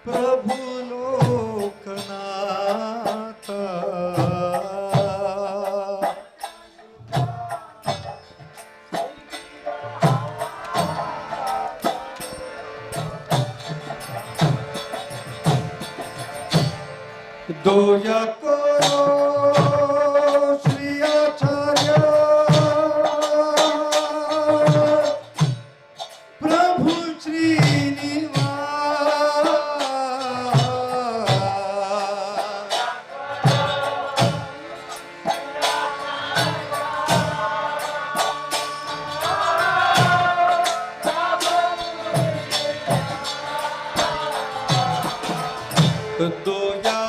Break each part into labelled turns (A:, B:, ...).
A: प्रभु लोकनाथ दोया करो श्री आचार्य प्रभु श्रीनिवास दोया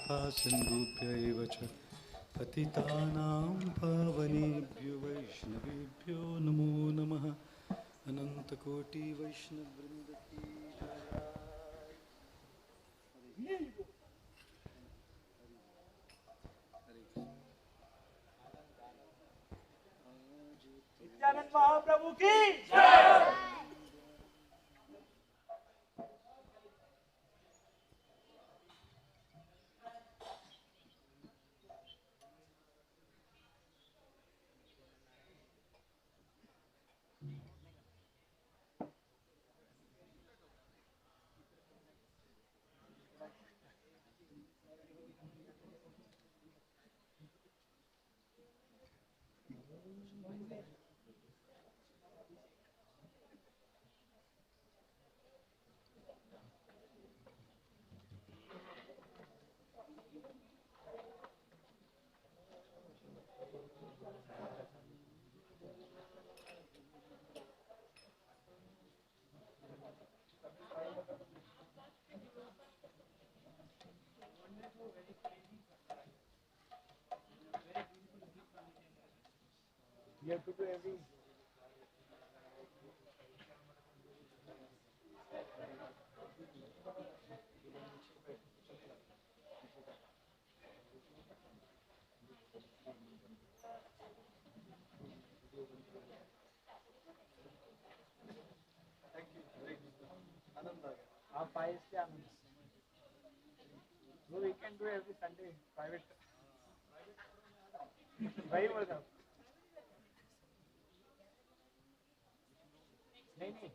A: सिन्धुभ्य एव च पतितानां पावनेभ्यो वैष्णवेभ्यो नमो नमः। अनन्तकोटि वैष्णववृन्द की जय।
B: नित्यानंद महाप्रभु की जय। You have to do every आप ISKCON के आनंद वो we can do every Sunday private वही बोल रहा हूँ नहीं नहीं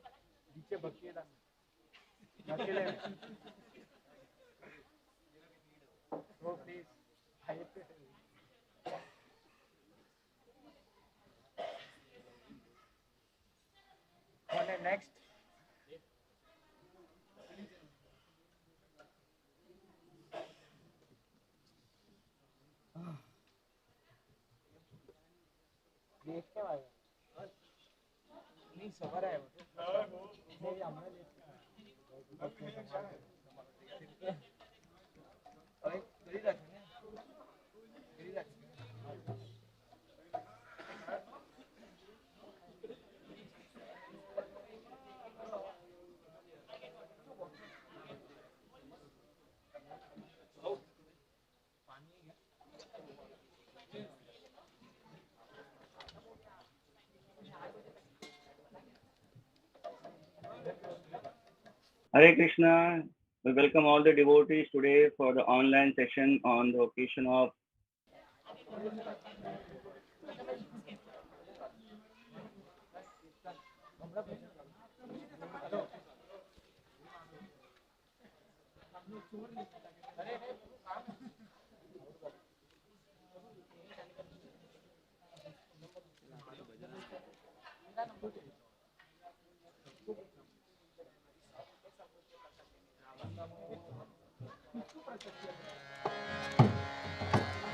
B: नीचे बकिए डाल अकेले वो प्लीज नेक्स्ट देख के आया नहीं सबर है वो नहीं हमने अरे गरी रखेंगे गरी रखेंगे
C: Hare Krishna. We welcome all the devotees today for the online session on the occasion of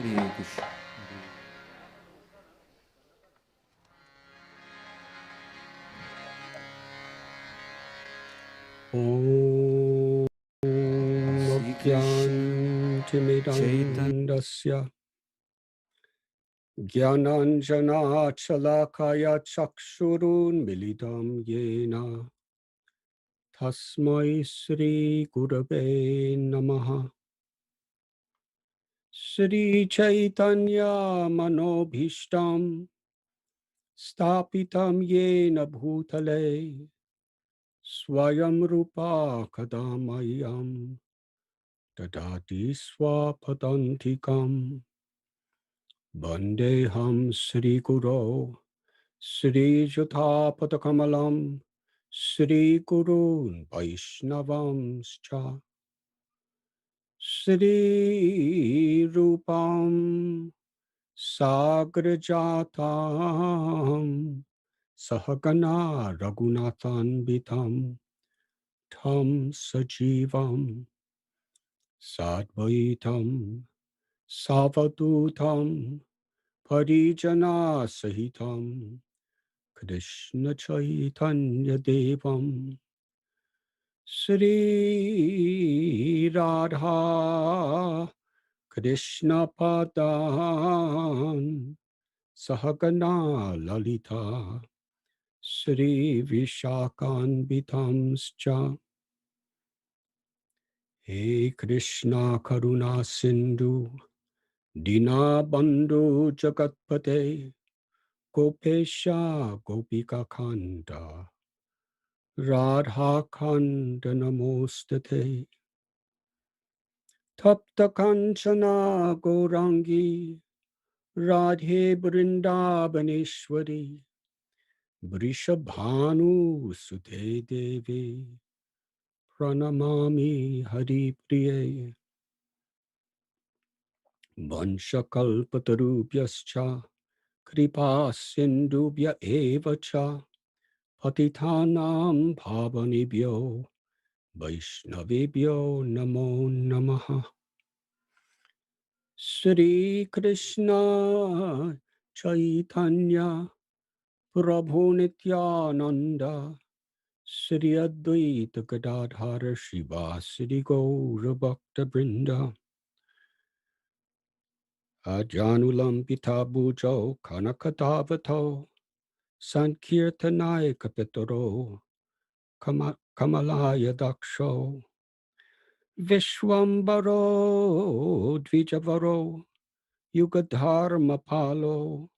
A: Hare Krishna.
D: Jnantimidandasya Jnananjanachalakaya Chakshurun Militam Yena Tasmai Sri Gurave Namaha Sri Chaitanya Manobhishtam Stapitam Yena Bhutale Swayam Rupa Kadamayam Tadati Swapadantikam Vandeham Sri Guru Sri Juthapatakamalam Sri Gurun Vaishnavamscha Sri Rupam Sagrajatam Sahagana Raghunathan Bitam Tam Sajivam Sadvaitam Savadutam Parijana Sahitam Krishna Chaitanya Devam Sri Radha Krishna Padan Sahagana Lalita Sri Vishakan Bitamscha He Krishna Karuna Sindhu Dina Bandhu Jagatpate Gopesha Gopika Kanda Radha Kanda Namostate Tapta Kanchana Gourangi Radhe Vrindavaneshwari Vrishabhanu Sute Devi Pranamami Hari Priye Vanshakalpatarubhyascha Kripa Sindhubhya Evacha Patitanam Bhavanibhyo Vaishnavibhyo Namo Namaha Sri Krishna Chaitanya Prabhu Nityananda Sri Advaita Gadadhara Shiva Sri Gaur Bhakta Brinda Ajanulampita Bhujo Kanakatavato Sankirtanaya Kapitaro Kamalaya Daksho Vishwambaro Dvijavaro Yugadharma Palo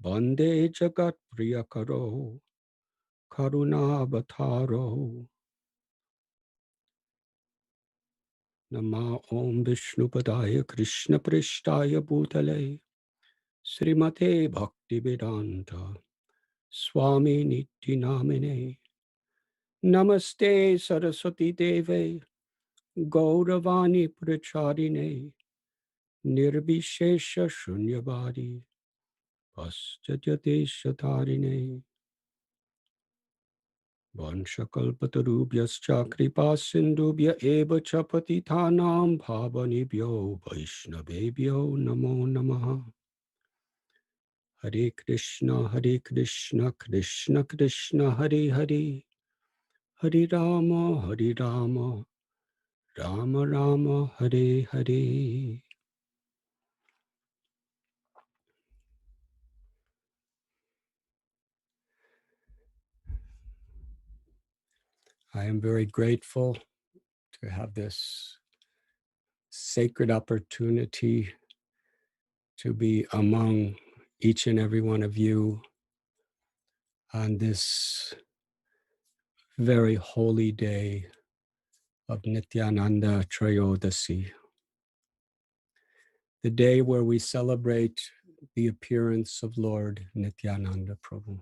D: Bande Jagat Priyakaro Karunavataro Nama Om Vishnupadaya Krishna Prishtaya Bhutale Srimate Bhaktivedanta Swami Niti Namine Namaste Saraswati Deve Gauravani Pracharine Nirbhishesha Shunyavadi Paschatyate Shatarine Vanshakalpatarubhyascha kripa sindhubhya eva cha patitanam bhavanibhyo Vaishnavebhyo Namo Namaha Hare Krishna Krishna Krishna Hare Hare Hare Rama Rama Rama Hare Hare. I am very grateful to have this sacred opportunity to be among each and every one of you on this very holy day of Nityananda Trayodashi, the day where we celebrate the appearance of Lord Nityananda Prabhu.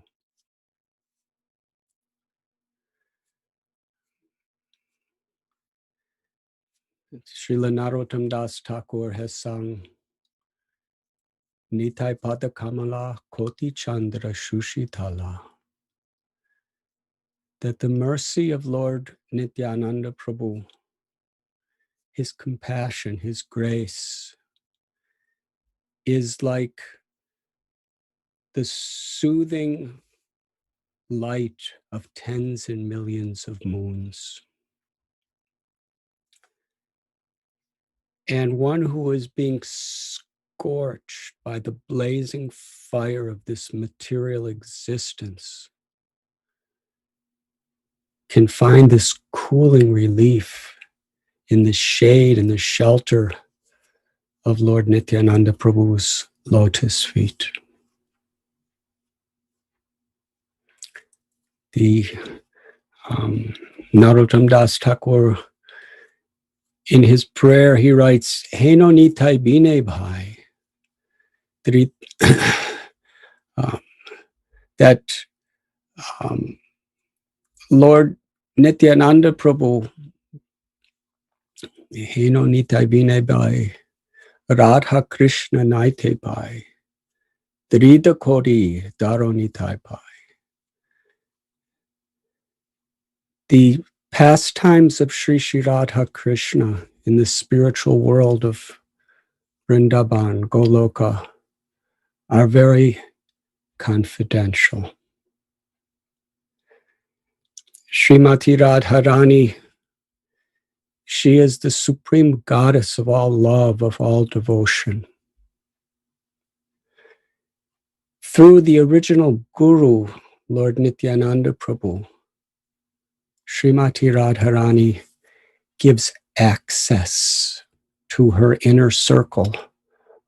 D: Srila Narottam Das Thakur has sung Nitai Pada Kamala Koti Chandra Shushitala, that the mercy of Lord Nityananda Prabhu, his compassion, his grace, is like the soothing light of tens and millions of moons. And one who is being scorched by the blazing fire of this material existence can find this cooling relief in the shade and the shelter of Lord Nityananda Prabhu's lotus feet. The Narottam Das Thakur, in his prayer, he writes, Heno nitai bine bhai, that Lord Nityananda Prabhu, Heno nitai bine bhai, Radha Krishna naite bhai, Drida kori daro nitai bhai. The pastimes of Sri Sri Radha Krishna in the spiritual world of Vrindavan, Goloka, are very confidential. Srimati Radharani, She is the supreme goddess of all love, of all devotion. Through the original Guru, Lord Nityananda Prabhu, Srimati Radharani gives access to her inner circle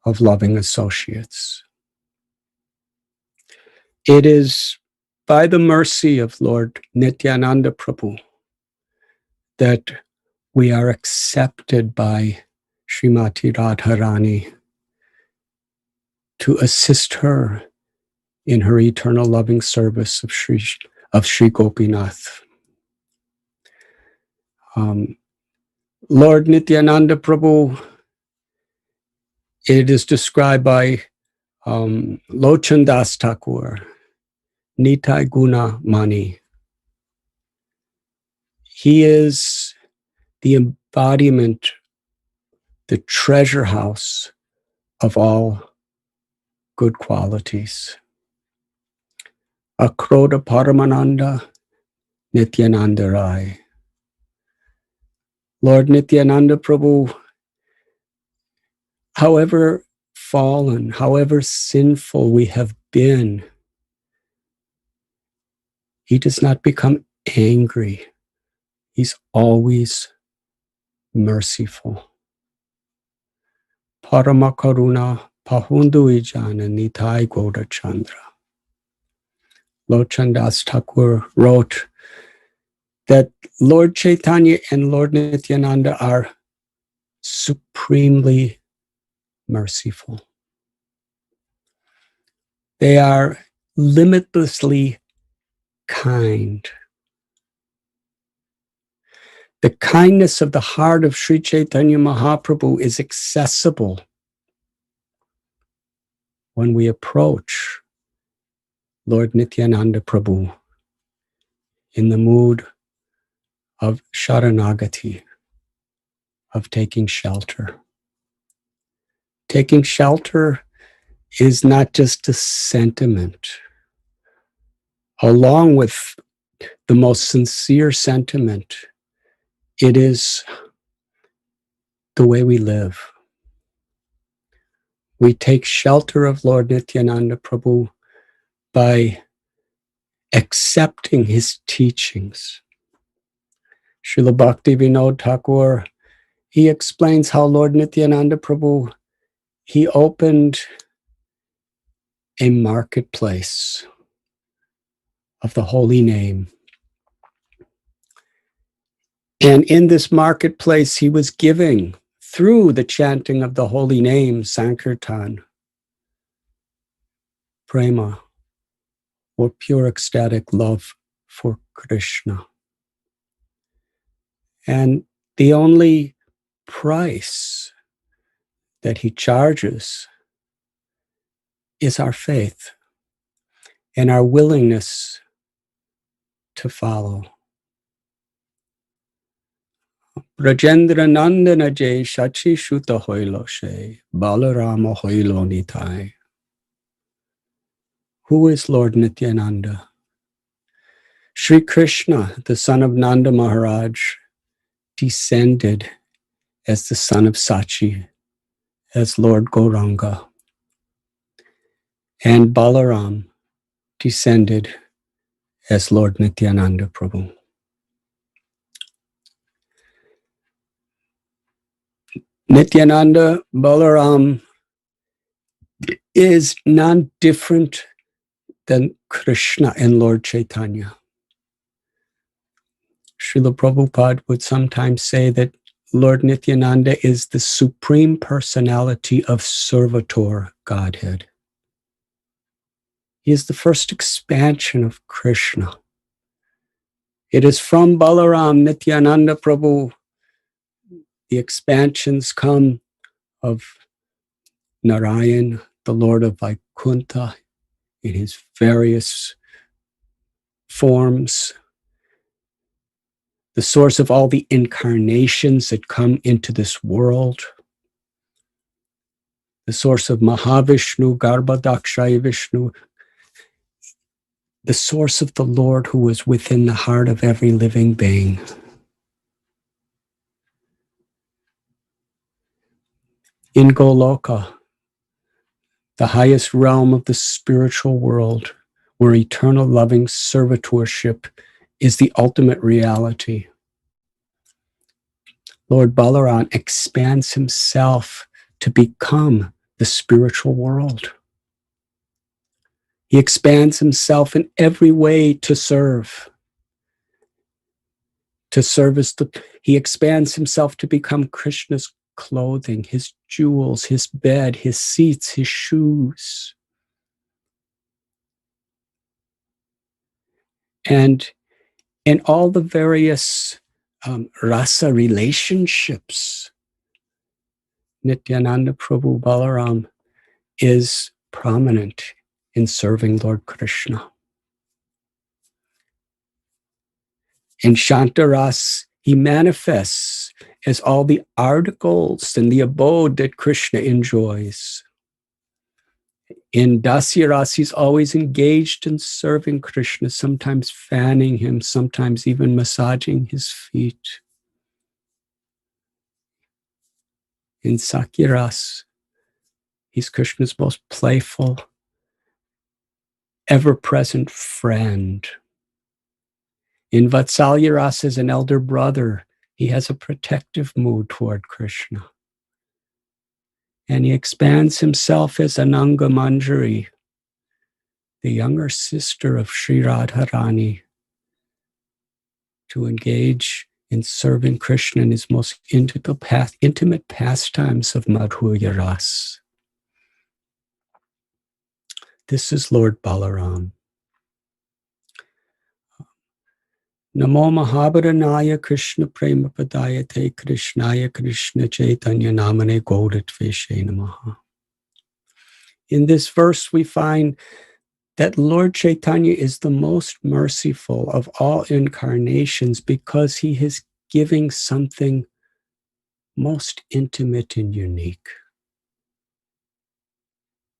D: of loving associates. It is by the mercy of Lord Nityananda Prabhu that we are accepted by Srimati Radharani to assist her in her eternal loving service of Sri Gopinath. Lord Nityananda Prabhu, it is described by Lochandas Thakur, Nitai Guna Mani. He is the embodiment, the treasure house of all good qualities. Akroda Paramananda Nityananda Rai. Lord Nityananda Prabhu, however fallen, however sinful we have been, he does not become angry. He's always merciful. Paramakaruna Pahundu Ijana Nitai Goda Chandra. Lochandas Thakur wrote that Lord Chaitanya and Lord Nityananda are supremely merciful. They are limitlessly kind. The kindness of the heart of Sri Chaitanya Mahaprabhu is accessible when we approach Lord Nityananda Prabhu in the mood of Sharanagati, of taking shelter. Taking shelter is not just a sentiment. Along with the most sincere sentiment, it is the way we live. We take shelter of Lord Nityananda Prabhu by accepting his teachings. Srila Bhakti Vinod Thakur, he explains how Lord Nityananda Prabhu, he opened a marketplace of the holy name. And in this marketplace, he was giving, through the chanting of the holy name, Sankirtan, prema, or pure ecstatic love for Krishna. And the only price that he charges is our faith and our willingness to follow. Rajendra Nandana Jay Shachi Shuta Hoilo She Balarama Hoilo Nitai. Who is Lord Nityananda? Sri Krishna, the son of Nanda Maharaj, descended as the son of Sachi, as Lord Gauranga. And Balaram descended as Lord Nityananda Prabhu. Nityananda Balaram is non-different than Krishna and Lord Chaitanya. Srila Prabhupada would sometimes say that Lord Nityananda is the supreme personality of Servitor Godhead. He is the first expansion of Krishna. It is from Balaram, Nityananda Prabhu, the expansions come of Narayan, the Lord of Vaikuntha, in his various forms, the source of all the incarnations that come into this world, the source of Mahavishnu, Garbhadakshayi Vishnu, the source of the Lord who is within the heart of every living being. In Goloka, the highest realm of the spiritual world, where eternal loving servitorship is the ultimate reality, Lord Balaram expands himself to become the spiritual world. He expands himself in every way to serve. He expands himself to become Krishna's clothing, his jewels, his bed, his seats, his shoes. And in all the various rasa relationships, Nityananda Prabhu Balaram is prominent in serving Lord Krishna. In Shantaras, he manifests as all the articles and the abode that Krishna enjoys. In Dasyaras, he's always engaged in serving Krishna, sometimes fanning him, sometimes even massaging his feet. In Sakiras, he's Krishna's most playful, ever-present friend. In Vatsalya as an elder brother, he has a protective mood toward Krishna. And he expands himself as Ananga Manjari, the younger sister of Sri Radharani, to engage in serving Krishna in his most intimate pastimes of Madhurya Ras. This is Lord Balaram. Namo Mahabharanaya Krishna Prema Padayate Krishnaya Krishna Chaitanya Namane Gaudatveshe Namaha. In this verse, we find that Lord Chaitanya is the most merciful of all incarnations because he is giving something most intimate and unique.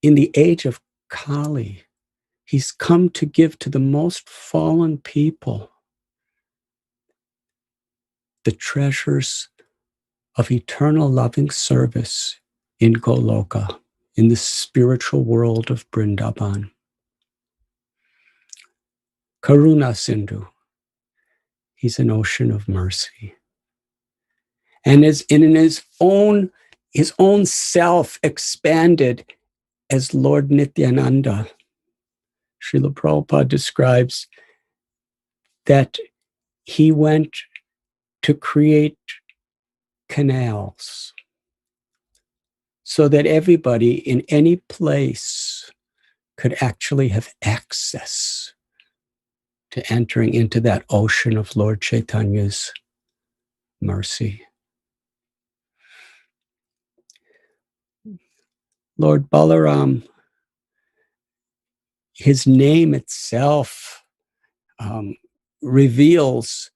D: In the age of Kali, he's come to give to the most fallen people the treasures of eternal loving service in Goloka, in the spiritual world of Vrindavan. Karuna Sindhu, he's an ocean of mercy. And is in his own self expanded as Lord Nityananda. Srila Prabhupada describes that he went to create canals so that everybody in any place could actually have access to entering into that ocean of Lord Chaitanya's mercy. Lord Balaram, his name itself reveals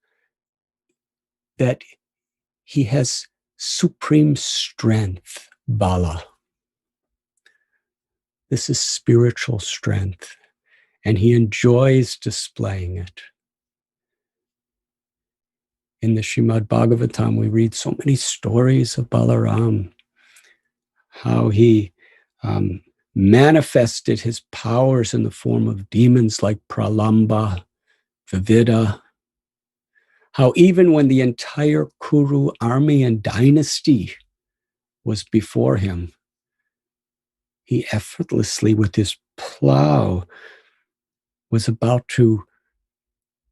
D: that he has supreme strength, Bala. This is spiritual strength, and he enjoys displaying it. In the Srimad Bhagavatam, we read so many stories of Balaram, how he manifested his powers in the form of demons like Pralamba, Vivida, how even when the entire Kuru army and dynasty was before him, he effortlessly, with his plow, was about to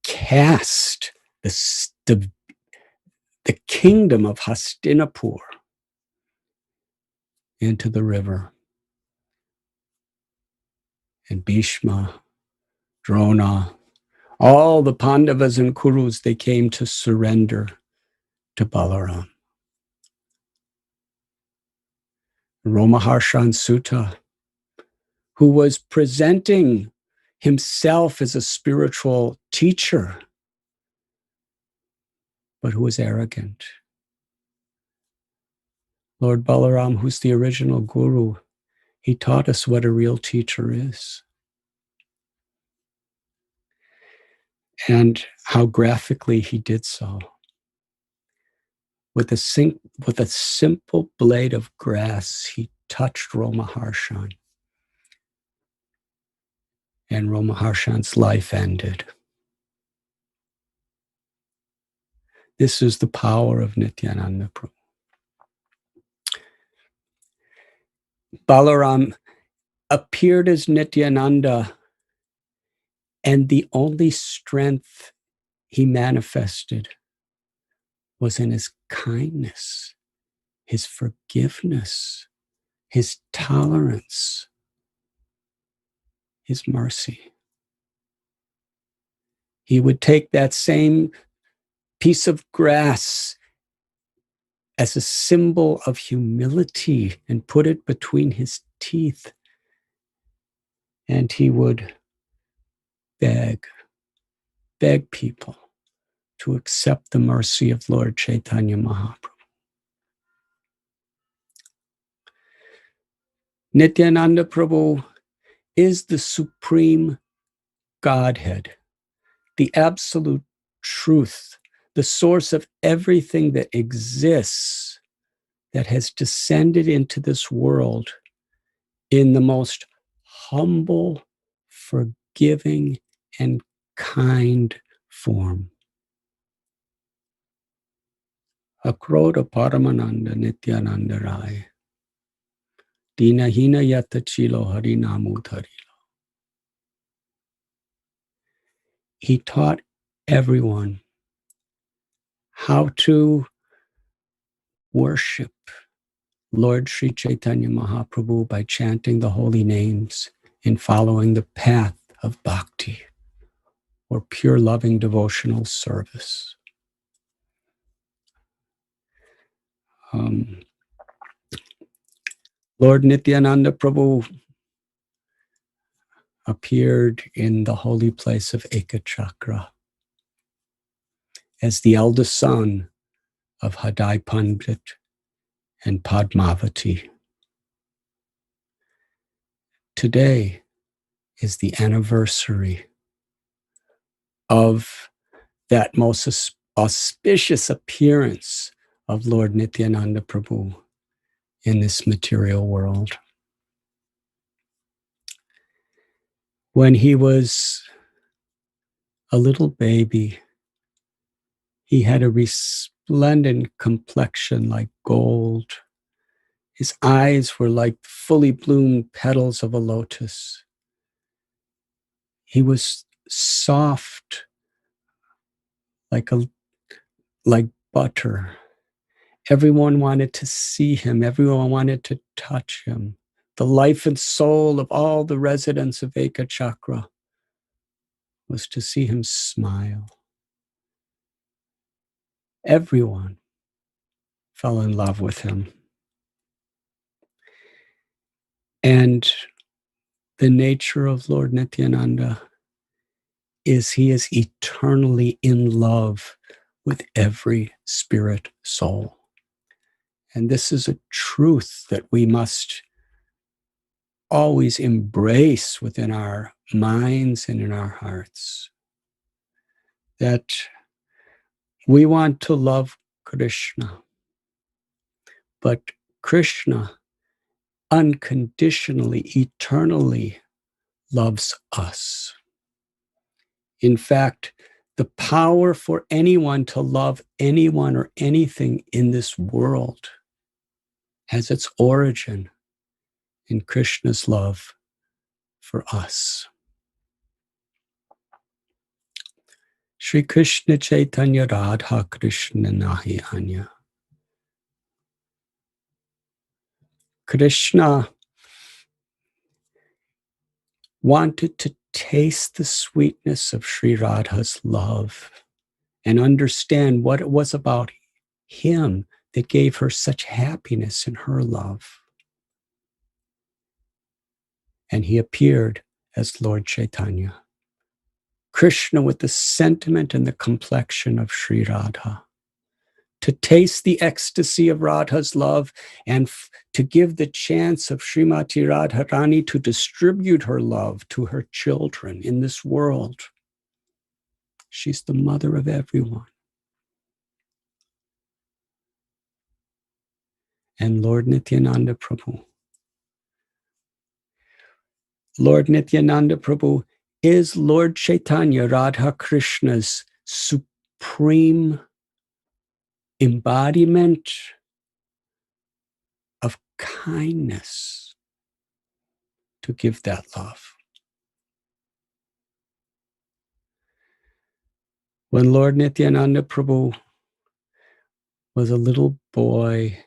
D: cast the kingdom of Hastinapur into the river. And Bhishma, Drona, all the Pandavas and Kurus, they came to surrender to Balaram. Romaharshan Sutta, who was presenting himself as a spiritual teacher, but who was arrogant. Lord Balaram, who's the original guru, he taught us what a real teacher is and how graphically he did so. with a simple blade of grass, he touched Romaharshan. And Romaharshan's life ended. This is the power of Nityananda Prabhu. Balaram appeared as Nityananda, and the only strength he manifested was in his kindness, his forgiveness, his tolerance, his mercy. He would take that same piece of grass as a symbol of humility and put it between his teeth, and he would beg people to accept the mercy of Lord Chaitanya Mahaprabhu. Nityananda Prabhu is the supreme Godhead, the absolute truth, the source of everything that exists, that has descended into this world in the most humble, forgiving, and kind form. Akroda Paramananda Nityananda Rai. Dina Hina Yata Chilo Harinamu Dharila. He taught everyone how to worship Lord Sri Chaitanya Mahaprabhu by chanting the holy names and following the path of bhakti, or pure loving devotional service. Lord Nityananda Prabhu appeared in the holy place of Ekachakra as the eldest son of Hadai Pandit and Padmavati. Today is the anniversary of that most auspicious appearance of Lord Nityananda Prabhu in this material world. When he was a little baby, he had a resplendent complexion like gold. His eyes were like fully bloomed petals of a lotus. He was soft like butter. Everyone wanted to see him. Everyone wanted to touch him. The life and soul of all the residents of Ekachakra was to see him smile. Everyone fell in love with him. And the nature of Lord Nityananda is he is eternally in love with every spirit soul. And this is a truth that we must always embrace within our minds and in our hearts. That we want to love Krishna, but Krishna unconditionally, eternally loves us. In fact, the power for anyone to love anyone or anything in this world has its origin in Krishna's love for us. Shri Krishna Chaitanya Radha Krishna Nahi Anya. Krishna wanted to taste the sweetness of Sri Radha's love and understand what it was about him that gave her such happiness in her love. And he appeared as Lord Chaitanya. Krishna with the sentiment and the complexion of Sri Radha. To taste the ecstasy of Radha's love and to give the chance of Srimati Radharani to distribute her love to her children in this world. She's the mother of everyone. and Lord Nityananda Prabhu. Lord Nityananda Prabhu is Lord Chaitanya, Radha Krishna's supreme embodiment of kindness to give that love. When Lord Nityananda Prabhu was a little boy,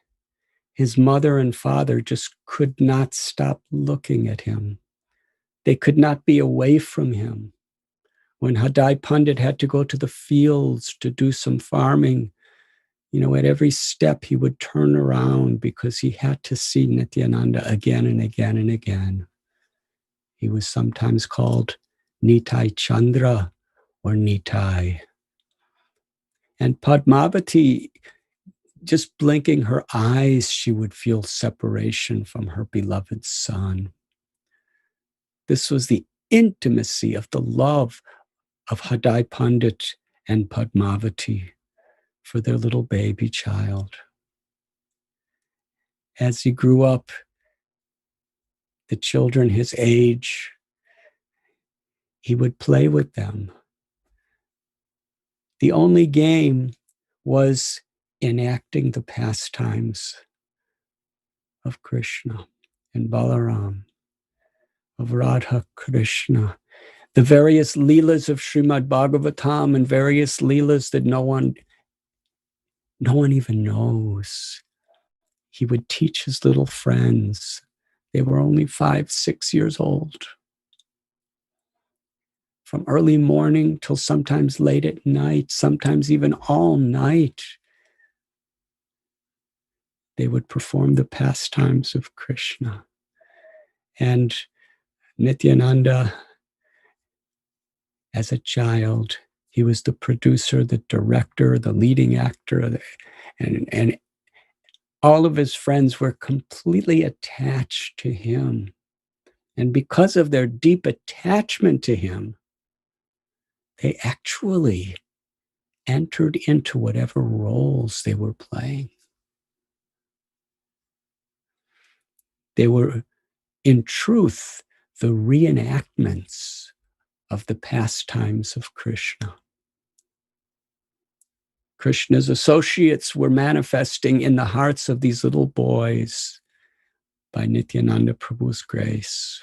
D: his mother and father just could not stop looking at him. They could not be away from him. When Hadai Pandit had to go to the fields to do some farming, at every step he would turn around because he had to see Nityananda again and again and again. He was sometimes called Nitai Chandra or Nitai. And Padmavati, just blinking her eyes, she would feel separation from her beloved son. This was the intimacy of the love of Hadai Pandit and Padmavati for their little baby child. As he grew up, the children his age, he would play with them. The only game was enacting the pastimes of Krishna and Balaram, of Radha Krishna, the various leelas of Srimad Bhagavatam and various leelas that no one even knows. He would teach his little friends. They were only 5, 6 years old. From early morning till sometimes late at night, sometimes even all night, they would perform the pastimes of Krishna. And Nityananda, as a child, he was the producer, the director, the leading actor, and all of his friends were completely attached to him. And because of their deep attachment to him, they actually entered into whatever roles they were playing. They were, in truth, the reenactments of the pastimes of Krishna. Krishna's associates were manifesting in the hearts of these little boys by Nityananda Prabhu's grace.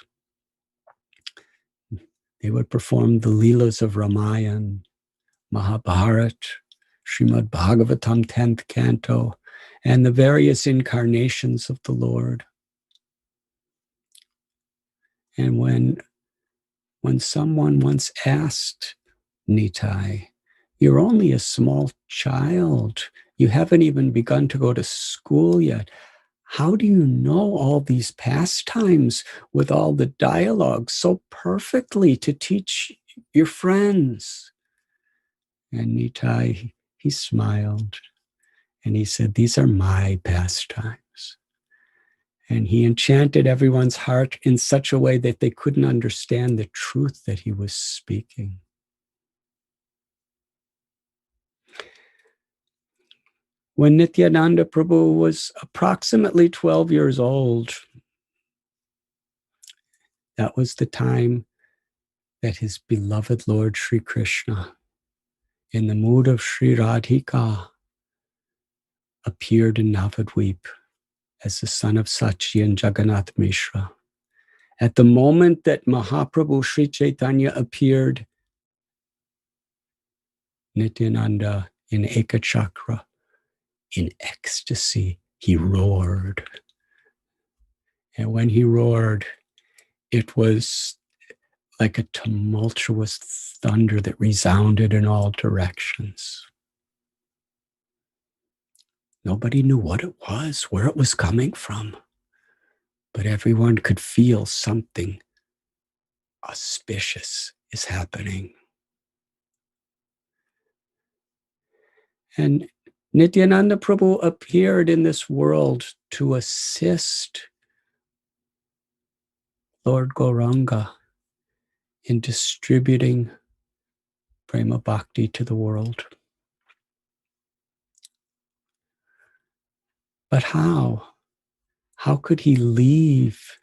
D: They would perform the leelas of Ramayana, Mahabharata, Srimad Bhagavatam 10th canto, and the various incarnations of the Lord. And when someone once asked Nitai, "You're only a small child. You haven't even begun to go to school yet. How do you know all these pastimes with all the dialogue so perfectly to teach your friends?" And Nitai, he smiled and he said, "These are my pastimes." And he enchanted everyone's heart in such a way that they couldn't understand the truth that he was speaking. When Nityananda Prabhu was approximately 12 years old, that was the time that his beloved Lord Sri Krishna, in the mood of Sri Radhika, appeared in Navadvip as the son of Sachi and Jagannath Mishra. At the moment that Mahaprabhu Sri Chaitanya appeared, Nityananda in Ekachakra, in ecstasy, he roared. And when he roared, it was like a tumultuous thunder that resounded in all directions. Nobody knew what it was, where it was coming from, but everyone could feel something auspicious is happening. And Nityananda Prabhu appeared in this world to assist Lord Gauranga in distributing prema bhakti to the world. But how? How could he leave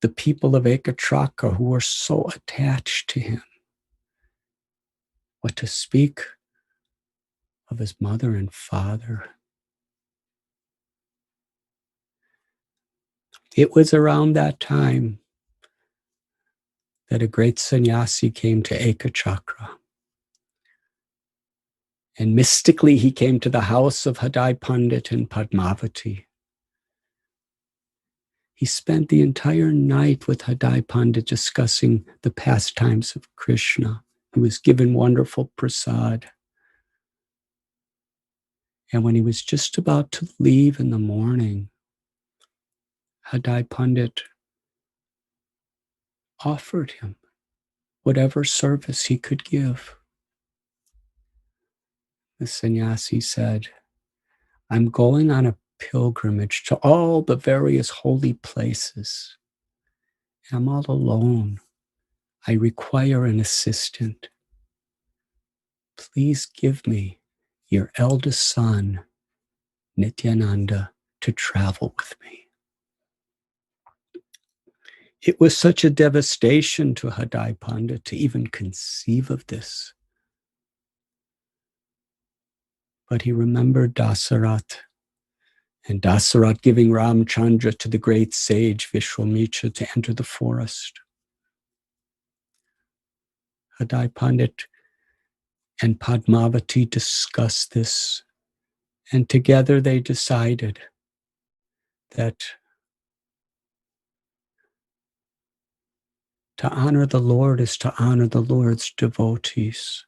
D: the people of Ekachakra who were so attached to him? What to speak of his mother and father? It was around that time that a great sannyasi came to Ekachakra. And mystically, he came to the house of Hadai Pandit and Padmavati. He spent the entire night with Hadai Pandit discussing the pastimes of Krishna. He was given wonderful prasad. And when he was just about to leave in the morning, Hadai Pandit offered him whatever service he could give. The sannyasi said, I'm going on a pilgrimage to all the various holy places. I'm all alone. I require an assistant. Please give me your eldest son, Nityananda, to travel with me. It was such a devastation to Hadai Pandit to even conceive of this. But he remembered Dasarath, and Dasarath giving Ramchandra to the great sage Vishwamitra to enter the forest. Hadai Pandit and Padmavati discussed this, and together they decided that to honor the Lord is to honor the Lord's devotees.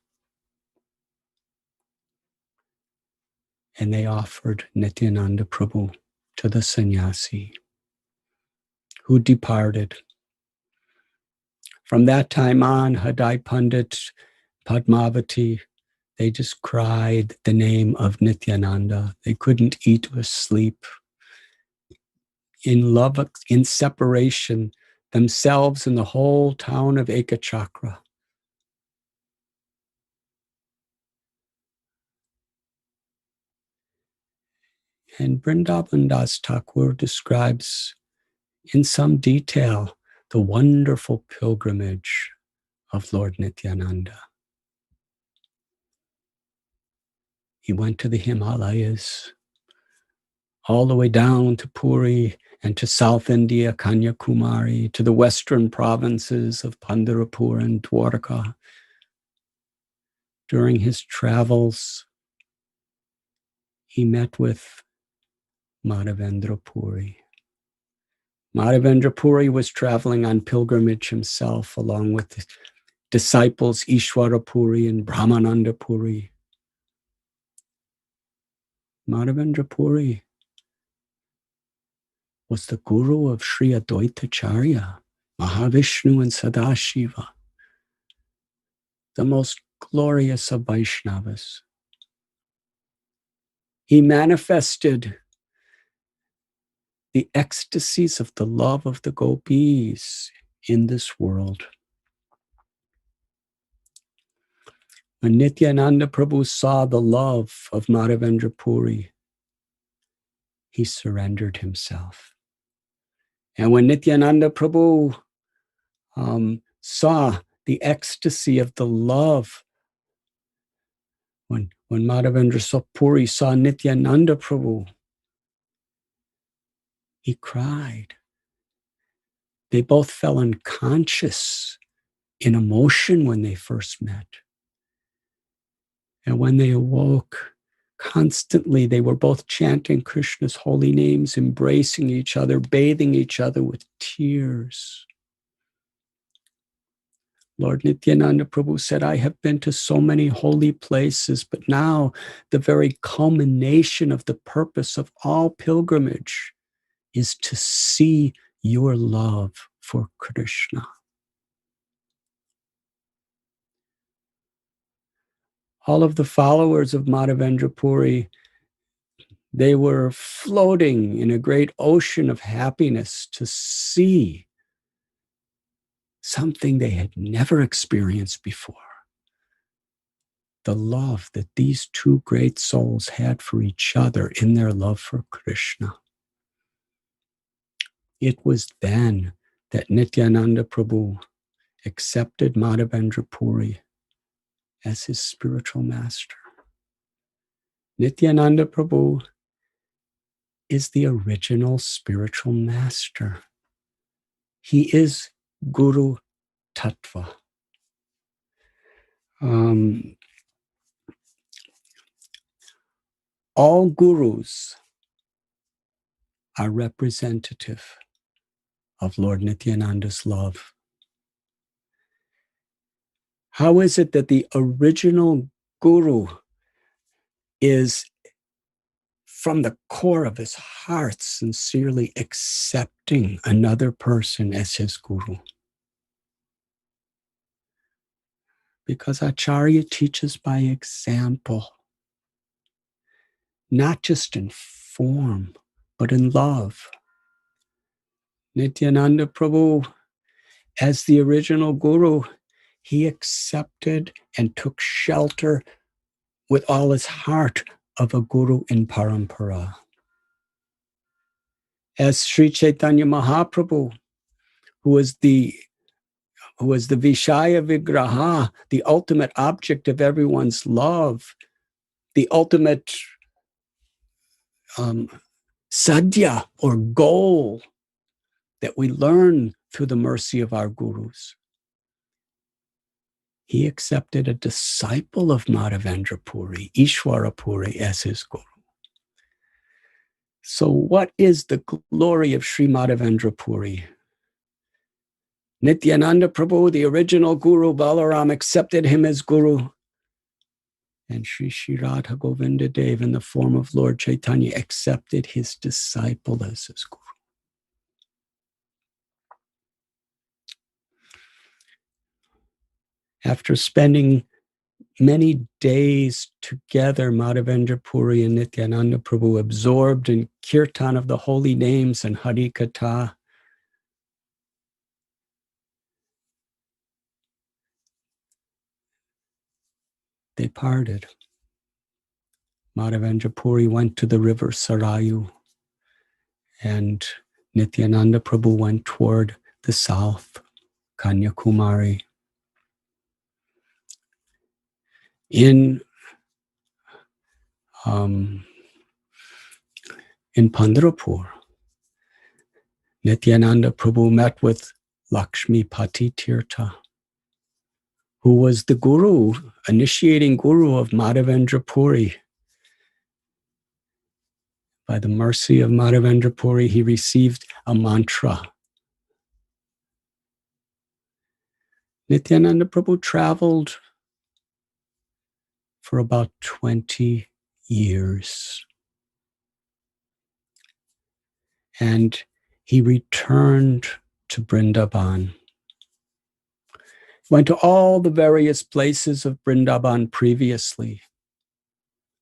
D: And they offered Nityananda Prabhu to the sannyasi, who departed. From that time on, Hadai Pandit, Padmavati, they just cried the name of Nityananda. They couldn't eat or sleep. In love, in separation, themselves and the whole town of Ekachakra. And Vrindavan Das Thakur describes in some detail the wonderful pilgrimage of Lord Nityananda. He went to the Himalayas, all the way down to Puri and to South India, Kanyakumari, to the western provinces of Pandharpur and Dwarka. During his travels, he met with Madhavendra Puri. Madhavendra Puri was traveling on pilgrimage himself, along with the disciples Ishwara Puri and Brahmananda Puri. Madhavendra Puri was the guru of Sri Advaitacharya, Mahavishnu and Sadashiva, the most glorious of Vaishnavas. He manifested the ecstasies of the love of the gopis in this world. When Nityananda Prabhu saw the love of Madhavendra Puri, he surrendered himself. And when Nityananda Prabhu saw the ecstasy of the love, when Madhavendra Puri saw Nityananda Prabhu, he cried. They both fell unconscious in emotion when they first met. And when they awoke, constantly they were both chanting Krishna's holy names, embracing each other, bathing each other with tears. Lord Nityananda Prabhu said, I have been to so many holy places, but now the very culmination of the purpose of all pilgrimage is to see your love for Krishna. All of the followers of Madhavendra Puri, they were floating in a great ocean of happiness to see something they had never experienced before. The love that these two great souls had for each other in their love for Krishna. It was then that Nityananda Prabhu accepted Madhavendra Puri as his spiritual master. Nityananda Prabhu is the original spiritual master. He is Guru Tattva. All gurus are representative of Lord Nityananda's love. How is it that the original guru is from the core of his heart sincerely accepting another person as his guru? Because Acharya teaches by example, not just in form, but in love. Nityananda Prabhu, as the original guru, he accepted and took shelter with all his heart of a guru in parampara. As Sri Chaitanya Mahaprabhu, who was the Vishaya Vigraha, the ultimate object of everyone's love, the ultimate sadhya or goal that we learn through the mercy of our gurus. He accepted a disciple of Madhavendra Puri, Ishwara Puri, as his guru. So what is the glory of Sri Madhavendra Puri? Nityananda Prabhu, the original guru, Balaram, accepted him as guru. And Sri Radha Govinda Dev, in the form of Lord Chaitanya, accepted his disciple as his guru. After spending many days together, Madhavendra Puri and Nityananda Prabhu, absorbed in Kirtan of the holy names and Hari Katha, they parted. Madhavendra Puri went to the river Sarayu, and Nityananda Prabhu went toward the south, Kanyakumari. In Pandharpur, Nityananda Prabhu met with Lakshmi Pati Tirtha, who was the guru, initiating guru of Madhavendra Puri. By the mercy of Madhavendra Puri, he received a mantra. Nityananda Prabhu traveled for about 20 years. And he returned to Vrindavan. Went to all the various places of Vrindavan previously.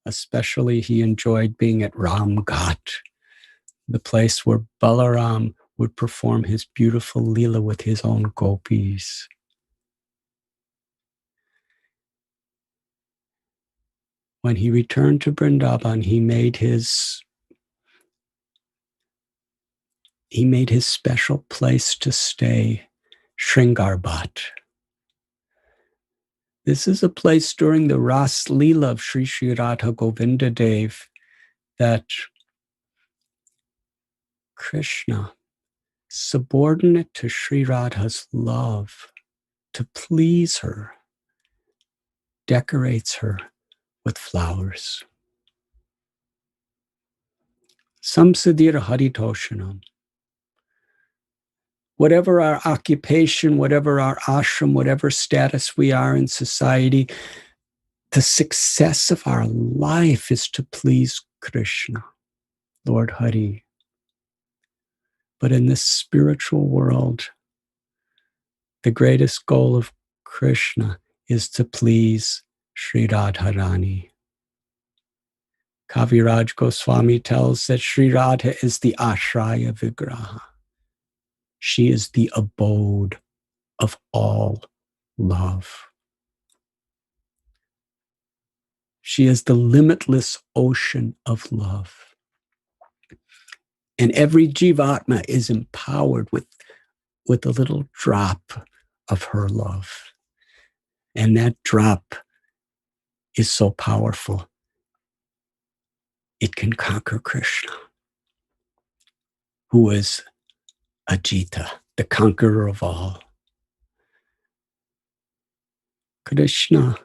D: Especially he enjoyed being at Ramghat, the place where Balaram would perform his beautiful lila with his own gopis. When he returned to Vrindavan, he made his special place to stay, Sringar. This is a place during the Ras Leela of Sri Sri Radha Govinda Dev that Krishna, subordinate to Sri Radha's love, to please her, decorates her with flowers. Samsadir Haritoshanam. Whatever our occupation, whatever our ashram, whatever status we are in society, the success of our life is to please Krishna, Lord Hari. But in this spiritual world, the greatest goal of Krishna is to please Sri Radharani. Kaviraj Goswami tells that Sri Radha is the Ashraya Vigraha. She is the abode of all love. She is the limitless ocean of love. And every Jivatma is empowered with a little drop of her love. And that drop is so powerful, it can conquer Krishna, who is Ajita, the conqueror of all. Krishna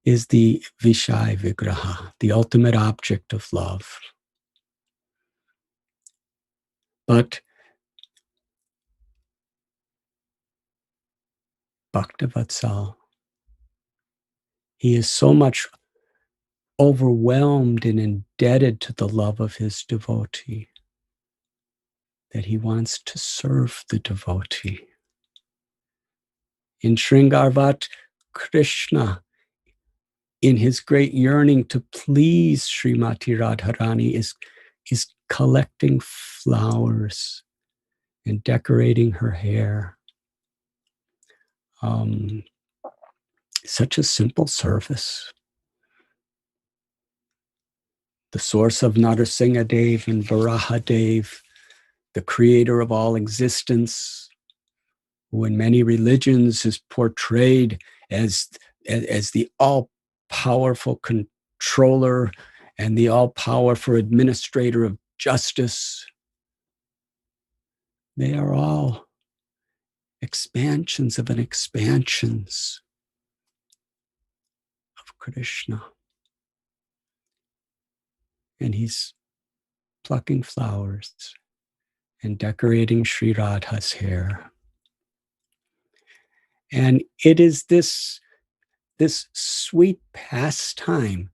D: is the Vishaya Vigraha, the ultimate object of love. But Bhaktavatsal, he is so much overwhelmed and indebted to the love of his devotee that he wants to serve the devotee. In Sringar, Krishna, in his great yearning to please Srimati Radharani, is collecting flowers and decorating her hair. Such a simple service. The source of Narsingha Dev and Varaha Dev, the creator of all existence, who in many religions is portrayed as the all-powerful controller and the all-powerful administrator of justice. They are all expansions of an expansions of Krishna. And he's plucking flowers and decorating Sri Radha's hair. And it is this sweet pastime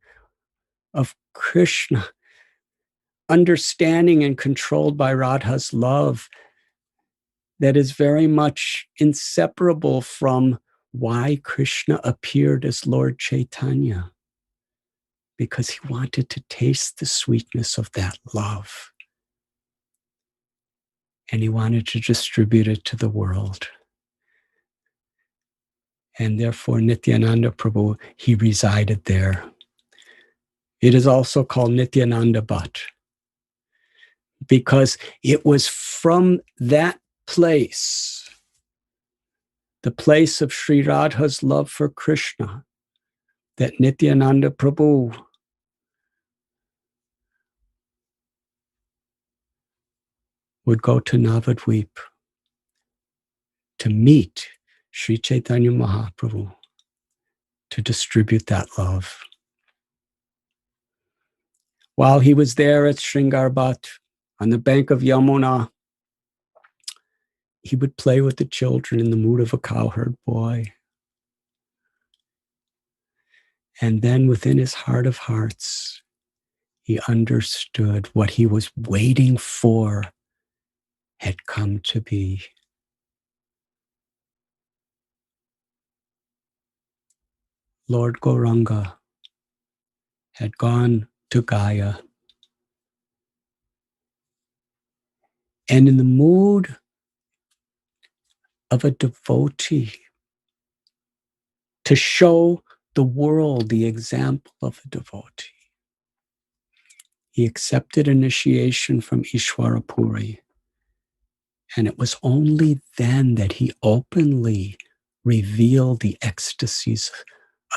D: of Krishna, understanding and controlled by Radha's love, that is very much inseparable from why Krishna appeared as Lord Chaitanya, because he wanted to taste the sweetness of that love. And he wanted to distribute it to the world. And therefore, Nityananda Prabhu, he resided there. It is also called Nityananda Bhat, because it was from that place, the place of Sri Radha's love for Krishna, that Nityananda Prabhu would go to Navadvip to meet Sri Chaitanya Mahaprabhu, to distribute that love. While he was there at Sringar Bhat, on the bank of Yamuna, he would play with the children in the mood of a cowherd boy. And then within his heart of hearts, he understood what he was waiting for had come to be. Lord Gauranga had gone to Gaya. And in the mood of a devotee, to show the world the example of a devotee, he accepted initiation from Ishwara Puri. And it was only then that he openly revealed the ecstasies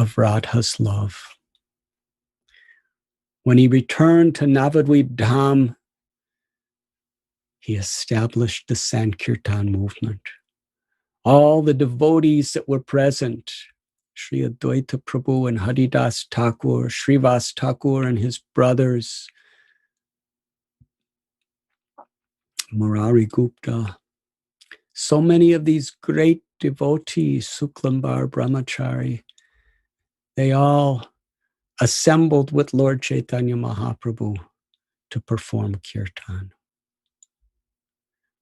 D: of Radha's love. When he returned to Navadvip Dham, he established the Sankirtan movement. All the devotees that were present, Sri Advaita Prabhu and Haridas Thakur, Srivas Thakur and his brothers, Murari Gupta, so many of these great devotees, Suklambar Brahmachari, they all assembled with Lord Chaitanya Mahaprabhu to perform Kirtan.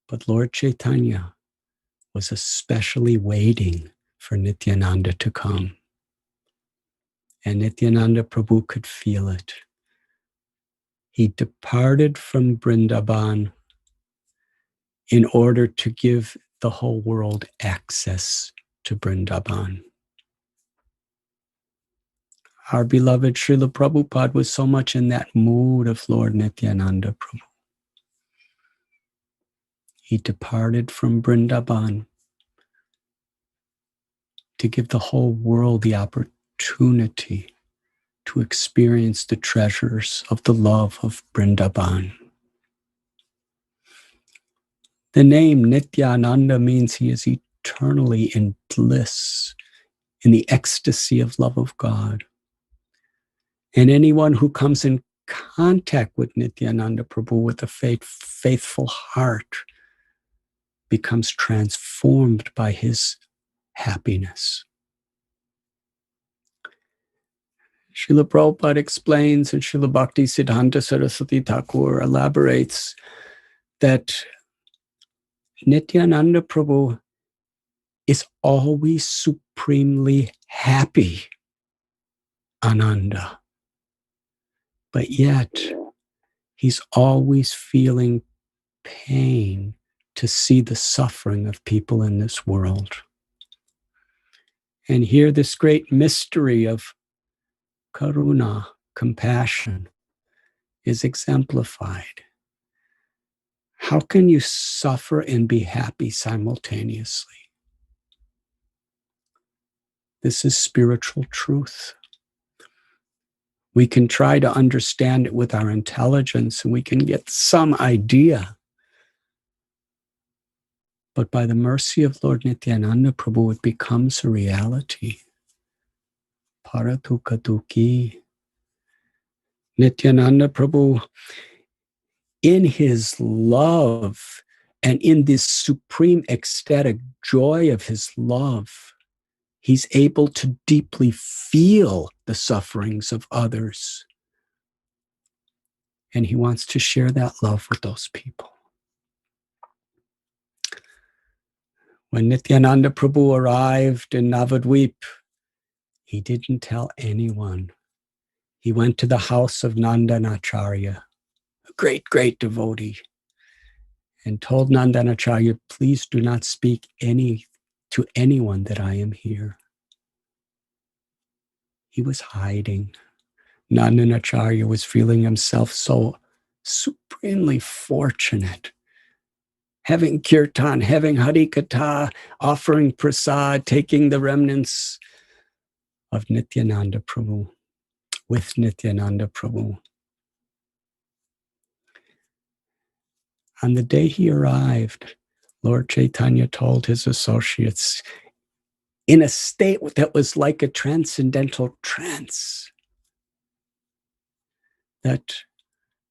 D: But Lord Chaitanya was especially waiting for Nityananda to come. And Nityananda Prabhu could feel it. He departed from Vrindavan in order to give the whole world access to Vrindavan. Our beloved Srila Prabhupada was so much in that mood of Lord Nityananda Prabhu. He departed from Vrindavan to give the whole world the opportunity to experience the treasures of the love of Vrindavan. The name Nityananda means he is eternally in bliss, in the ecstasy of love of God. And anyone who comes in contact with Nityananda Prabhu with a faithful heart becomes transformed by his happiness. Srila Prabhupada explains, and Srila Bhakti Siddhanta Saraswati Thakur elaborates that Nityananda Prabhu is always supremely happy, Ananda. But yet, he's always feeling pain to see the suffering of people in this world. And here, this great mystery of karuna, compassion, is exemplified. How can you suffer and be happy simultaneously? This is spiritual truth. We can try to understand it with our intelligence and we can get some idea. But by the mercy of Lord Nityananda Prabhu, it becomes a reality. Paratukatuki. Nityananda Prabhu, in his love and in this supreme ecstatic joy of his love, he's able to deeply feel the sufferings of others. And he wants to share that love with those people. When Nityananda Prabhu arrived in Navadvip, he didn't tell anyone. He went to the house of Nandanacharya, a great, great devotee, and told Nandanacharya, please do not speak to anyone that I am here. He was hiding. Nandanacharya was feeling himself so supremely fortunate, having Kirtan, having Harikatha, offering prasad, taking the remnants of Nityananda Prabhu, with Nityananda Prabhu. On the day he arrived, Lord Chaitanya told his associates, in a state that was like a transcendental trance, that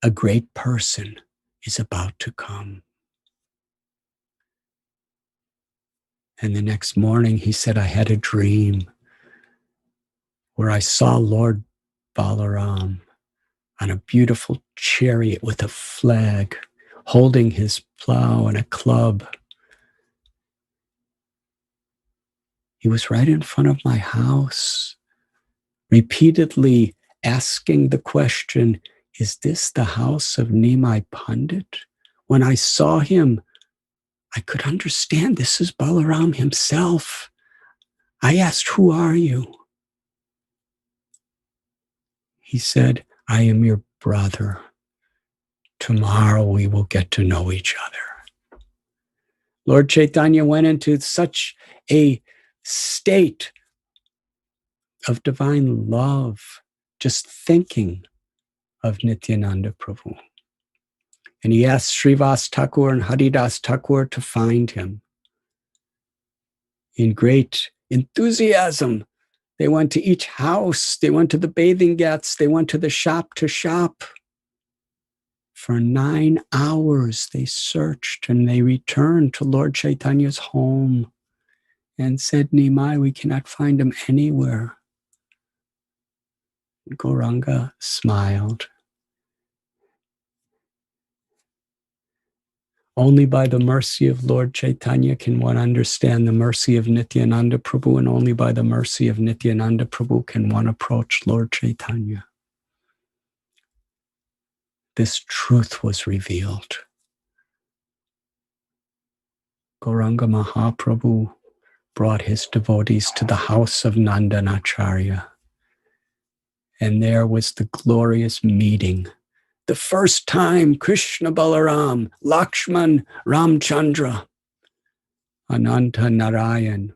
D: a great person is about to come. And the next morning he said, I had a dream where I saw Lord Balaram on a beautiful chariot with a flag, holding his plow and a club. He was right in front of my house, repeatedly asking the question, is this the house of Nimai Pandit? When I saw him, I could understand this is Balaram himself. I asked, who are you? He said, I am your brother. Tomorrow we will get to know each other. Lord Chaitanya went into such a state of divine love, just thinking of Nityananda Prabhu. And he asked Srivas Thakur and Haridas Thakur to find him. In great enthusiasm, they went to each house, they went to the bathing ghats, they went to the shop to shop. For 9 hours they searched and they returned to Lord Chaitanya's home and said, Nimai, we cannot find him anywhere. Gauranga smiled. Only by the mercy of Lord Chaitanya can one understand the mercy of Nityananda Prabhu, and only by the mercy of Nityananda Prabhu can one approach Lord Chaitanya. This truth was revealed. Gauranga Mahaprabhu brought his devotees to the house of Nandanacharya. And there was the glorious meeting. The first time Krishna Balaram, Lakshman, Ramchandra, Ananta Narayan,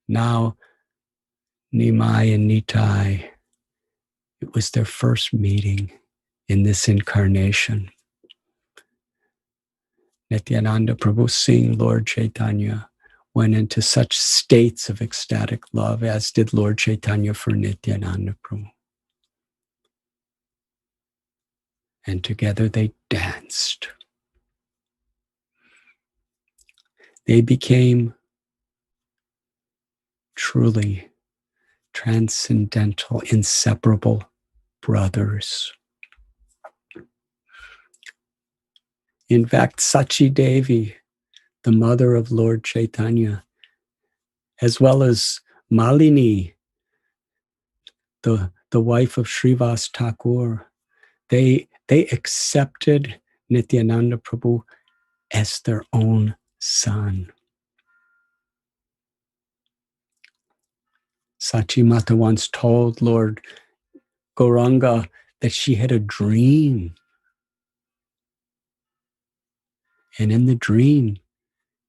D: now Nimai and Nitai. It was their first meeting in this incarnation. Nityananda Prabhu seeing Lord Chaitanya went into such states of ecstatic love, as did Lord Chaitanya for Nityananda Prabhu. And together they danced. They became truly transcendental, inseparable brothers. In fact, Sachi Devi, the mother of Lord Chaitanya, as well as Malini, the wife of Srivas Thakur, they accepted Nityananda Prabhu as their own son. Sachi Mata once told Lord Gauranga that she had a dream. And in the dream,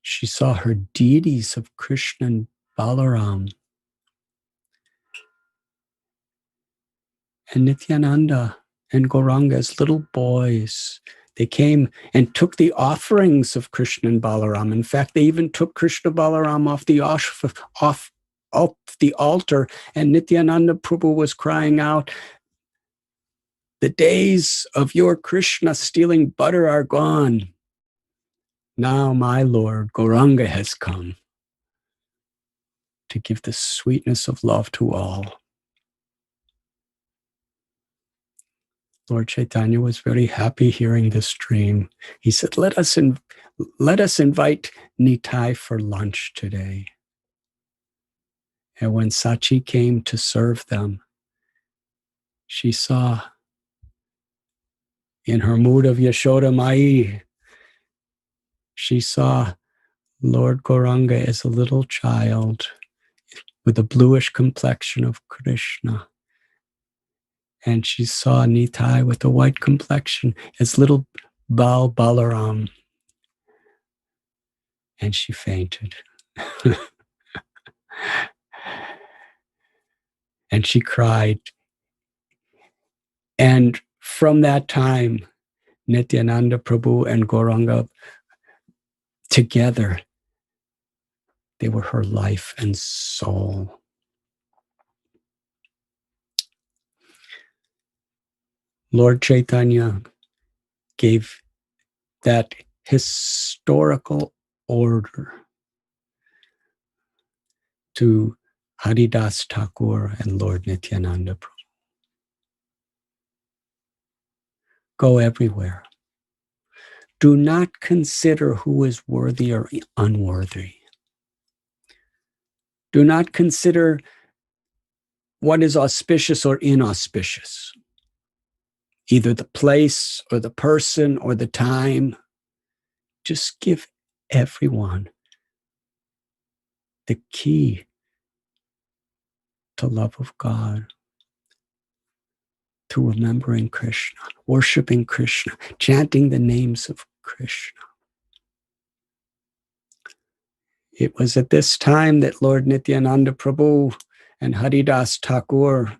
D: she saw her deities of Krishna and Balaram. And Nityananda and Gauranga, as little boys, they came and took the offerings of Krishna and Balaram. In fact, they even took Krishna Balaram off the altar, and Nityananda Prabhu was crying out, "The days of your Krishna stealing butter are gone. Now my Lord Gauranga has come to give the sweetness of love to all." Lord Chaitanya was very happy hearing this dream. He said, let us invite Nitai for lunch today. And when Sachi came to serve them, she saw in her mood of Yashoda Mai, she saw Lord Gauranga as a little child with a bluish complexion of Krishna. And she saw Nitai with a white complexion as little Balaram. And she fainted. And she cried. And from that time, Nityananda Prabhu and Gauranga together, they were her life and soul. Lord Chaitanya gave that historical order to Haridas Thakur and Lord Nityananda Prabhu. Go everywhere. Do not consider who is worthy or unworthy. Do not consider what is auspicious or inauspicious, either the place or the person or the time. Just give everyone the key to love of God, to remembering Krishna, worshiping Krishna, chanting the names of Krishna. It was at this time that Lord Nityananda Prabhu and Haridas Thakur,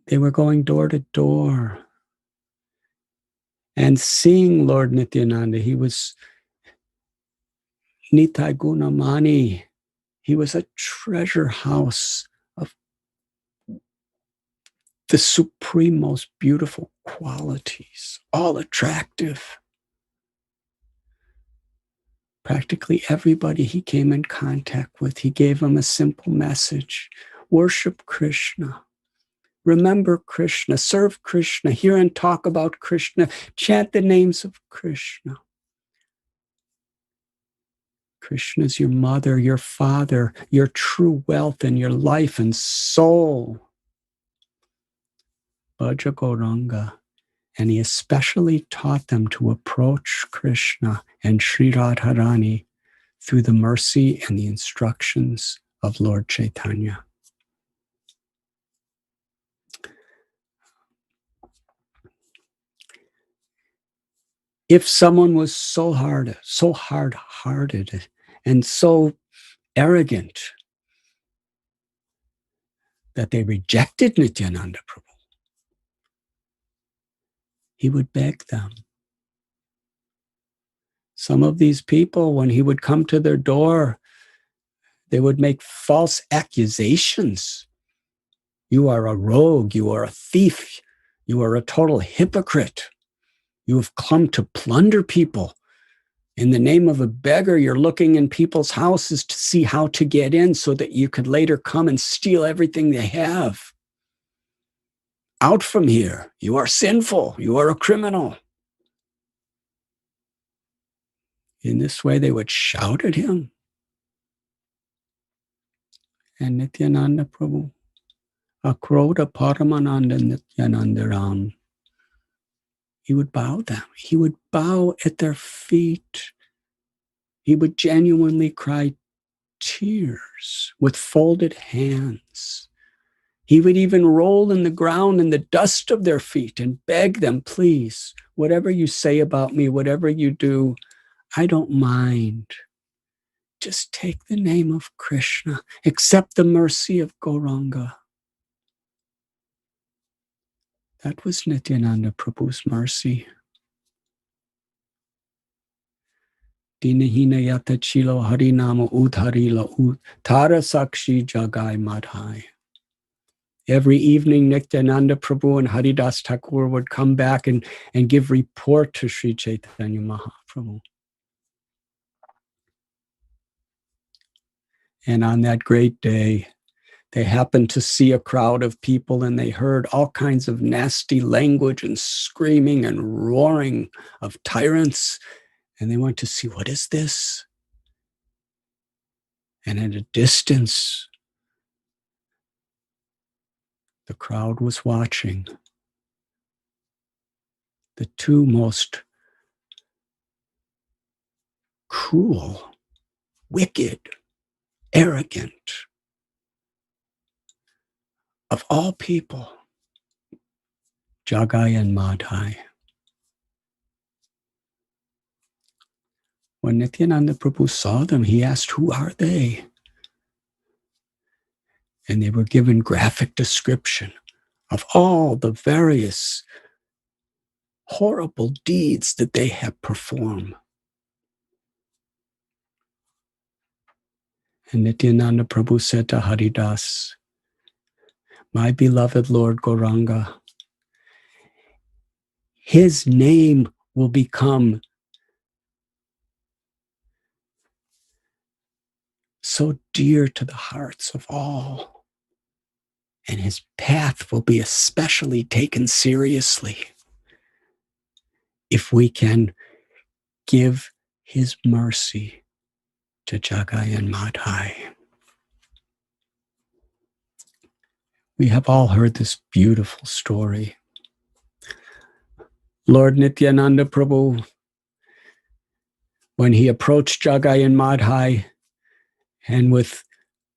D: they were going door to door and seeing Lord Nityananda. He was Nitai Gunamani. He was a treasure house of the supreme, most beautiful qualities, all attractive. Practically everybody he came in contact with, he gave them a simple message. Worship Krishna. Remember Krishna. Serve Krishna. Hear and talk about Krishna. Chant the names of Krishna. Krishna is your mother, your father, your true wealth and your life and soul. Bhaja Gauranga. And he especially taught them to approach Krishna and Sri Radharani through the mercy and the instructions of Lord Chaitanya. If someone was so hard-hearted, and so arrogant that they rejected Nityananda Prabhu, he would beg them. Some of these people, when he would come to their door, they would make false accusations. You are a rogue, you are a thief, you are a total hypocrite. You have come to plunder people. In the name of a beggar, you're looking in people's houses to see how to get in so that you could later come and steal everything they have. Out from here. You are sinful. You are a criminal. In this way, they would shout at him. And Nityananda Prabhu, Akroda Paramananda Nityananda Ram, he would bow them. He would bow at their feet. He would genuinely cry tears with folded hands. He would even roll in the ground in the dust of their feet and beg them, please, whatever you say about me, whatever you do, I don't mind. Just take the name of Krishna. Accept the mercy of Gauranga. That was Nityananda Prabhu's mercy. Dinahina yata chilo harinama udharila tara sakshi jagai madhai. Every evening, Nityananda Prabhu and Haridas Thakur would come back and give report to Sri Chaitanya Mahaprabhu. And on that great day, they happened to see a crowd of people and they heard all kinds of nasty language and screaming and roaring of tyrants. And they went to see, what is this? And at a distance, the crowd was watching. The two most cruel, wicked, arrogant of all people, Jagai and Madhai. When Nityananda Prabhu saw them, he asked, who are they? And they were given graphic description of all the various horrible deeds that they have performed. And Nityananda Prabhu said to Haridas, my beloved Lord Gauranga, his name will become so dear to the hearts of all, and his path will be especially taken seriously if we can give his mercy to Jagai and Madhai. We have all heard this beautiful story. Lord Nityananda Prabhu, when he approached Jagai and Madhai, and with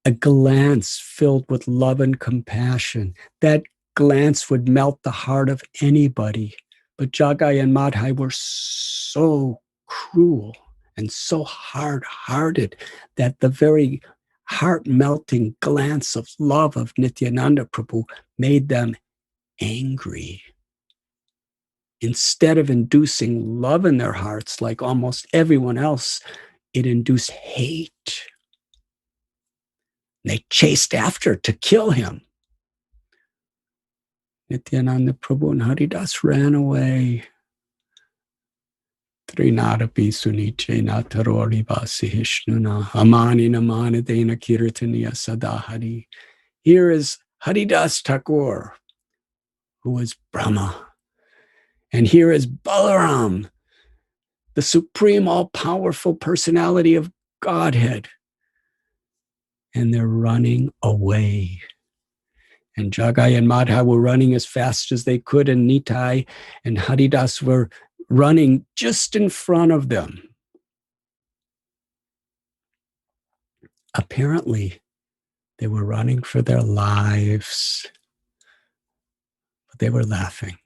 D: a glance filled with love and compassion, that glance would melt the heart of anybody. But Jagai and Madhai were so cruel and so hard-hearted that the very heart-melting glance of love of Nityananda Prabhu made them angry. Instead of inducing love in their hearts like almost everyone else, it induced hate. They chased after to kill him. Nityananda Prabhu and Haridas ran away. Trinadapi suniche natarori vasihishnuna amani namanadena kirtaniya sadahari. Here is Haridas Thakur, who is Brahma. And here is Balaram, the supreme all-powerful personality of Godhead. And they're running away. And Jagai and Madhai were running as fast as they could, and Nitai and Haridas were running just in front of them. Apparently, they were running for their lives, but they were laughing.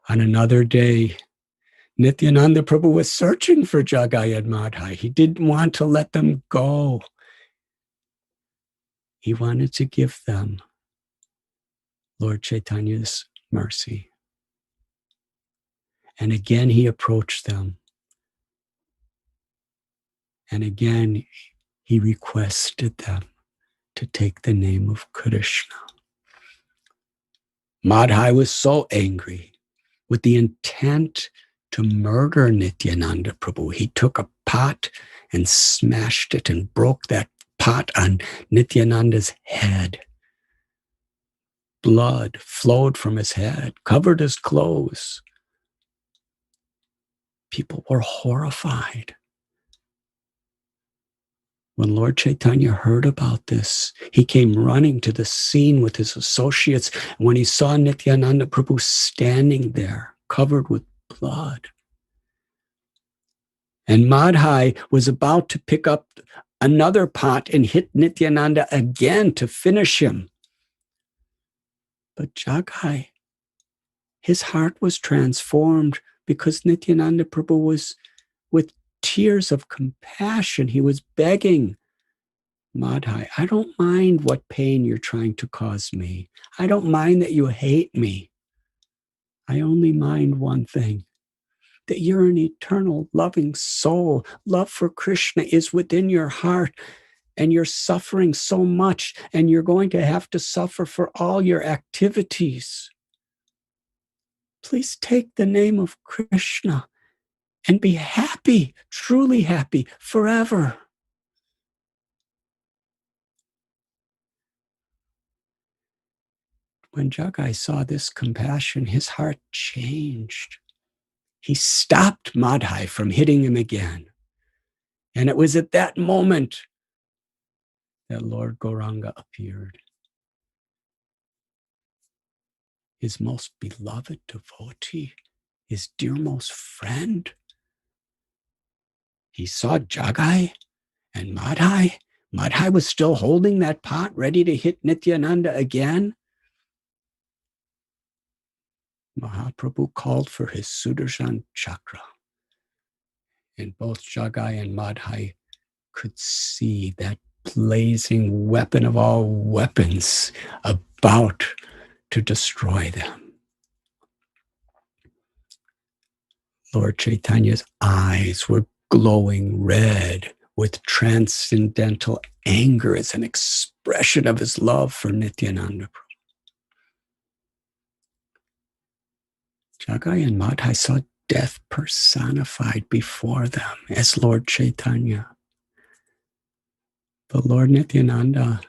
D: On another day, Nityananda Prabhu was searching for Jagai and Madhai. He didn't want to let them go. He wanted to give them Lord Chaitanya's mercy. And again, he approached them. And again, he requested them to take the name of Krishna. Madhai was so angry with the intent to murder Nityananda Prabhu. He took a pot and smashed it and broke that pot on Nityananda's head. Blood flowed from his head, covered his clothes. People were horrified. When Lord Chaitanya heard about this, he came running to the scene with his associates. When he saw Nityananda Prabhu standing there, covered with blood, and Madhai was about to pick up another pot and hit Nityananda again to finish him. But Jagai, his heart was transformed because Nityananda Prabhu was with tears of compassion. He was begging, Madhai, I don't mind what pain you're trying to cause me. I don't mind that you hate me. I only mind one thing, that you're an eternal loving soul. Love for Krishna is within your heart, and you're suffering so much, and you're going to have to suffer for all your activities. Please take the name of Krishna and be happy, truly happy, forever. When Jagai saw this compassion, his heart changed. He stopped Madhai from hitting him again. And it was at that moment that Lord Gauranga appeared. His most beloved devotee, his dearmost friend. He saw Jagai and Madhai. Madhai was still holding that pot, ready to hit Nityananda again. Mahaprabhu called for his Sudarshan chakra. And both Jagai and Madhai could see that blazing weapon of all weapons about to destroy them. Lord Chaitanya's eyes were glowing red with transcendental anger as an expression of his love for Nityananda Prabhu. Jagai and Madhai saw death personified before them as Lord Chaitanya. But Lord Nityananda,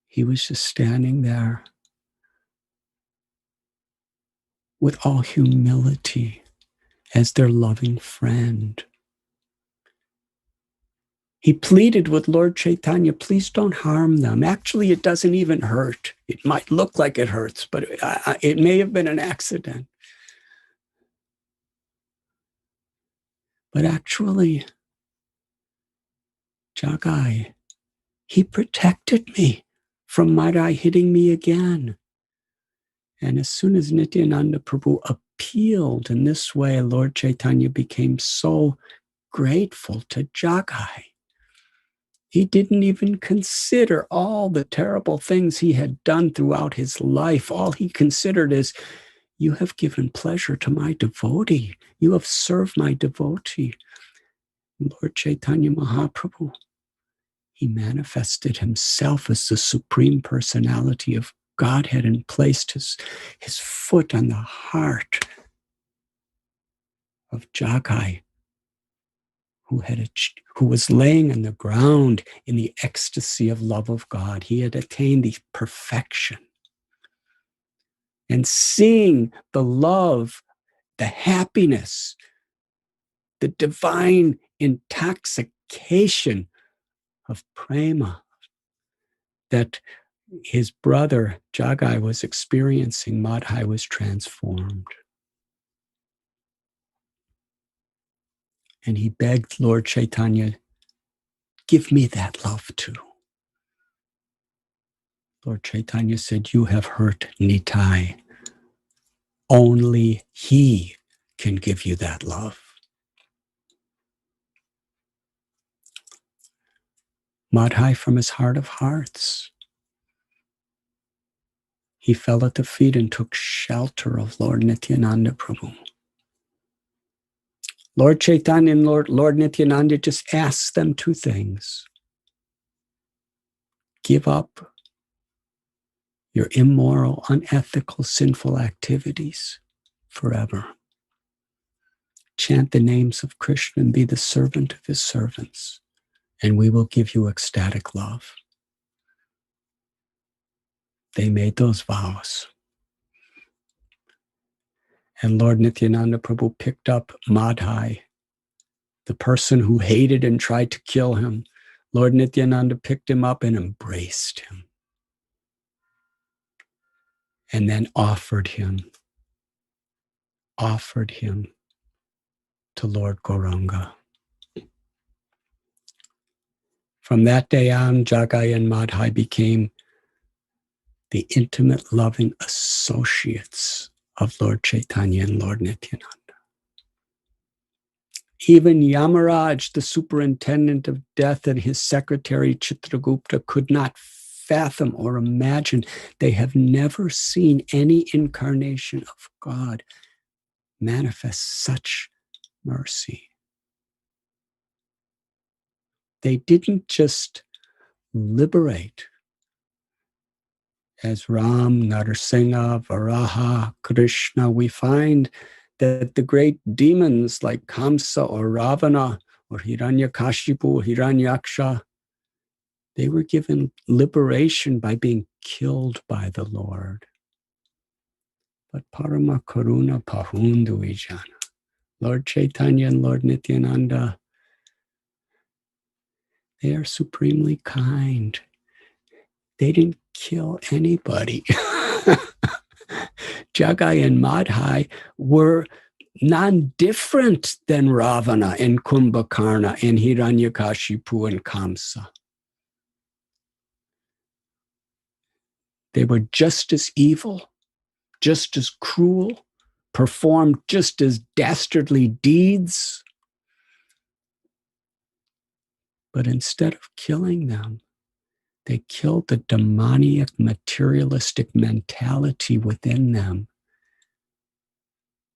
D: he was just standing there with all humility as their loving friend. He pleaded with Lord Chaitanya, please don't harm them. Actually, it doesn't even hurt. It might look like it hurts, but it may have been an accident. But actually, Jagai, he protected me from Madhai hitting me again. And as soon as Nityananda Prabhu appealed in this way, Lord Chaitanya became so grateful to Jagai. He didn't even consider all the terrible things he had done throughout his life. All he considered is, you have given pleasure to my devotee. You have served my devotee. Lord Chaitanya Mahaprabhu, he manifested himself as the Supreme Personality of Godhead and placed his foot on the heart of Jagai, who was laying on the ground in the ecstasy of love of God. He had attained the perfection. And seeing the love, the happiness, the divine intoxication of prema that his brother Jagai was experiencing, Madhai was transformed. And he begged Lord Chaitanya, give me that love too. Lord Chaitanya said, you have hurt Nitai. Only He can give you that love. Madhai, from his heart of hearts, he fell at the feet and took shelter of Lord Nityananda Prabhu. Lord Chaitanya and Lord Nityananda just asked them two things. Give up your immoral, unethical, sinful activities forever. Chant the names of Krishna and be the servant of his servants, and we will give you ecstatic love. They made those vows. And Lord Nityananda Prabhu picked up Madhai, the person who hated and tried to kill him. Lord Nityananda picked him up and embraced him. And then offered him to Lord Gauranga. From that day on, Jagai and Madhai became the intimate, loving associates of Lord Chaitanya and Lord Nityananda. Even Yamaraj, the superintendent of death, and his secretary Chitragupta could not fathom or imagine. They have never seen any incarnation of God manifest such mercy. They didn't just liberate as Ram, Narasimha, Varaha, Krishna. We find that the great demons like Kamsa or Ravana or Hiranyakashipu, Hiranyaksha, they were given liberation by being killed by the Lord. But Parama Karuna Pahundu Vijana, Lord Chaitanya and Lord Nityananda, they are supremely kind. They didn't kill anybody. Jagai and Madhai were non-different than Ravana and Kumbhakarna and Hiranyakashipu and Kamsa. They were just as evil, just as cruel, performed just as dastardly deeds. But instead of killing them, they killed the demoniac, materialistic mentality within them.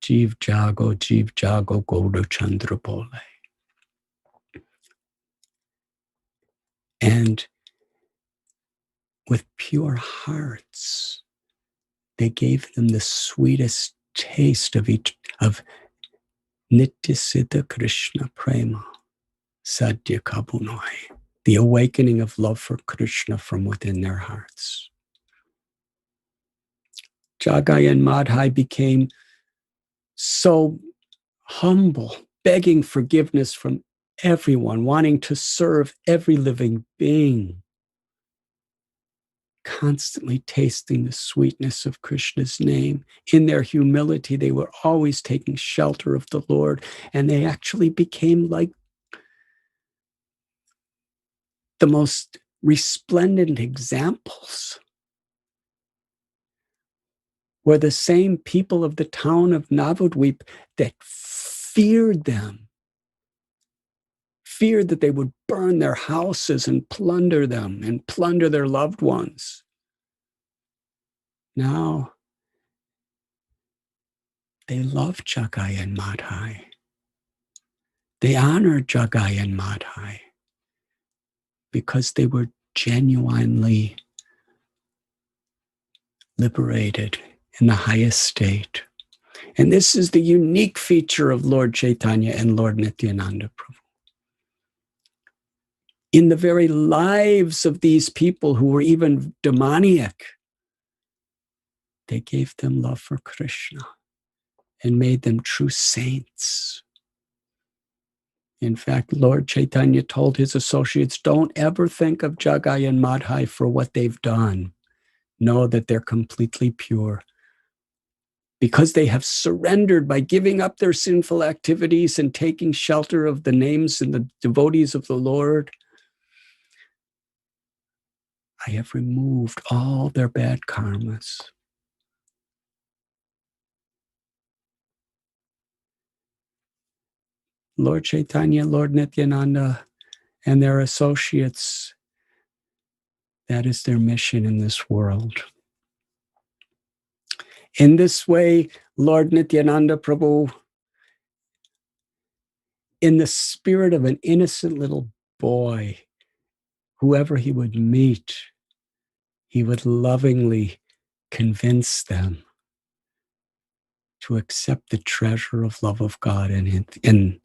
D: Jeev Jago, Gaur Chandra Bole. And with pure hearts, they gave them the sweetest taste of Nitya Siddha Krishna Prema, Sadhya Kabunoi, the awakening of love for Krishna from within their hearts. Jagai and Madhai became so humble, begging forgiveness from everyone, wanting to serve every living being, constantly tasting the sweetness of Krishna's name. In their humility, they were always taking shelter of the Lord, and they actually became like the most resplendent examples, where the same people of the town of Navadvip that feared them, feared that they would burn their houses and plunder them and plunder their loved ones. Now, they love Jagai and Madhai. They honor Jagai and Madhai because they were genuinely liberated in the highest state. And this is the unique feature of Lord Chaitanya and Lord Nityananda Prabhu. In the very lives of these people who were even demoniac, they gave them love for Krishna and made them true saints. In fact, Lord Chaitanya told his associates, don't ever think of Jagai and Madhai for what they've done. Know that they're completely pure. Because they have surrendered by giving up their sinful activities and taking shelter of the names and the devotees of the Lord, I have removed all their bad karmas. Lord Chaitanya, Lord Nityananda, and their associates, that is their mission in this world. In this way, Lord Nityananda Prabhu, in the spirit of an innocent little boy, whoever he would meet, he would lovingly convince them to accept the treasure of love of God and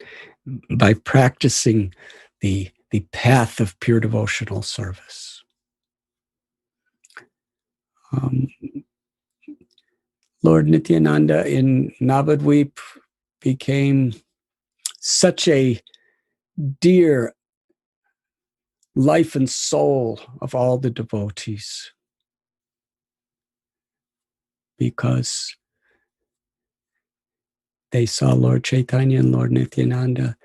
D: by practicing the path of pure devotional service. Lord Nityananda in Navadvip became such a dear life and soul of all the devotees because they saw Lord Chaitanya and Lord Nityananda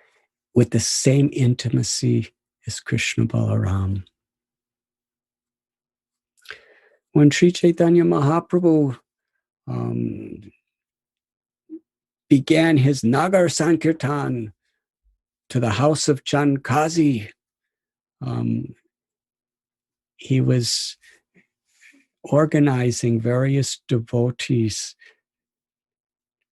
D: with the same intimacy as Krishna Balaram. When Sri Chaitanya Mahaprabhu began his Nagar Sankirtan to the house of Chand Kazi, he was organizing various devotees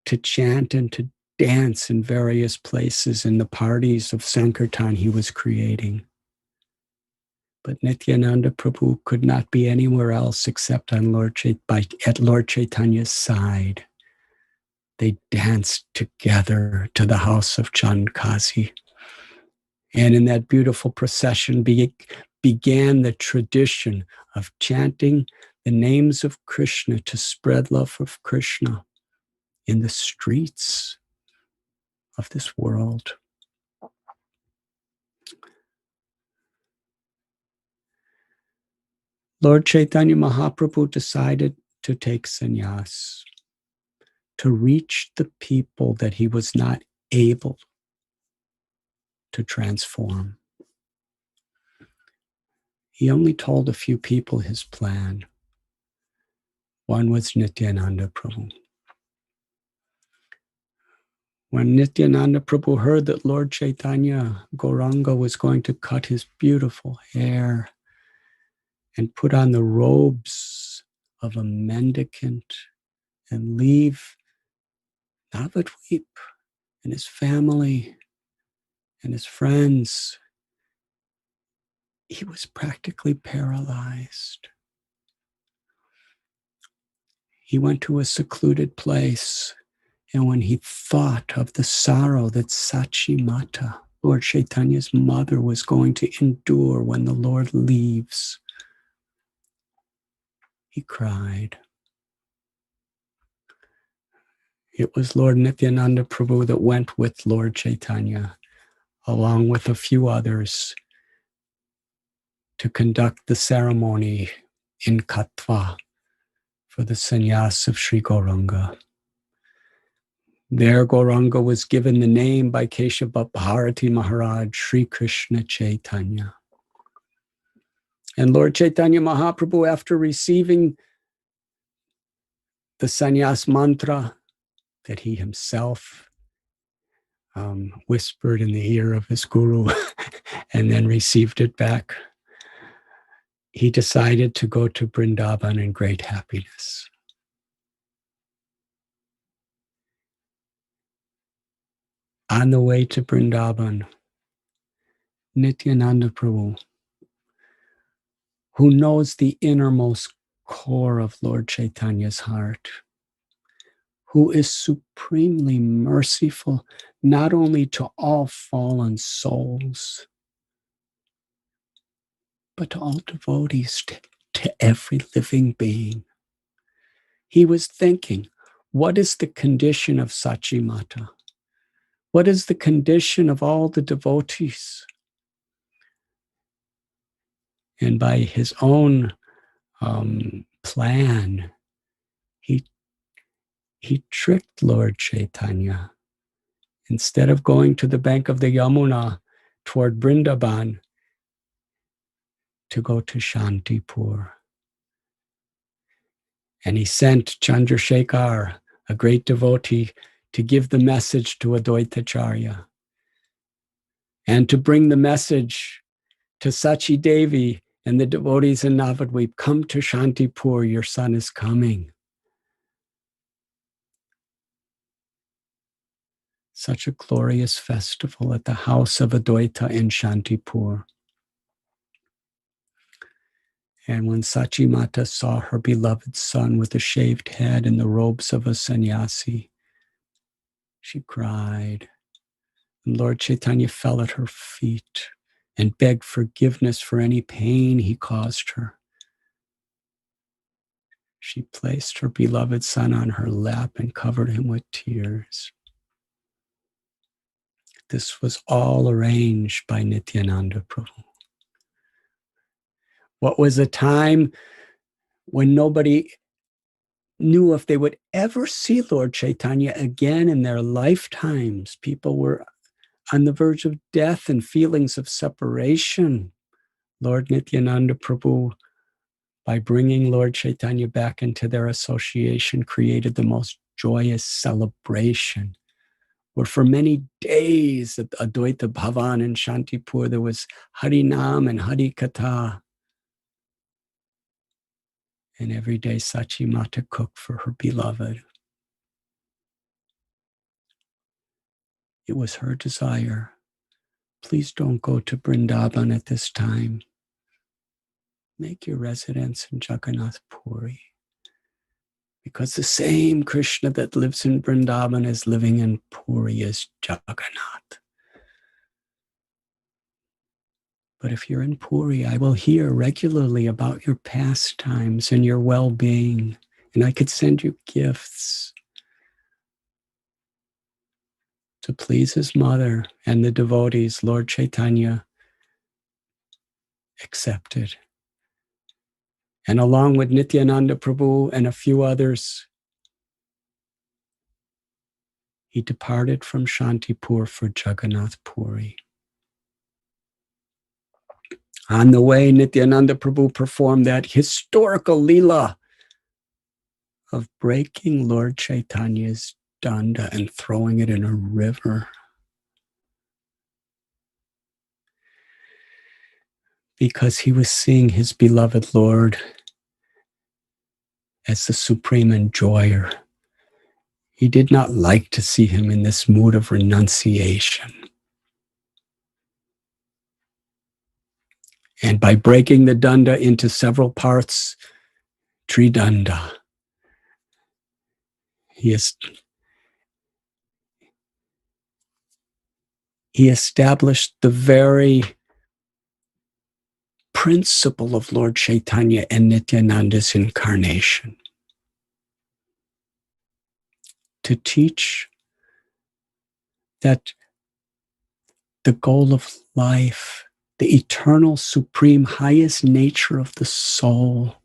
D: to chant and to dance in various places in the parties of Sankirtan he was creating. But Nityananda Prabhu could not be anywhere else except on at Lord Chaitanya's side. They danced together to the house of Chand Kazi. And in that beautiful procession began the tradition of chanting the names of Krishna to spread love of Krishna in the streets of this world. Lord Chaitanya Mahaprabhu decided to take sannyas to reach the people that he was not able to transform. He only told a few people his plan. One was Nityananda Prabhu. When Nityananda Prabhu heard that Lord Chaitanya Gauranga was going to cut his beautiful hair and put on the robes of a mendicant and leave Navadvip and his family and his friends, he was practically paralyzed. He went to a secluded place, and when he thought of the sorrow that Sachi Mata, Lord Chaitanya's mother, was going to endure when the Lord leaves, he cried. It was Lord Nityananda Prabhu that went with Lord Chaitanya, along with a few others, to conduct the ceremony in Katwa for the sannyas of Sri Gauranga. There, Gauranga was given the name by Keshava Bharati Maharaj, Sri Krishna Chaitanya. And Lord Chaitanya Mahaprabhu, after receiving the sannyas mantra that he himself whispered in the ear of his guru and then received it back, he decided to go to Vrindavan in great happiness. On the way to Vrindavan, Nityananda Prabhu, who knows the innermost core of Lord Chaitanya's heart, who is supremely merciful not only to all fallen souls, but to all devotees, to every living being. He was thinking, what is the condition of Sachi Mata? What is the condition of all the devotees? And by his own plan, he tricked Lord Chaitanya. Instead of going to the bank of the Yamuna toward Vrindavan, to go to Shantipur. And he sent Chandrasekhar, a great devotee, to give the message to Advaita Acharya. and to bring the message to Sachi Devi and the devotees in Navadvip, come to Shantipur, your son is coming. Such a glorious festival at the house of Advaita in Shantipur. And when Sachi Mata saw her beloved son with a shaved head and the robes of a sannyasi, she cried. And Lord Chaitanya fell at her feet and begged forgiveness for any pain he caused her. She placed her beloved son on her lap and covered him with tears. This was all arranged by Nityananda Prabhu. What was a time when nobody knew if they would ever see Lord Chaitanya again in their lifetimes. People were on the verge of death and feelings of separation. Lord Nityananda Prabhu, by bringing Lord Chaitanya back into their association, created the most joyous celebration, where for many days at Advaita Bhavan in Shantipur, there was Harinam and Hari Katha. And every day Sachi Mata cooked for her beloved. It was her desire. Please don't go to Vrindavan at this time. Make your residence in Jagannath Puri. Because the same Krishna that lives in Vrindavan is living in Puri as Jagannath. But if you're in Puri, I will hear regularly about your pastimes and your well-being, and I could send you gifts to please his mother and the devotees. Lord Chaitanya accepted. And along with Nityananda Prabhu and a few others, he departed from Shantipur for Jagannath Puri. On the way, Nityananda Prabhu performed that historical leela of breaking Lord Chaitanya's danda and throwing it in a river. Because he was seeing his beloved Lord as the supreme enjoyer. He did not like to see him in this mood of renunciation. And by breaking the danda into several parts, Tridanda, he established the very principle of Lord Chaitanya and Nityananda's incarnation to teach that the goal of life, the eternal, supreme, highest nature of the soul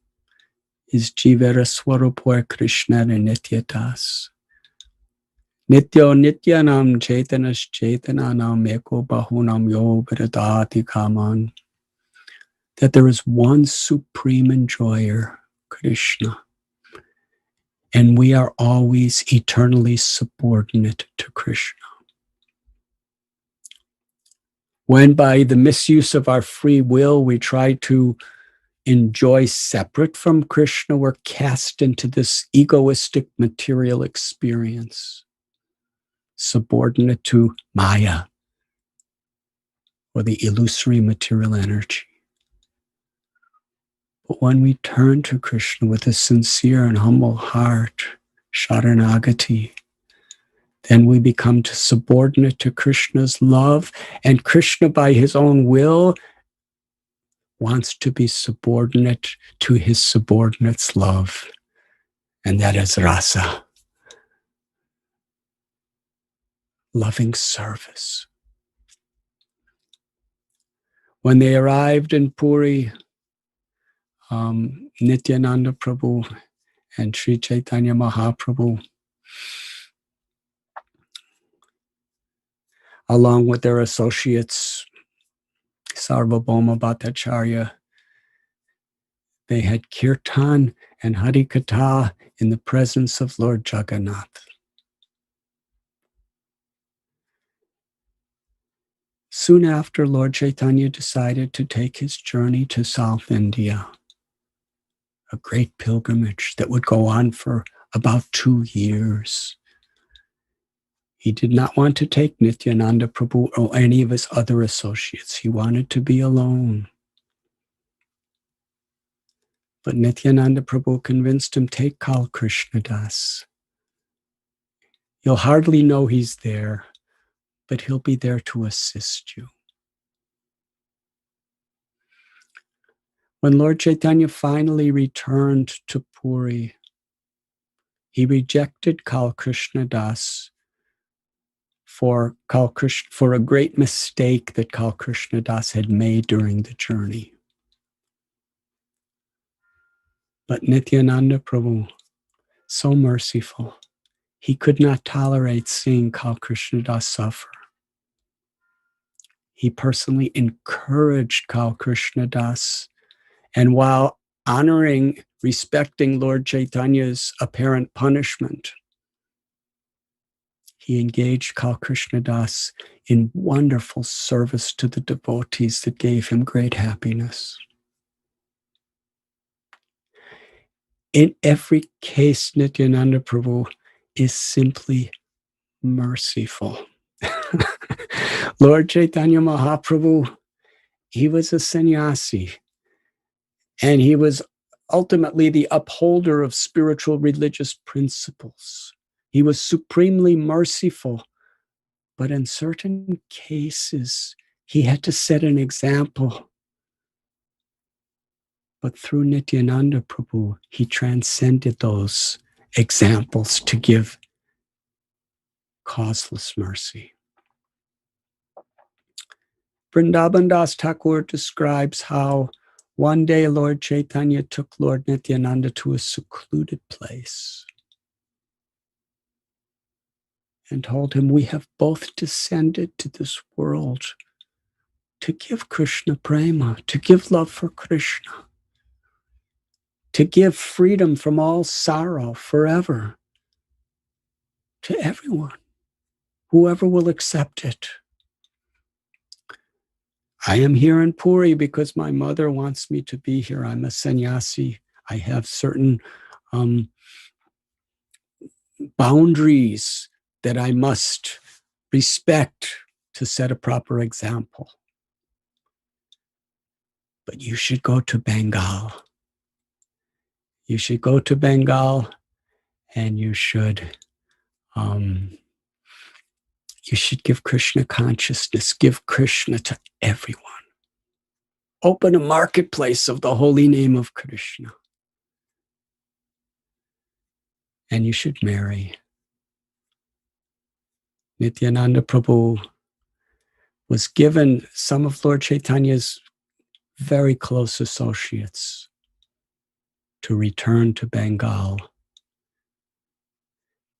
D: is Jivara Swarupa Krishna Nityatas. Nityo Nityanam Chaitanas Chaitananam Eko Bahunam Yo Viradati Kaman. That there is one supreme enjoyer, Krishna. And we are always eternally subordinate to Krishna. When by the misuse of our free will, we try to enjoy separate from Krishna, we're cast into this egoistic material experience, subordinate to Maya, or the illusory material energy. But when we turn to Krishna with a sincere and humble heart, Sharanagati, then we become subordinate to Krishna's love, and Krishna, by his own will, wants to be subordinate to his subordinate's love, and that is rasa, loving service. When they arrived in Puri, Nityananda Prabhu and Sri Chaitanya Mahaprabhu, along with their associates, Sarvabhauma Bhattacharya, they had Kirtan and Hari Katha in the presence of Lord Jagannath. Soon after, Lord Chaitanya decided to take his journey to South India, a great pilgrimage that would go on for about 2 years. He did not want to take Nityananda Prabhu or any of his other associates. He wanted to be alone. But Nityananda Prabhu convinced him, take Kal Krishna Das. You'll hardly know he's there, but he'll be there to assist you. When Lord Chaitanya finally returned to Puri, he rejected Kal Krishna Das for a great mistake that Kal Krishna Das had made during the journey. But Nityananda Prabhu, so merciful, he could not tolerate seeing Kal Krishna Das suffer. He personally encouraged Kal Krishna Das, and while honoring, respecting Lord Chaitanya's apparent punishment, he engaged Kal Krishna Das in wonderful service to the devotees that gave him great happiness. In every case, Nityananda Prabhu is simply merciful. Lord Chaitanya Mahaprabhu, he was a sannyasi, and he was ultimately the upholder of spiritual religious principles. He was supremely merciful, but in certain cases, he had to set an example. But through Nityananda Prabhu, he transcended those examples to give causeless mercy. Vrindavan Das Thakur describes how one day Lord Chaitanya took Lord Nityananda to a secluded place and told him, we have both descended to this world to give Krishna prema, to give love for Krishna, to give freedom from all sorrow forever to everyone, whoever will accept it. I am here in Puri because my mother wants me to be here. I'm a sannyasi. I have certain boundaries that I must respect to set a proper example. But you should go to Bengal. You should go to Bengal, and you should give Krishna consciousness, give Krishna to everyone. Open a marketplace of the holy name of Krishna. And you should marry. Nityananda Prabhu was given some of Lord Chaitanya's very close associates to return to Bengal,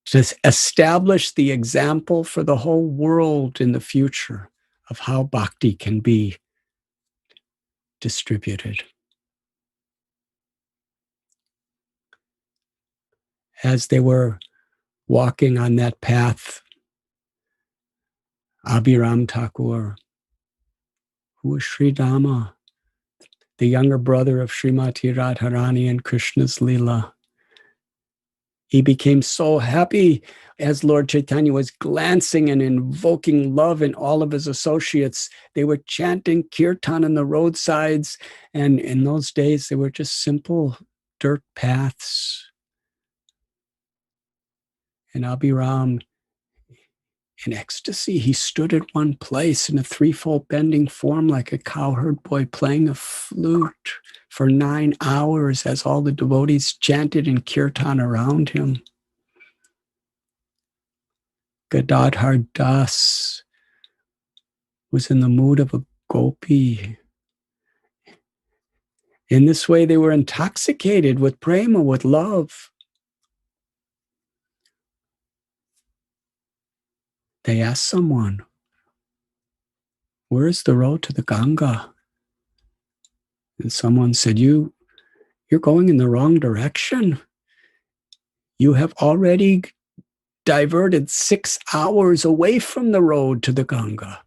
D: to establish the example for the whole world in the future of how bhakti can be distributed. As they were walking on that path, Abhiram Thakur, who was Sri Dama, the younger brother of Srimati Radharani and Krishna's Leela, he became so happy as Lord Chaitanya was glancing and invoking love in all of his associates. They were chanting Kirtan on the roadsides, and in those days, they were just simple dirt paths. And Abhiram, in ecstasy, he stood at one place in a threefold bending form like a cowherd boy playing a flute for 9 hours as all the devotees chanted in Kirtan around him. Gadadhar Das was in the mood of a gopi. In this way, they were intoxicated with prema, with love. They asked someone, where is the road to the Ganga? And someone said, you're going in the wrong direction. You have already diverted 6 hours away from the road to the Ganga.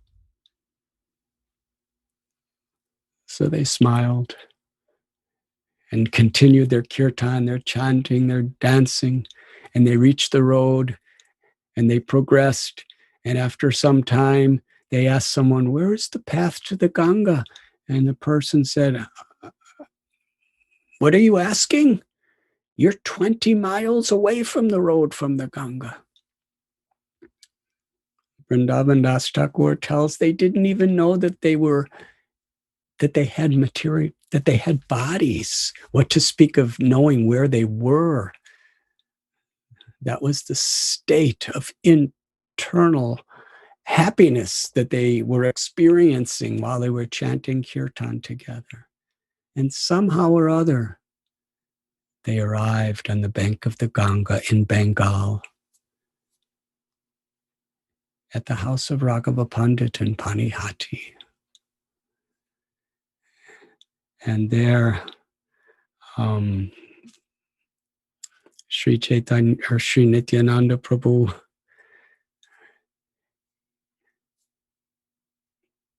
D: So they smiled and continued their kirtan, their chanting, their dancing, and they reached the road and they progressed. And after some time, they asked someone, "Where is the path to the Ganga?" And the person said, "What are you asking? You're 20 miles away from the road from the Ganga." Vrindavan Das Thakur tells they didn't even know that they had material, that they had bodies. What to speak of knowing where they were. That was the state of internal happiness that they were experiencing while they were chanting kirtan together. And somehow or other, they arrived on the bank of the Ganga in Bengal at the house of Raghava Pandit in Panihati. And there, Sri Chaitanya or Sri Nityananda Prabhu,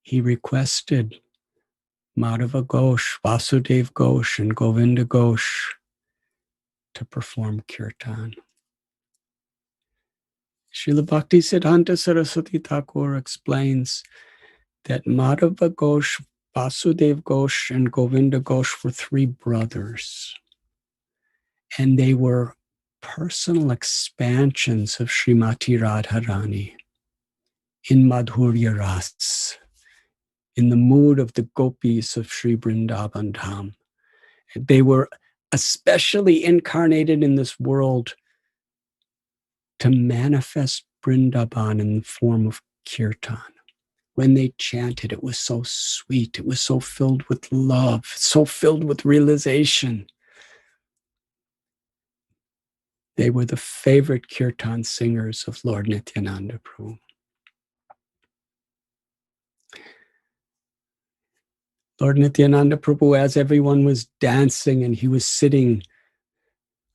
D: he requested Madhava Ghosh, Vasudev Ghosh, and Govinda Ghosh to perform kirtan. Srila Bhakti Siddhanta Saraswati Thakur explains that Madhava Ghosh, Vasudev Ghosh, and Govinda Ghosh were three brothers. And they were personal expansions of Srimati Radharani in Madhurya Ras, in the mood of the gopis of Sri Vrindavan Dham. They were especially incarnated in this world to manifest Vrindavan in the form of kirtan. When they chanted, it was so sweet. It was so filled with love, so filled with realization. They were the favorite kirtan singers of Lord Nityananda Prabhu. Lord Nityananda Prabhu, as everyone was dancing and he was sitting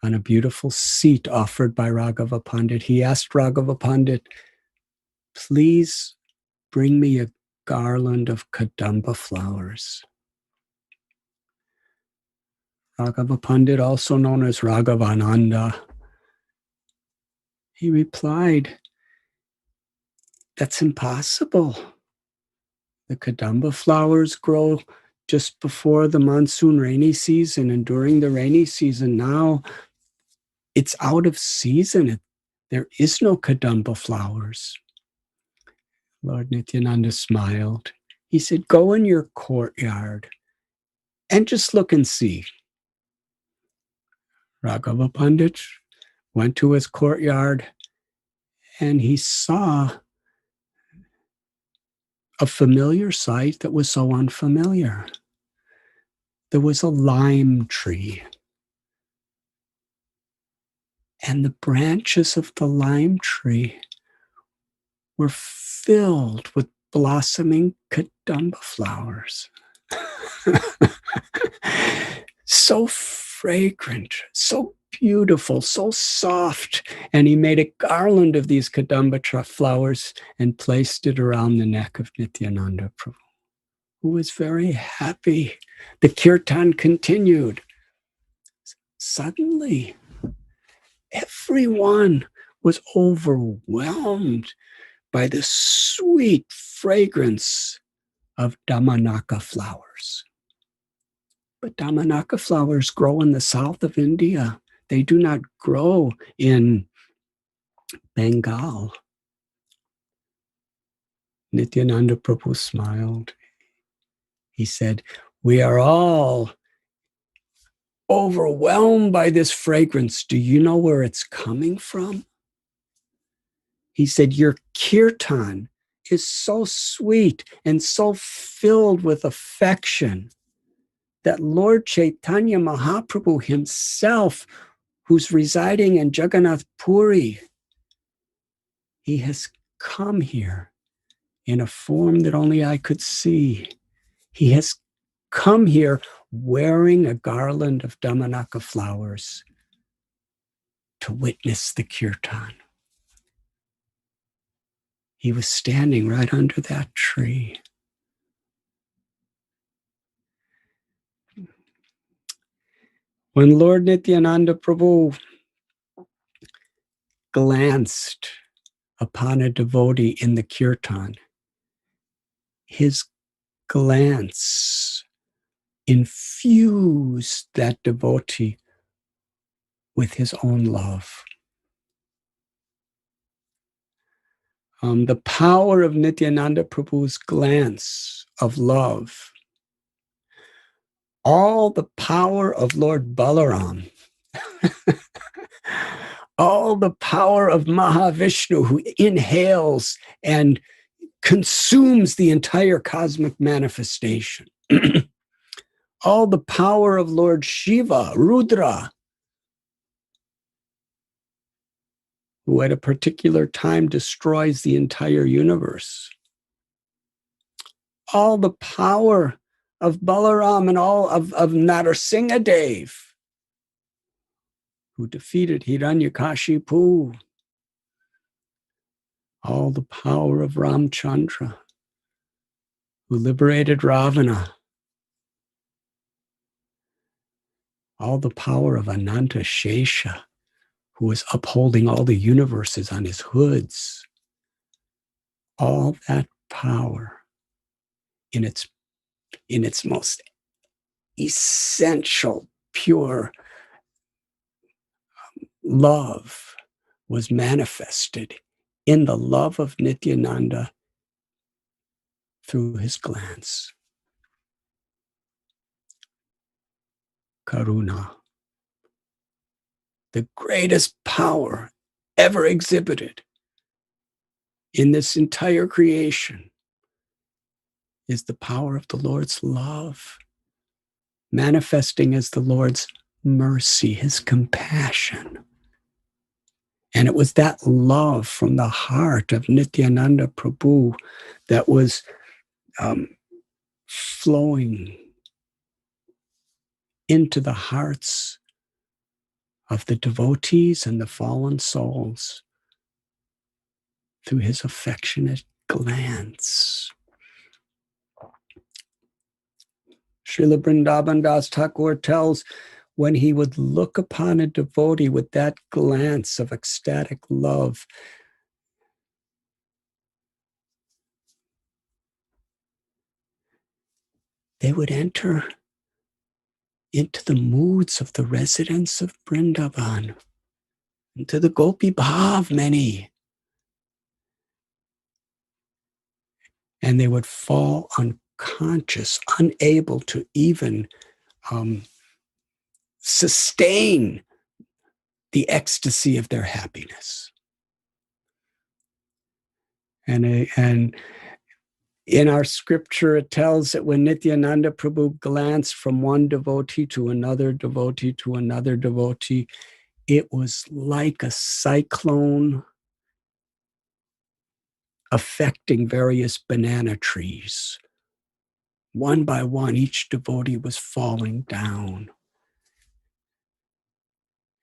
D: on a beautiful seat offered by Raghava Pandit, he asked Raghava Pandit, "Please bring me a garland of kadamba flowers." Raghava Pandit, also known as Raghavananda, he replied, "That's impossible. The kadamba flowers grow just before the monsoon rainy season, and during the rainy season now, it's out of season. There is no kadamba flowers." Lord Nityananda smiled. He said, "Go in your courtyard and just look and see." Raghava Pandit went to his courtyard and he saw a familiar sight that was so unfamiliar. There was a lime tree. And the branches of the lime tree were filled with blossoming kadamba flowers. So fragrant, so beautiful, so soft. And he made a garland of these kadamba flowers and placed it around the neck of Nityananda Prabhu, who was very happy. The kirtan continued. Suddenly, everyone was overwhelmed by the sweet fragrance of Damanaka flowers. But Damanaka flowers grow in the south of India. They do not grow in Bengal. Nityananda Prabhu smiled. He said, "We are all overwhelmed by this fragrance. Do you know where it's coming from?" He said, "Your kirtan is so sweet and so filled with affection that Lord Chaitanya Mahaprabhu himself, who's residing in Jagannath Puri, he has come here in a form that only I could see. He has come here wearing a garland of Damanaka flowers to witness the kirtan." He was standing right under that tree. When Lord Nityananda Prabhu glanced upon a devotee in the Kirtan, his glance infused that devotee with his own love. The power of Nityananda Prabhu's glance of love, all the power of Lord Balaram, all the power of Mahavishnu, who inhales and consumes the entire cosmic manifestation, all the power of Lord Shiva, Rudra, who at a particular time destroys the entire universe, all the power of Balaram and all of Narasimhadev, who defeated Hiranyakashipu, all the power of Ramchandra, who liberated Ravana, all the power of Ananta Shesha, who was upholding all the universes on his hoods, all that power in its most essential, pure love was manifested in the love of Nityananda through his glance. Karuna, the greatest power ever exhibited in this entire creation, is the power of the Lord's love, manifesting as the Lord's mercy, his compassion. And it was that love from the heart of Nityananda Prabhu that was flowing into the hearts of the devotees and the fallen souls through his affectionate glance. Srila Vrindavan Das Thakur tells, when he would look upon a devotee with that glance of ecstatic love, they would enter into the moods of the residents of Vrindavan, into the Gopi Bhav many. And they would fall unconscious, unable to even sustain the ecstasy of their happiness. And in our scripture, it tells that when Nityananda Prabhu glanced from one devotee to another devotee to another devotee, it was like a cyclone affecting various banana trees. One by one, each devotee was falling down.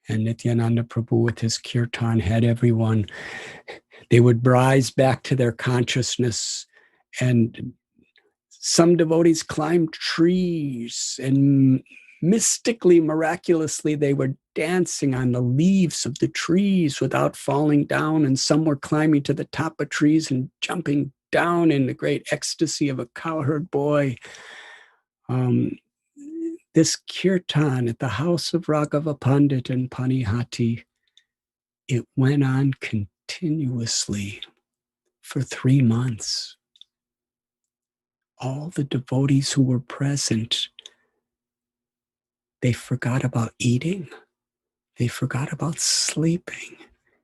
D: And Nityananda Prabhu with his kirtan had everyone, they would rise back to their consciousness, and some devotees climbed trees, and mystically, miraculously, they were dancing on the leaves of the trees without falling down, and some were climbing to the top of trees and jumping down in the great ecstasy of a cowherd boy. This kirtan at the house of Raghava Pandit in Panihati, it went on continuously for 3 months. All the devotees who were present, they forgot about eating. They forgot about sleeping.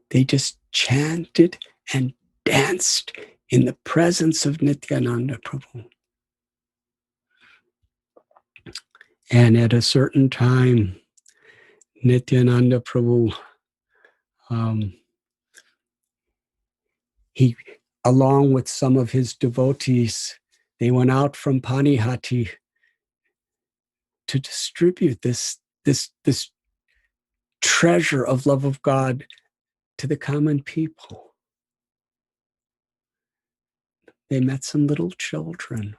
D: They just chanted and danced in the presence of Nityananda Prabhu. And at a certain time, Nityananda Prabhu, he, along with some of his devotees, they went out from Panihati to distribute this treasure of love of God to the common people. They met some little children.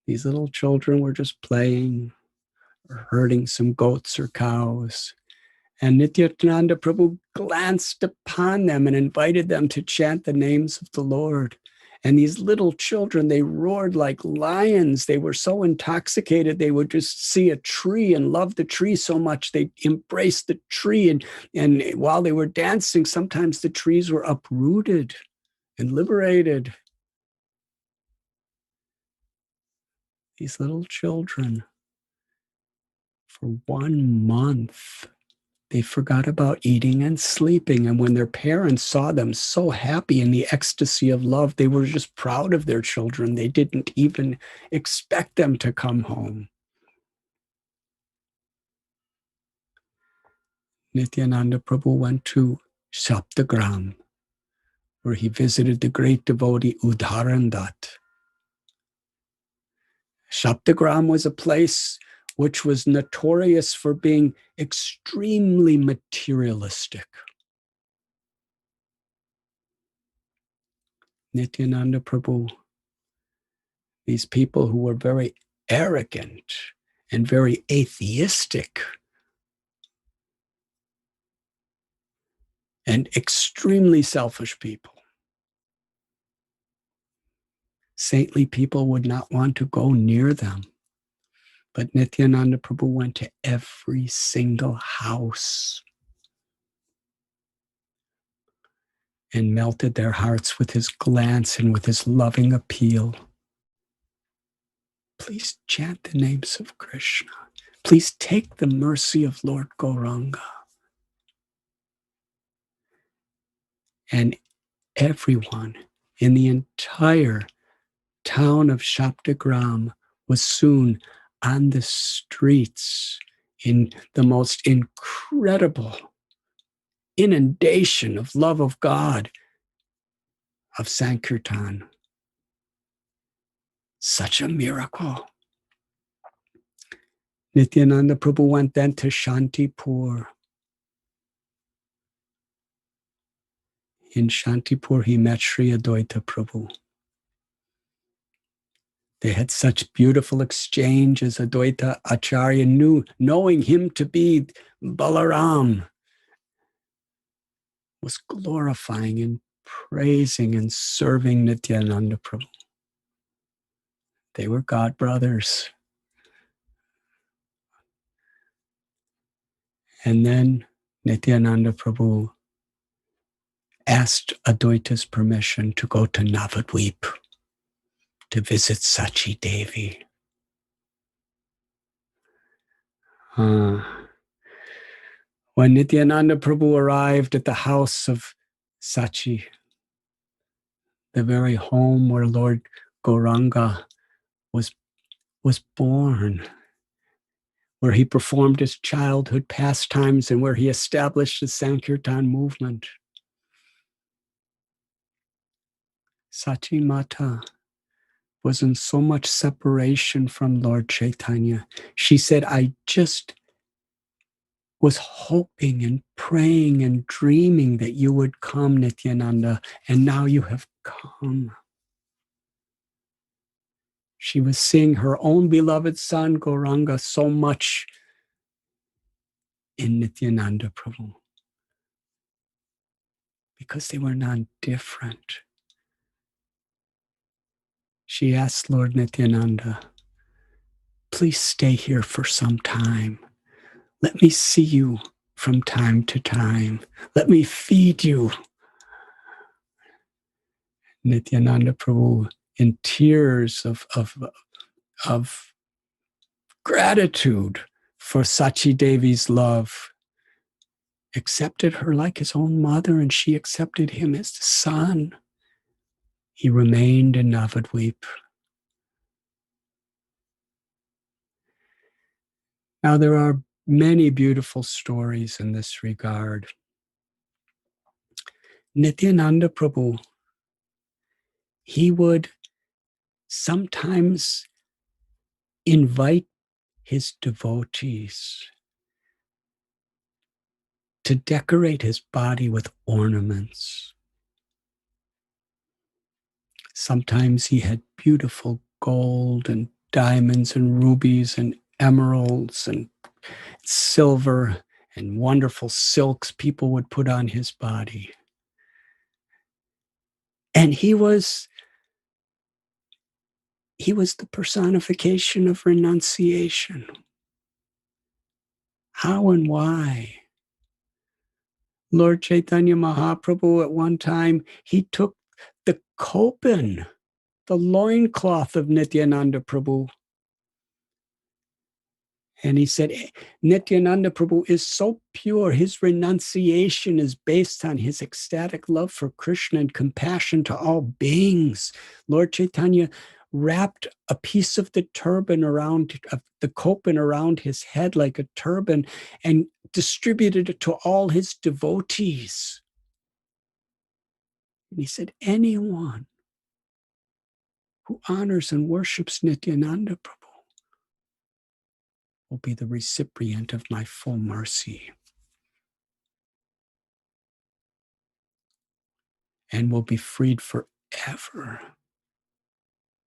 D: These little children were just playing were herding some goats or cows. And Nityananda Prabhu glanced upon them and invited them to chant the names of the Lord. And these little children, they roared like lions. They were so intoxicated, they would just see a tree and love the tree so much. They embraced the tree. And while they were dancing, sometimes the trees were uprooted and liberated. These little children, for 1 month, they forgot about eating and sleeping. And when their parents saw them so happy in the ecstasy of love, they were just proud of their children. They didn't even expect them to come home. Nityananda Prabhu went to Saptagram, where he visited the great devotee Udharandat. Saptagram was a place which was notorious for being extremely materialistic. Nityananda Prabhu, these people who were very arrogant and very atheistic and extremely selfish people. Saintly people would not want to go near them. But Nityananda Prabhu went to every single house and melted their hearts with his glance and with his loving appeal. Please chant the names of Krishna. Please take the mercy of Lord Gauranga. And everyone in the entire town of Saptagram was soon on the streets in the most incredible inundation of love of God, of Sankirtan. Such a miracle. Nityananda Prabhu went then to Shantipur. In Shantipur, he met Sri Advaita Prabhu. They had such beautiful exchange as Advaita Acharya knowing him to be Balaram, was glorifying and praising and serving Nityananda Prabhu. They were God brothers. And then Nityananda Prabhu asked Advaita's permission to go to Navadvip to visit Sachi Devi. When Nityananda Prabhu arrived at the house of Sachi, the very home where Lord Gauranga was born, where he performed his childhood pastimes and where he established the Sankirtan movement, Sachi Mata was in so much separation from Lord Chaitanya. She said, I just was hoping and praying and dreaming that you would come, Nityananda, and now you have come. She was seeing her own beloved son, Gauranga, so much in Nityananda Prabhu because they were non-different. She asked Lord Nityananda, please stay here for some time. Let me see you from time to time. Let me feed you. Nityananda Prabhu, in tears of gratitude for Sachi Devi's love, accepted her like his own mother, and she accepted him as the son. He remained in Navadvip. Now, there are many beautiful stories in this regard. Nityananda Prabhu, he would sometimes invite his devotees to decorate his body with ornaments. Sometimes he had beautiful gold and diamonds and rubies and emeralds and silver and wonderful silks people would put on his body. And he was the personification of renunciation. How and why? Lord Chaitanya Mahaprabhu, at one time, he took the kopin, the loincloth of Nityananda Prabhu, and he said, Nityananda Prabhu is so pure. His renunciation is based on his ecstatic love for Krishna and compassion to all beings. Lord Chaitanya wrapped a piece of the turban around, the kopin around his head like a turban, and distributed it to all his devotees. And he said, anyone who honors and worships Nityananda Prabhu will be the recipient of my full mercy and will be freed forever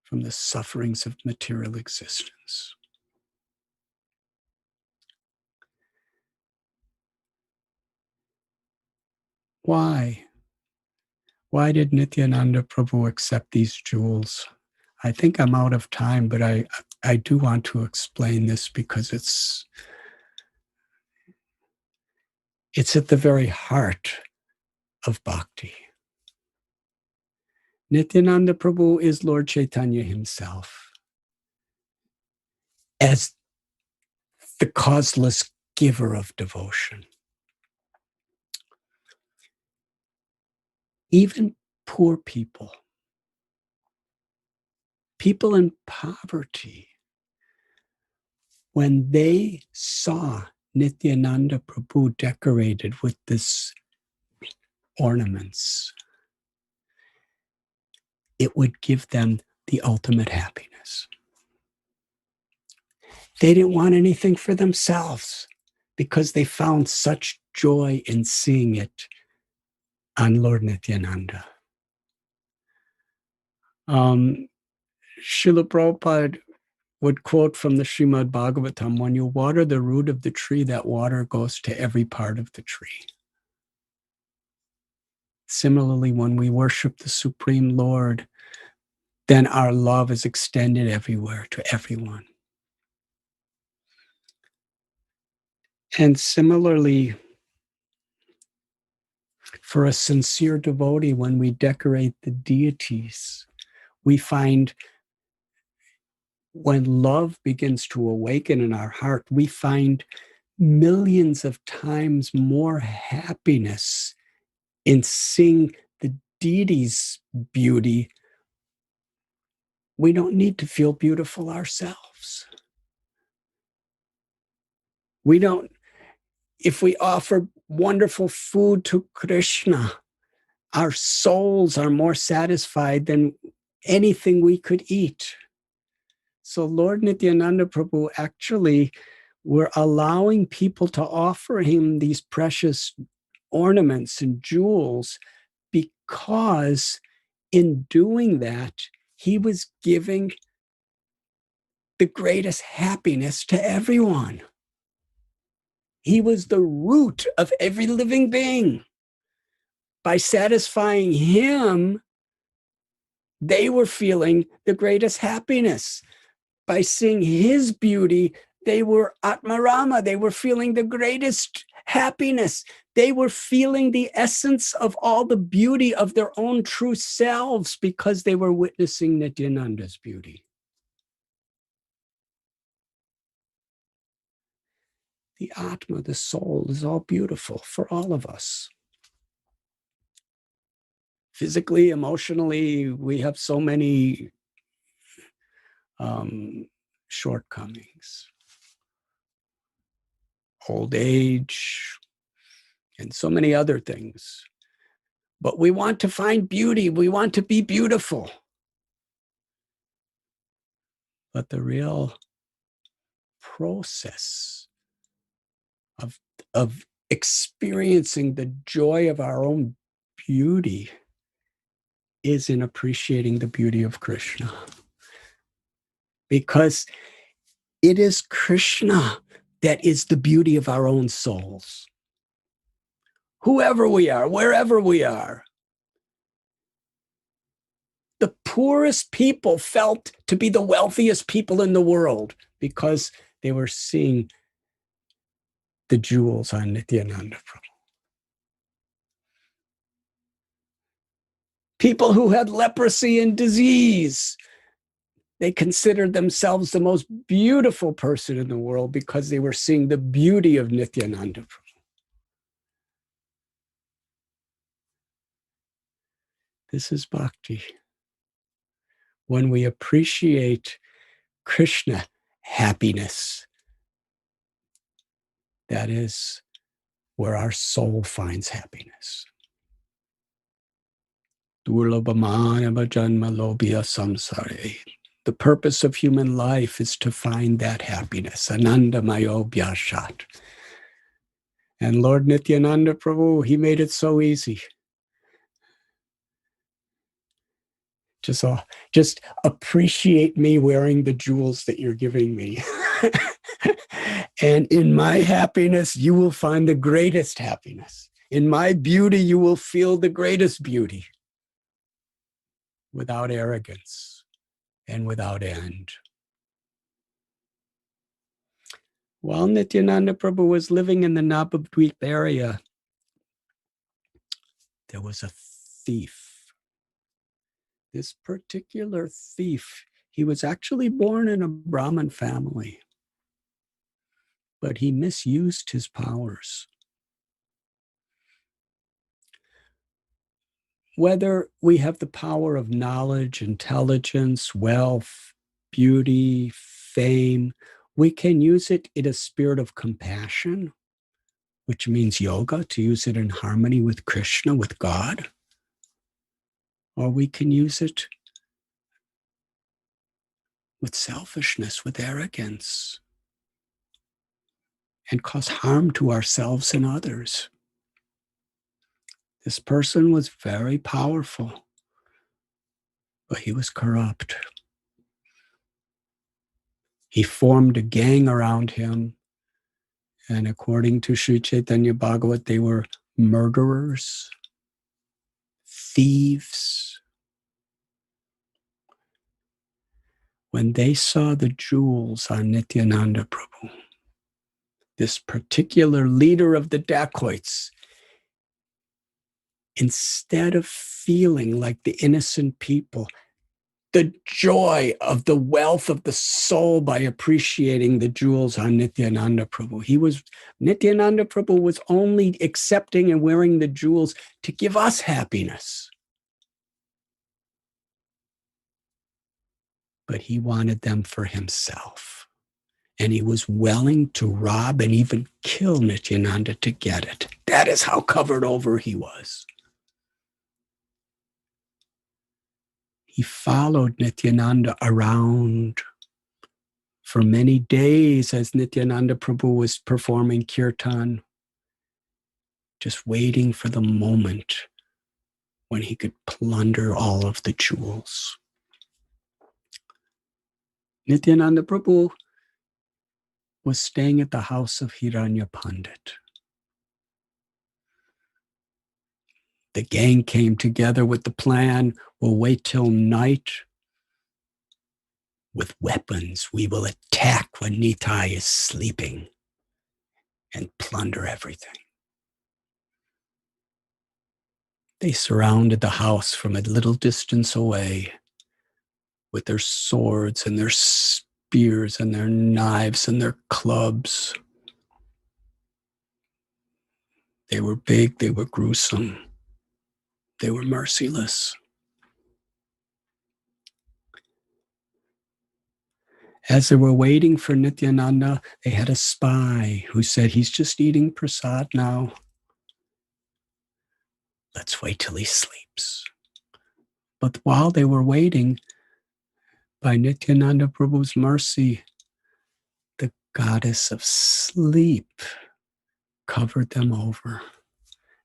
D: from the sufferings of material existence. Why? Why did Nityananda Prabhu accept these jewels? I think I'm out of time, but I do want to explain this because it's at the very heart of bhakti. Nityananda Prabhu is Lord Chaitanya himself as the causeless giver of devotion. Even poor people, people in poverty, when they saw Nityananda Prabhu decorated with this ornaments, it would give them the ultimate happiness. They didn't want anything for themselves because they found such joy in seeing it on Lord Nityananda. Srila Prabhupada would quote from the Srimad Bhagavatam, when you water the root of the tree, that water goes to every part of the tree. Similarly, when we worship the Supreme Lord, then our love is extended everywhere to everyone. And similarly, for a sincere devotee, when we decorate the deities, we find when love begins to awaken in our heart, we find millions of times more happiness in seeing the deity's beauty. We don't need to feel beautiful ourselves. We don't, if we offer wonderful food to Krishna, our souls are more satisfied than anything we could eat. So Lord Nityananda Prabhu actually were allowing people to offer him these precious ornaments and jewels because in doing that, he was giving the greatest happiness to everyone. He was the root of every living being. By satisfying him, they were feeling the greatest happiness. By seeing his beauty, they were Atmarama. They were feeling the greatest happiness. They were feeling the essence of all the beauty of their own true selves because they were witnessing Nityananda's beauty. The Atma, the soul, is all beautiful for all of us. Physically, emotionally, we have so many shortcomings. Old age, and so many other things. But we want to find beauty. We want to be beautiful. But the real process of experiencing the joy of our own beauty is in appreciating the beauty of Krishna. Because It is Krishna that is the beauty of our own souls. Whoever we are, wherever we are. The poorest people felt to be the wealthiest people in the world because they were seeing the jewels on Nityananda Prabhu. People who had leprosy and disease, they considered themselves the most beautiful person in the world because they were seeing the beauty of Nityananda Prabhu. This is bhakti. When we appreciate Krishna happiness, that is where our soul finds happiness. The purpose of human life is to find that happiness. Anandamayo bhyashat. And Lord Nityananda Prabhu, he made it so easy. Just appreciate me wearing the jewels that you're giving me. And in my happiness, you will find the greatest happiness. In my beauty, you will feel the greatest beauty. Without arrogance and without end. While Nityananda Prabhu was living in the Navadvip area, there was a thief. This particular thief, he was actually born in a Brahmin family, but he misused his powers. Whether we have the power of knowledge, intelligence, wealth, beauty, fame, we can use it in a spirit of compassion, which means yoga, to use it in harmony with Krishna, with God. Or we can use it with selfishness, with arrogance, and cause harm to ourselves and others. This person was very powerful, but he was corrupt. He formed a gang around him, and according to Sri Chaitanya Bhagavat, they were murderers, thieves. When they saw the jewels on Nityananda Prabhu, this particular leader of the dacoits, instead of feeling like the innocent people, the joy of the wealth of the soul by appreciating the jewels on Nityananda Prabhu. Nityananda Prabhu was only accepting and wearing the jewels to give us happiness. But he wanted them for himself. And he was willing to rob and even kill Nityananda to get it. That is how covered over he was. He followed Nityananda around for many days as Nityananda Prabhu was performing Kirtan, just waiting for the moment when he could plunder all of the jewels. Nityananda Prabhu was staying at the house of Hiranya Pandit. The gang came together with the plan, we'll wait till night. With weapons, we will attack when Nitai is sleeping and plunder everything. They surrounded the house from a little distance away with their swords and their spears and their knives and their clubs. They were big, they were gruesome, they were merciless. As they were waiting for Nityananda, they had a spy who said, he's just eating prasad now. Let's wait till he sleeps. But while they were waiting, by Nityananda Prabhu's mercy, the goddess of sleep covered them over.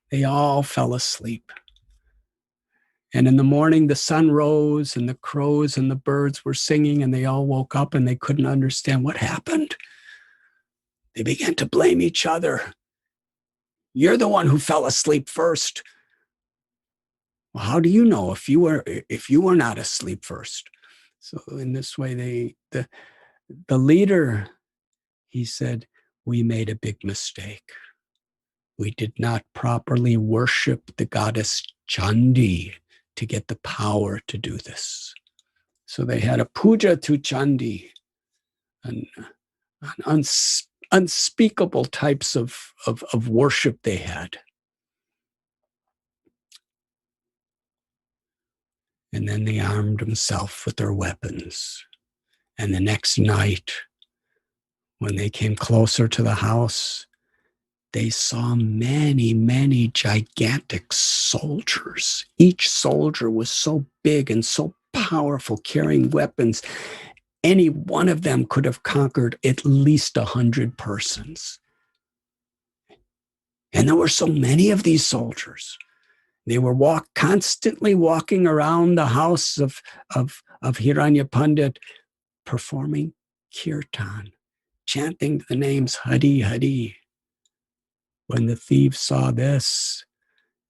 D: They all fell asleep. And in the morning, the sun rose and the crows and the birds were singing, and they all woke up and they couldn't understand what happened. They began to blame each other. You're the one who fell asleep first. Well, how do you know if you were not asleep first? So in this way, the leader, he said, we made a big mistake. We did not properly worship the goddess Chandi to get the power to do this. So they had a puja to Chandi, an unspeakable types of worship they had. And then they armed themselves with their weapons. And the next night, when they came closer to the house, they saw many, many gigantic soldiers. Each soldier was so big and so powerful, carrying weapons. Any one of them could have conquered at least 100 persons. And there were so many of these soldiers. They were constantly walking around the house of Hiranya Pandit, performing kirtan, chanting the names Hari Hari. When the thieves saw this,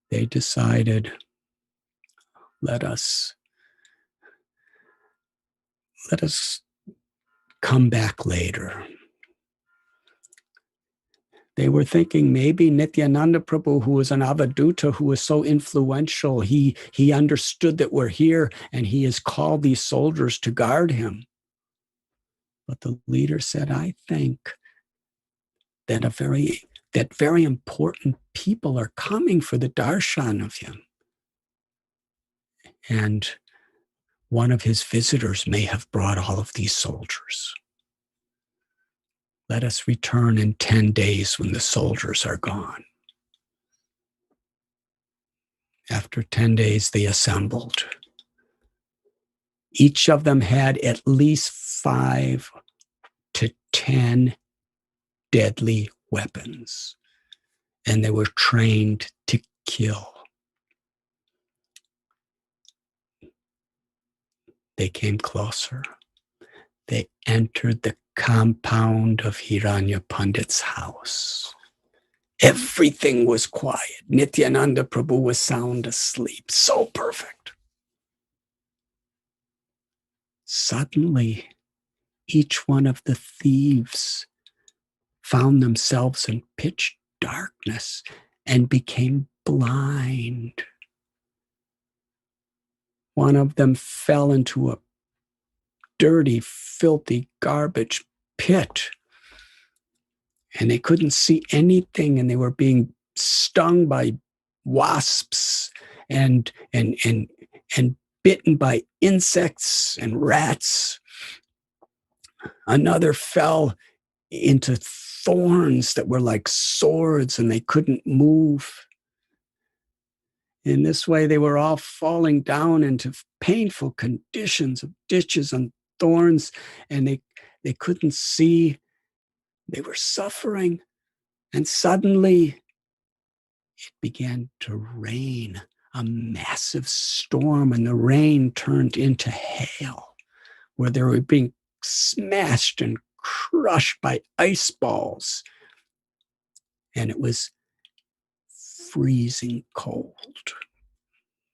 D: they decided, let us come back later. They were thinking maybe Nityananda Prabhu, who was an Avaduta, who was so influential, he understood that we're here and he has called these soldiers to guard him. But the leader said, I think that very important people are coming for the darshan of him. And one of his visitors may have brought all of these soldiers. Let us return in 10 days when the soldiers are gone. After 10 days, they assembled. Each of them had at least 5 to 10 deadly weapons, and they were trained to kill. They came closer. They entered the compound of Hiranya Pandit's house. Everything was quiet. Nityananda Prabhu was sound asleep. So perfect. Suddenly, each one of the thieves found themselves in pitch darkness and became blind. One of them fell into a dirty, filthy garbage pit, and they couldn't see anything, and they were being stung by wasps and bitten by insects and rats. Another fell into thorns that were like swords, and they couldn't move. In this way, they were all falling down into painful conditions of ditches and thorns, and they couldn't see. They were suffering. And suddenly, it began to rain, a massive storm, and the rain turned into hail, where they were being smashed and crushed by ice balls. And it was freezing cold.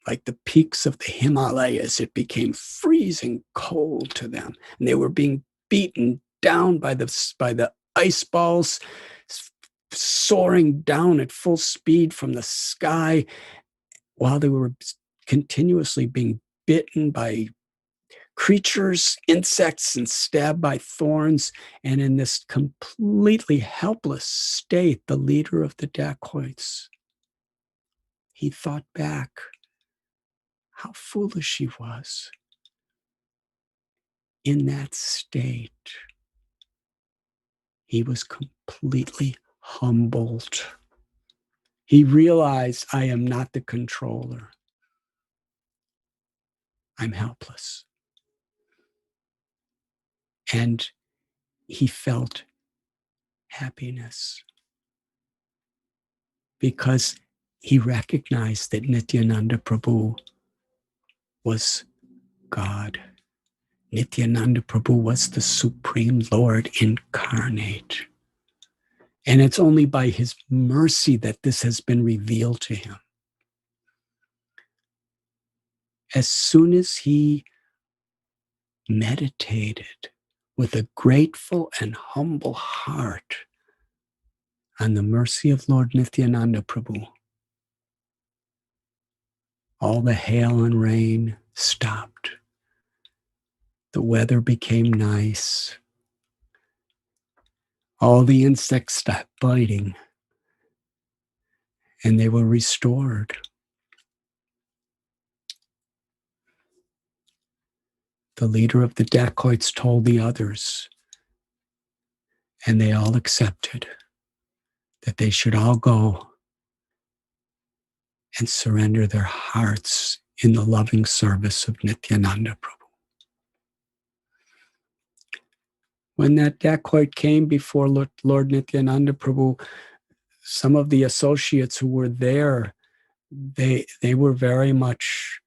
D: Like the peaks of the Himalayas, it became freezing cold to them. And they were being beaten down by the ice balls, soaring down at full speed from the sky, while they were continuously being bitten by creatures, insects, and stabbed by thorns. And in this completely helpless state, the leader of the dacoits, he thought back how foolish he was. In that state, he was completely humbled. He realized, I am not the controller. I'm helpless. And he felt happiness because he recognized that Nityananda Prabhu was God. Nityananda Prabhu was the Supreme Lord incarnate. And it's only by his mercy that this has been revealed to him. As soon as he meditated with a grateful and humble heart on the mercy of Lord Nityananda Prabhu, all the hail and rain stopped. The weather became nice. All the insects stopped biting, and they were restored. The leader of the dacoits told the others, and they all accepted that they should all go and surrender their hearts in the loving service of Nityananda Prabhu. When that dacoit came before Lord Nityananda Prabhu, some of the associates who were there, they were very much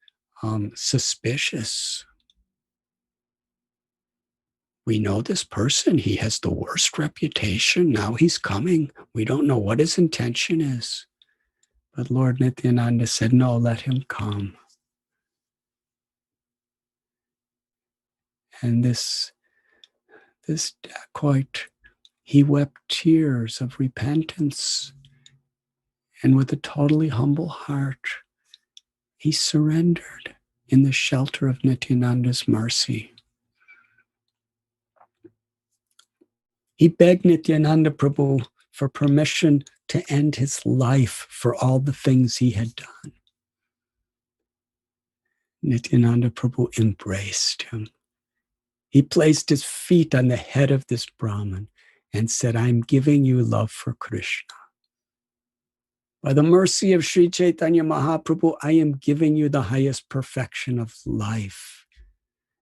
D: suspicious. We know this person. He has the worst reputation. Now he's coming. We don't know what his intention is. But Lord Nityananda said, no, let him come. And this dacoit, he wept tears of repentance. And with a totally humble heart, he surrendered in the shelter of Nityananda's mercy. He begged Nityananda Prabhu for permission to end his life for all the things he had done. Nityananda Prabhu embraced him. He placed his feet on the head of this Brahmin and said, I'm giving you love for Krishna. By the mercy of Sri Chaitanya Mahaprabhu, I am giving you the highest perfection of life.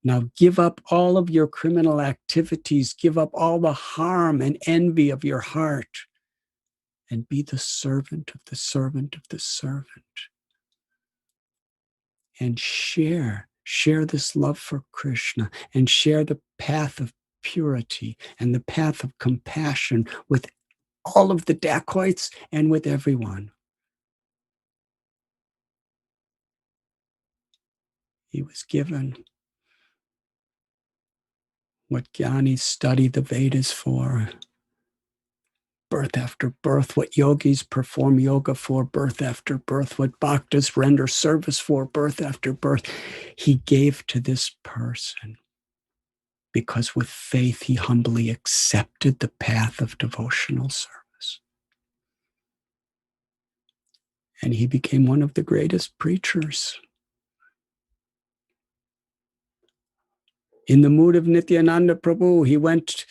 D: Now give up all of your criminal activities, give up all the harm and envy of your heart, and be the servant of the servant of the servant. And share this love for Krishna, and share the path of purity and the path of compassion with all of the dacoits and with everyone. He was given what Jnanis study the Vedas for, birth after birth, what yogis perform yoga for, birth after birth, what bhaktas render service for, birth after birth. He gave to this person because with faith he humbly accepted the path of devotional service. And he became one of the greatest preachers. In the mood of Nityananda Prabhu, he went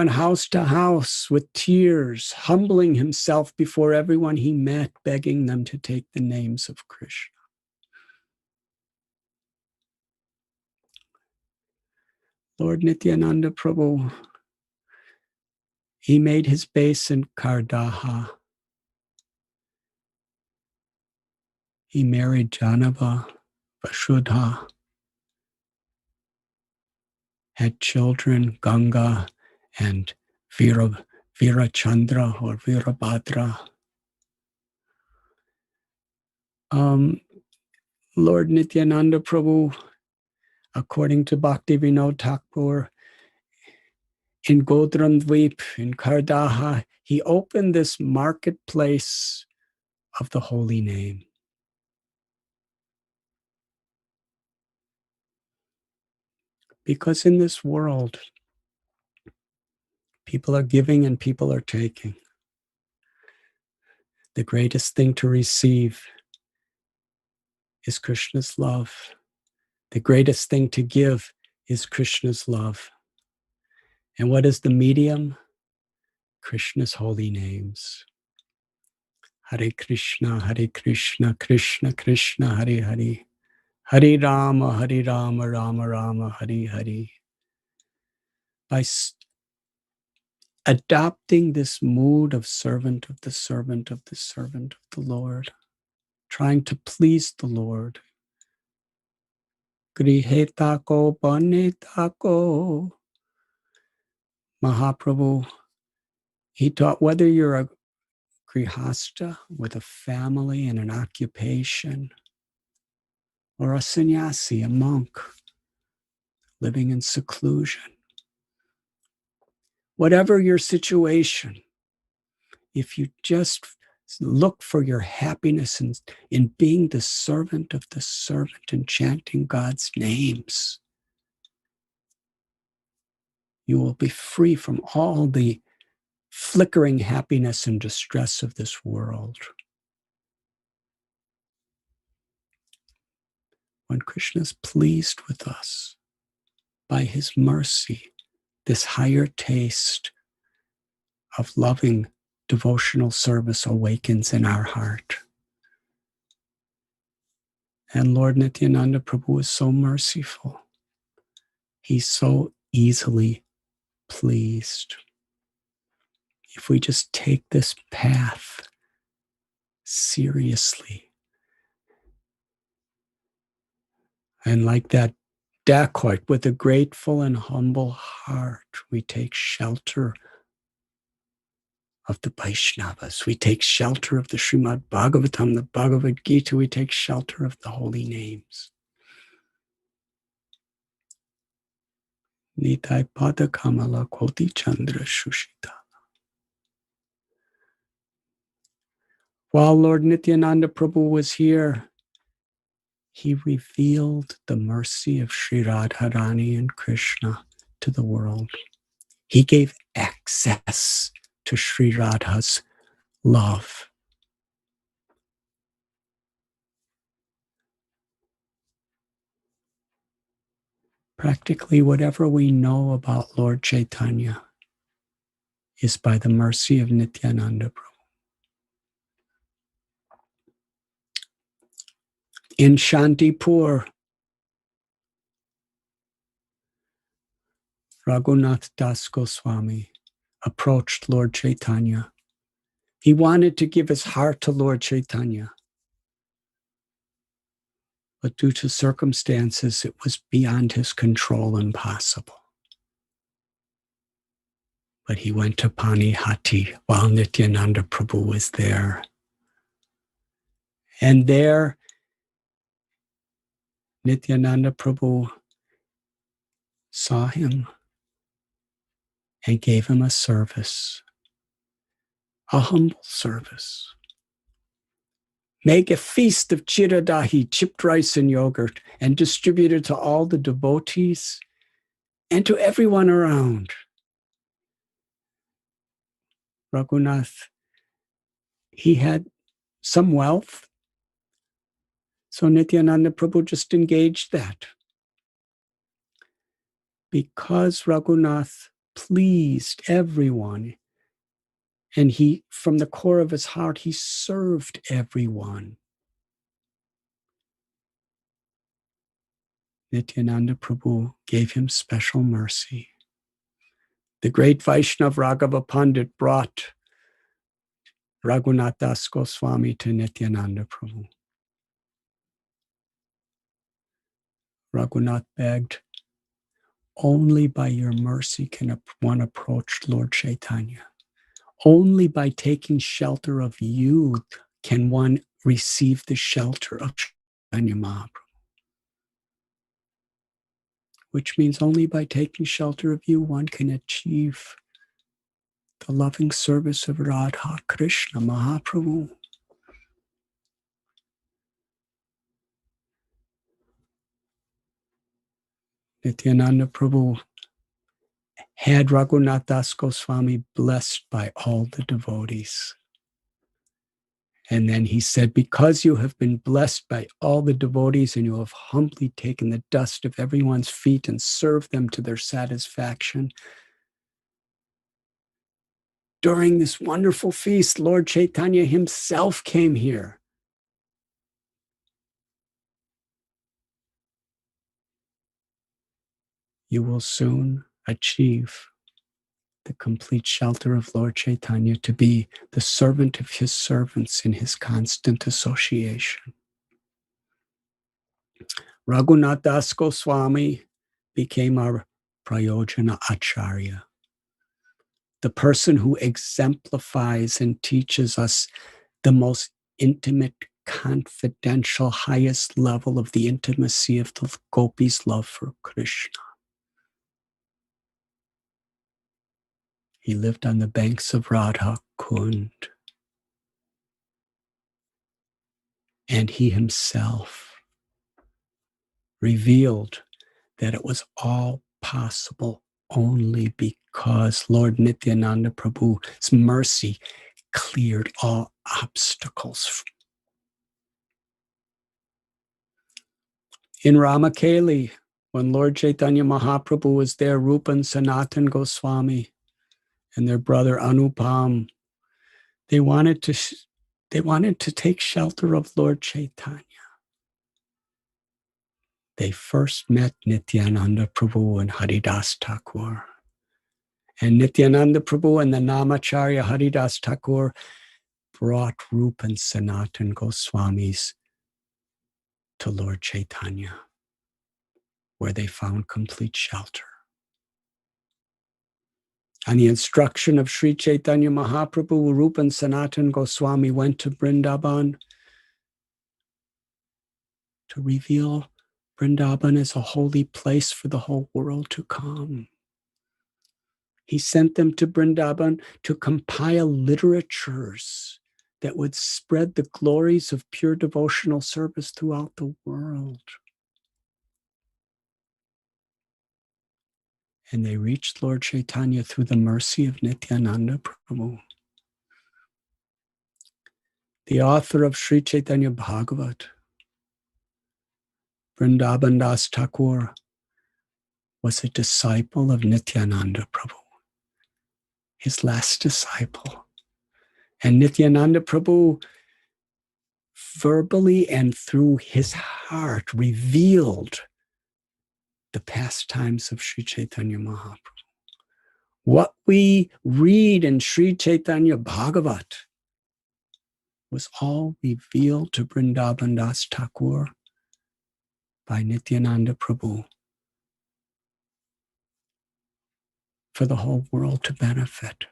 D: house to house with tears, humbling himself before everyone he met, begging them to take the names of Krishna. Lord Nityananda Prabhu, he made his base in Kardaha. He married Janava, Vasudha, had children, Ganga and Virachandra or Virabhadra. Lord Nityananda Prabhu, according to Bhaktivinoda Thakur, in Godrandvip, in Kardaha, he opened this marketplace of the holy name. Because in this world, people are giving and people are taking. The greatest thing to receive is Krishna's love. The greatest thing to give is Krishna's love. And what is the medium? Krishna's holy names. Hare Krishna, Krishna Krishna, Hare Hare. Hare Rama, Rama Rama, Hare Hare. By adopting this mood of servant of the servant of the servant of the Lord, trying to please the Lord, Grihe tako bane tako. Mahaprabhu, he taught whether you're a grihasta with a family and an occupation, or a sannyasi, a monk living in seclusion. Whatever your situation, if you just look for your happiness in being the servant of the servant and chanting God's names, you will be free from all the flickering happiness and distress of this world. When Krishna is pleased with us, by his mercy, this higher taste of loving devotional service awakens in our heart. And Lord Nityananda Prabhu is so merciful. He's so easily pleased. If we just take this path seriously, and like that dacoit, with a grateful and humble heart, we take shelter of the Vaishnavas. We take shelter of the Srimad Bhagavatam, the Bhagavad Gita. We take shelter of the holy names. Nitai Pada Kamala Koti Chandra Shushita. While Lord Nityananda Prabhu was here, he revealed the mercy of Sri Radharani and Krishna to the world. He gave access to Sri Radha's love. Practically whatever we know about Lord Chaitanya is by the mercy of Nityananda Prabhu. In Shantipur, Raghunath Das Goswami approached Lord Chaitanya. He wanted to give his heart to Lord Chaitanya, but due to circumstances, it was beyond his control, impossible. But he went to Panihati while Nityananda Prabhu was there. And there, Nityananda Prabhu saw him and gave him a service, a humble service. Make a feast of chiradahi, chipped rice and yogurt, and distribute it to all the devotees and to everyone around. Raghunath, he had some wealth, so Nityananda Prabhu just engaged that. Because Raghunath pleased everyone, and he, from the core of his heart, he served everyone. Nityananda Prabhu gave him special mercy. The great Vaishnav Raghava Pandit brought Raghunath Das Goswami to Nityananda Prabhu. Raghunath begged, only by your mercy can one approach Lord Chaitanya. Only by taking shelter of you can one receive the shelter of Chaitanya Mahaprabhu. Which means only by taking shelter of you one can achieve the loving service of Radha Krishna Mahaprabhu. Nityananda Prabhu had Raghunath Das Goswami blessed by all the devotees. And then he said, because you have been blessed by all the devotees and you have humbly taken the dust of everyone's feet and served them to their satisfaction, during this wonderful feast, Lord Chaitanya himself came here. You will soon achieve the complete shelter of Lord Chaitanya, to be the servant of his servants in his constant association. Raghunath Das Goswami became our Prayojana Acharya, the person who exemplifies and teaches us the most intimate, confidential, highest level of the intimacy of the gopis' love for Krishna. He lived on the banks of Radha Kund. And he himself revealed that it was all possible only because Lord Nityananda Prabhu's mercy cleared all obstacles. In Ramakeli, when Lord Chaitanya Mahaprabhu was there, Rupa and Sanatan Goswami and their brother Anupam, they wanted to take shelter of Lord Chaitanya. They first met Nityananda Prabhu and Haridas Thakur. And Nityananda Prabhu and the Namacharya Haridas Thakur brought Rupa and Sanatan Goswamis to Lord Chaitanya, where they found complete shelter. On the instruction of Sri Chaitanya Mahaprabhu, Rupa and Sanatan Goswami went to Vrindavan to reveal Vrindavan as a holy place for the whole world to come. He sent them to Vrindavan to compile literatures that would spread the glories of pure devotional service throughout the world. And they reached Lord Chaitanya through the mercy of Nityananda Prabhu. The author of Sri Chaitanya Bhagavat, Vrindavan Das Thakur, was a disciple of Nityananda Prabhu, his last disciple. And Nityananda Prabhu verbally and through his heart revealed the pastimes of Sri Chaitanya Mahaprabhu. What we read in Sri Chaitanya Bhagavat was all revealed to Vrindavan Das Thakur by Nityananda Prabhu for the whole world to benefit.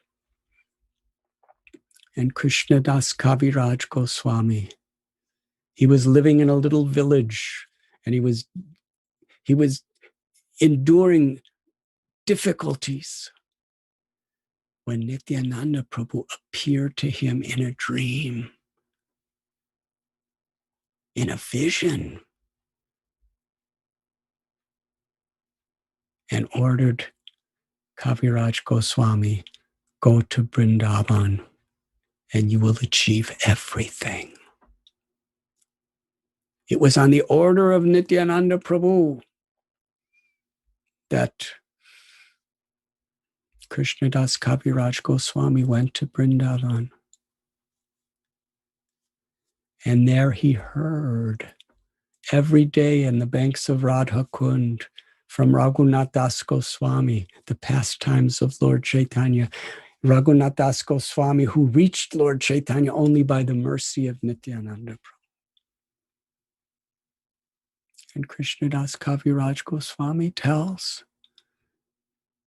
D: And Krishnadas Kaviraj Goswami, he was living in a little village, and he was enduring difficulties when Nityananda Prabhu appeared to him in a dream, in a vision, and ordered Kaviraj Goswami, go to Vrindavan and you will achieve everything. It was on the order of Nityananda Prabhu that Krishnadas Kaviraj Goswami went to Vrindavan. And there he heard every day in the banks of Radha Kund from Raghunath Das Goswami the pastimes of Lord Chaitanya. Raghunath Das Goswami, who reached Lord Chaitanya only by the mercy of Nityananda Prabhu. And Krishnadas Kaviraj Goswami tells,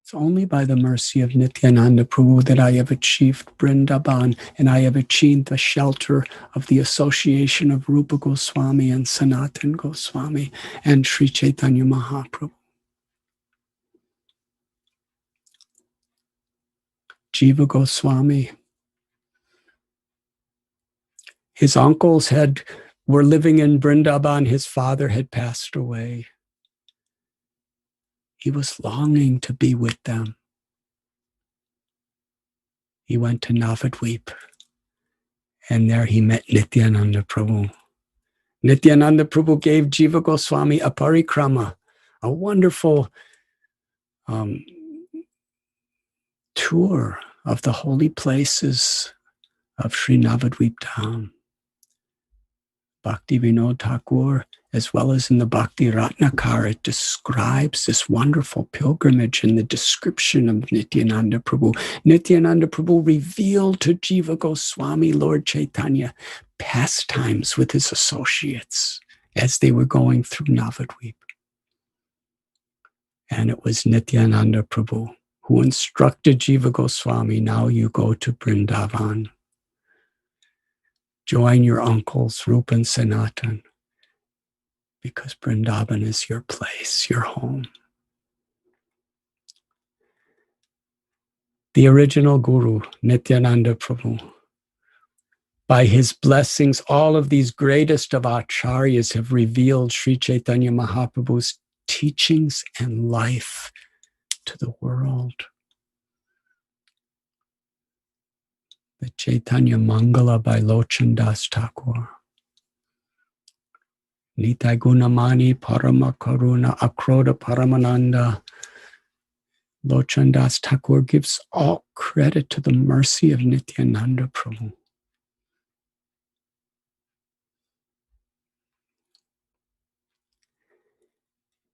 D: it's only by the mercy of Nityananda Prabhu that I have achieved Vrindavan, and I have achieved the shelter of the association of Rupa Goswami and Sanatan Goswami and Sri Chaitanya Mahaprabhu. Jiva Goswami, his uncles were living in Vrindavan. His father had passed away. He was longing to be with them. He went to Navadvip, and there he met Nityananda Prabhu. Nityananda Prabhu gave Jiva Goswami a parikrama, a wonderful tour of the holy places of Sri Navadvip Dham. Bhakti Vinod Thakur, as well as in the Bhakti Ratnakar, it describes this wonderful pilgrimage in the description of Nityananda Prabhu. Nityananda Prabhu revealed to Jiva Goswami, Lord Chaitanya, pastimes with his associates as they were going through Navadvip. And it was Nityananda Prabhu who instructed Jiva Goswami, now you go to Vrindavan. Join your uncles, Rupa and Sanatan, because Vrindavan is your place, your home. The original Guru, Nityananda Prabhu, by his blessings, all of these greatest of Acharyas have revealed Sri Chaitanya Mahaprabhu's teachings and life to the world. The Chaitanya Mangala by Lochan Das Thakur. Nitai Gunamani Parama Karuna Akroda Paramananda. Lochan Das Thakur gives all credit to the mercy of Nityananda Prabhu.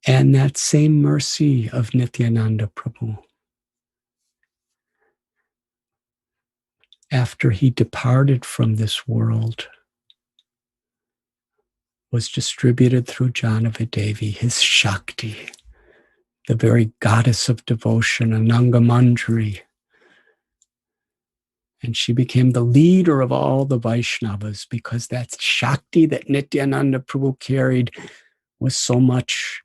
D: And that same mercy of Nityananda Prabhu, after he departed from this world, was distributed through Janavi, his Shakti, the very goddess of devotion, Ananga Manjari. And she became the leader of all the Vaishnavas because that Shakti that Nityananda Prabhu carried was so much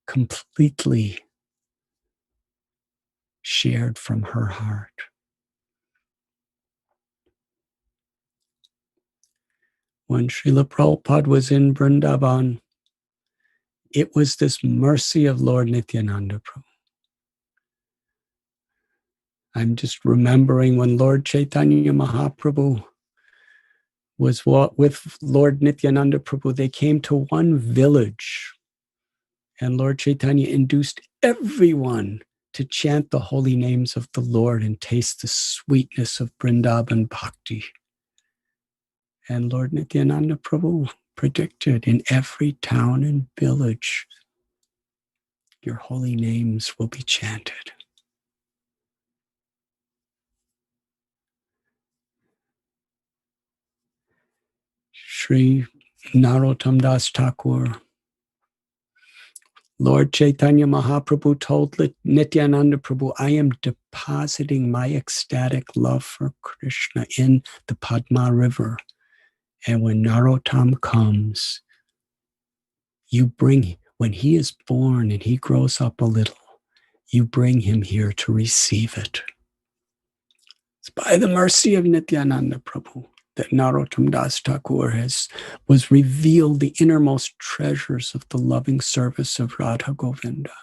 D: completely shared from her heart. When Srila Prabhupada was in Vrindavan, it was this mercy of Lord Nityananda Prabhu. I'm just remembering when Lord Chaitanya Mahaprabhu was with Lord Nityananda Prabhu, they came to one village, and Lord Chaitanya induced everyone to chant the holy names of the Lord and taste the sweetness of Vrindavan Bhakti. And Lord Nityananda Prabhu predicted, in every town and village, your holy names will be chanted. Sri Narottam Das Thakur, Lord Chaitanya Mahaprabhu told Nityananda Prabhu, I am depositing my ecstatic love for Krishna in the Padma River. And when Narottam comes, you bring, when he is born and he grows up a little, you bring him here to receive it. It's by the mercy of Nityananda Prabhu that Narottam Das Thakur was revealed the innermost treasures of the loving service of Radha Govinda,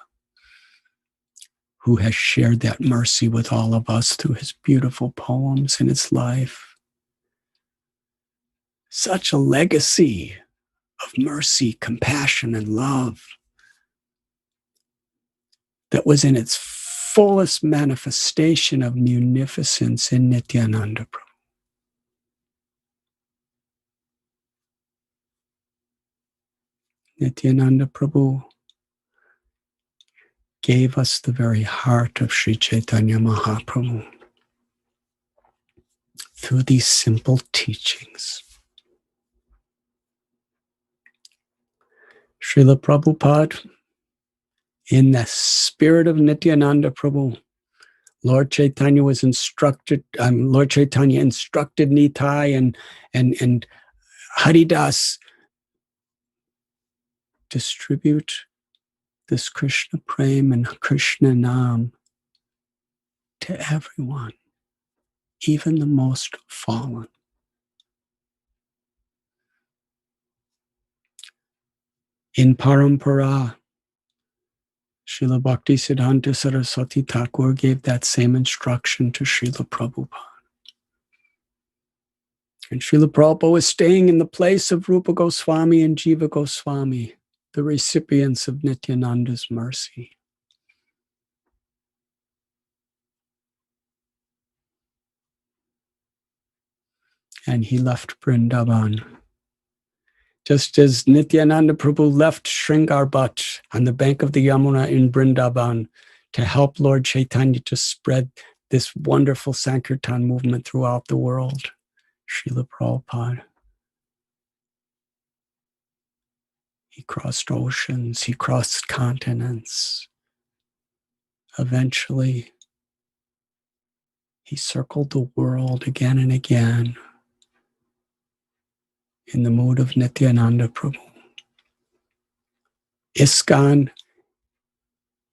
D: who has shared that mercy with all of us through his beautiful poems and his life. Such a legacy of mercy, compassion, and love that was in its fullest manifestation of munificence in Nityananda Prabhu. Nityananda Prabhu gave us the very heart of Sri Chaitanya Mahaprabhu through these simple teachings. Srila Prabhupada, in the spirit of Nityananda Prabhu, Lord Chaitanya instructed Nitai and Haridas distribute this Krishna Prem and Krishna Nam to everyone, even the most fallen. In Parampara, Srila Bhaktisiddhanta Saraswati Thakur gave that same instruction to Srila Prabhupada. And Srila Prabhupada was staying in the place of Rupa Goswami and Jiva Goswami, the recipients of Nityananda's mercy. And he left Vrindavan. Just as Nityananda Prabhu left Sringar Bhat on the bank of the Yamuna in Vrindavan to help Lord Chaitanya to spread this wonderful Sankirtan movement throughout the world, Srila Prabhupada He crossed oceans, he crossed continents. Eventually, he circled the world again and again in the mood of Nityananda Prabhu. ISKCON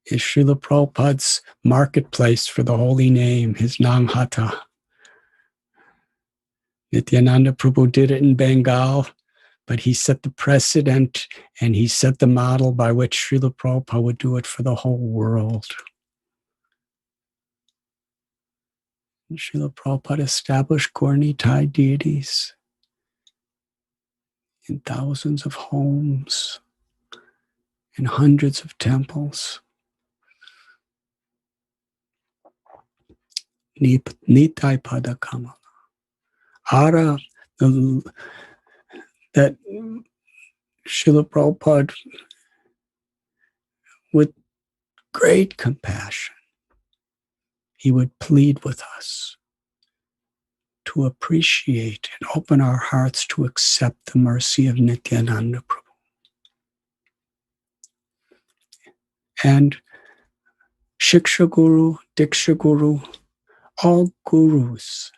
D: is Srila Prabhupada's marketplace for the holy name, his Namhata. Nityananda Prabhu did it in Bengal, but he set the precedent and he set the model by which Srila Prabhupada would do it for the whole world. And Srila Prabhupada established Gaur Nitai deities in thousands of homes, in hundreds of temples. Nitai Pada Kamala. Ara, that Srila Prabhupada, with great compassion, he would plead with us to appreciate and open our hearts to accept the mercy of Nityananda Prabhu. And Shiksha Guru, Diksha Guru, all gurus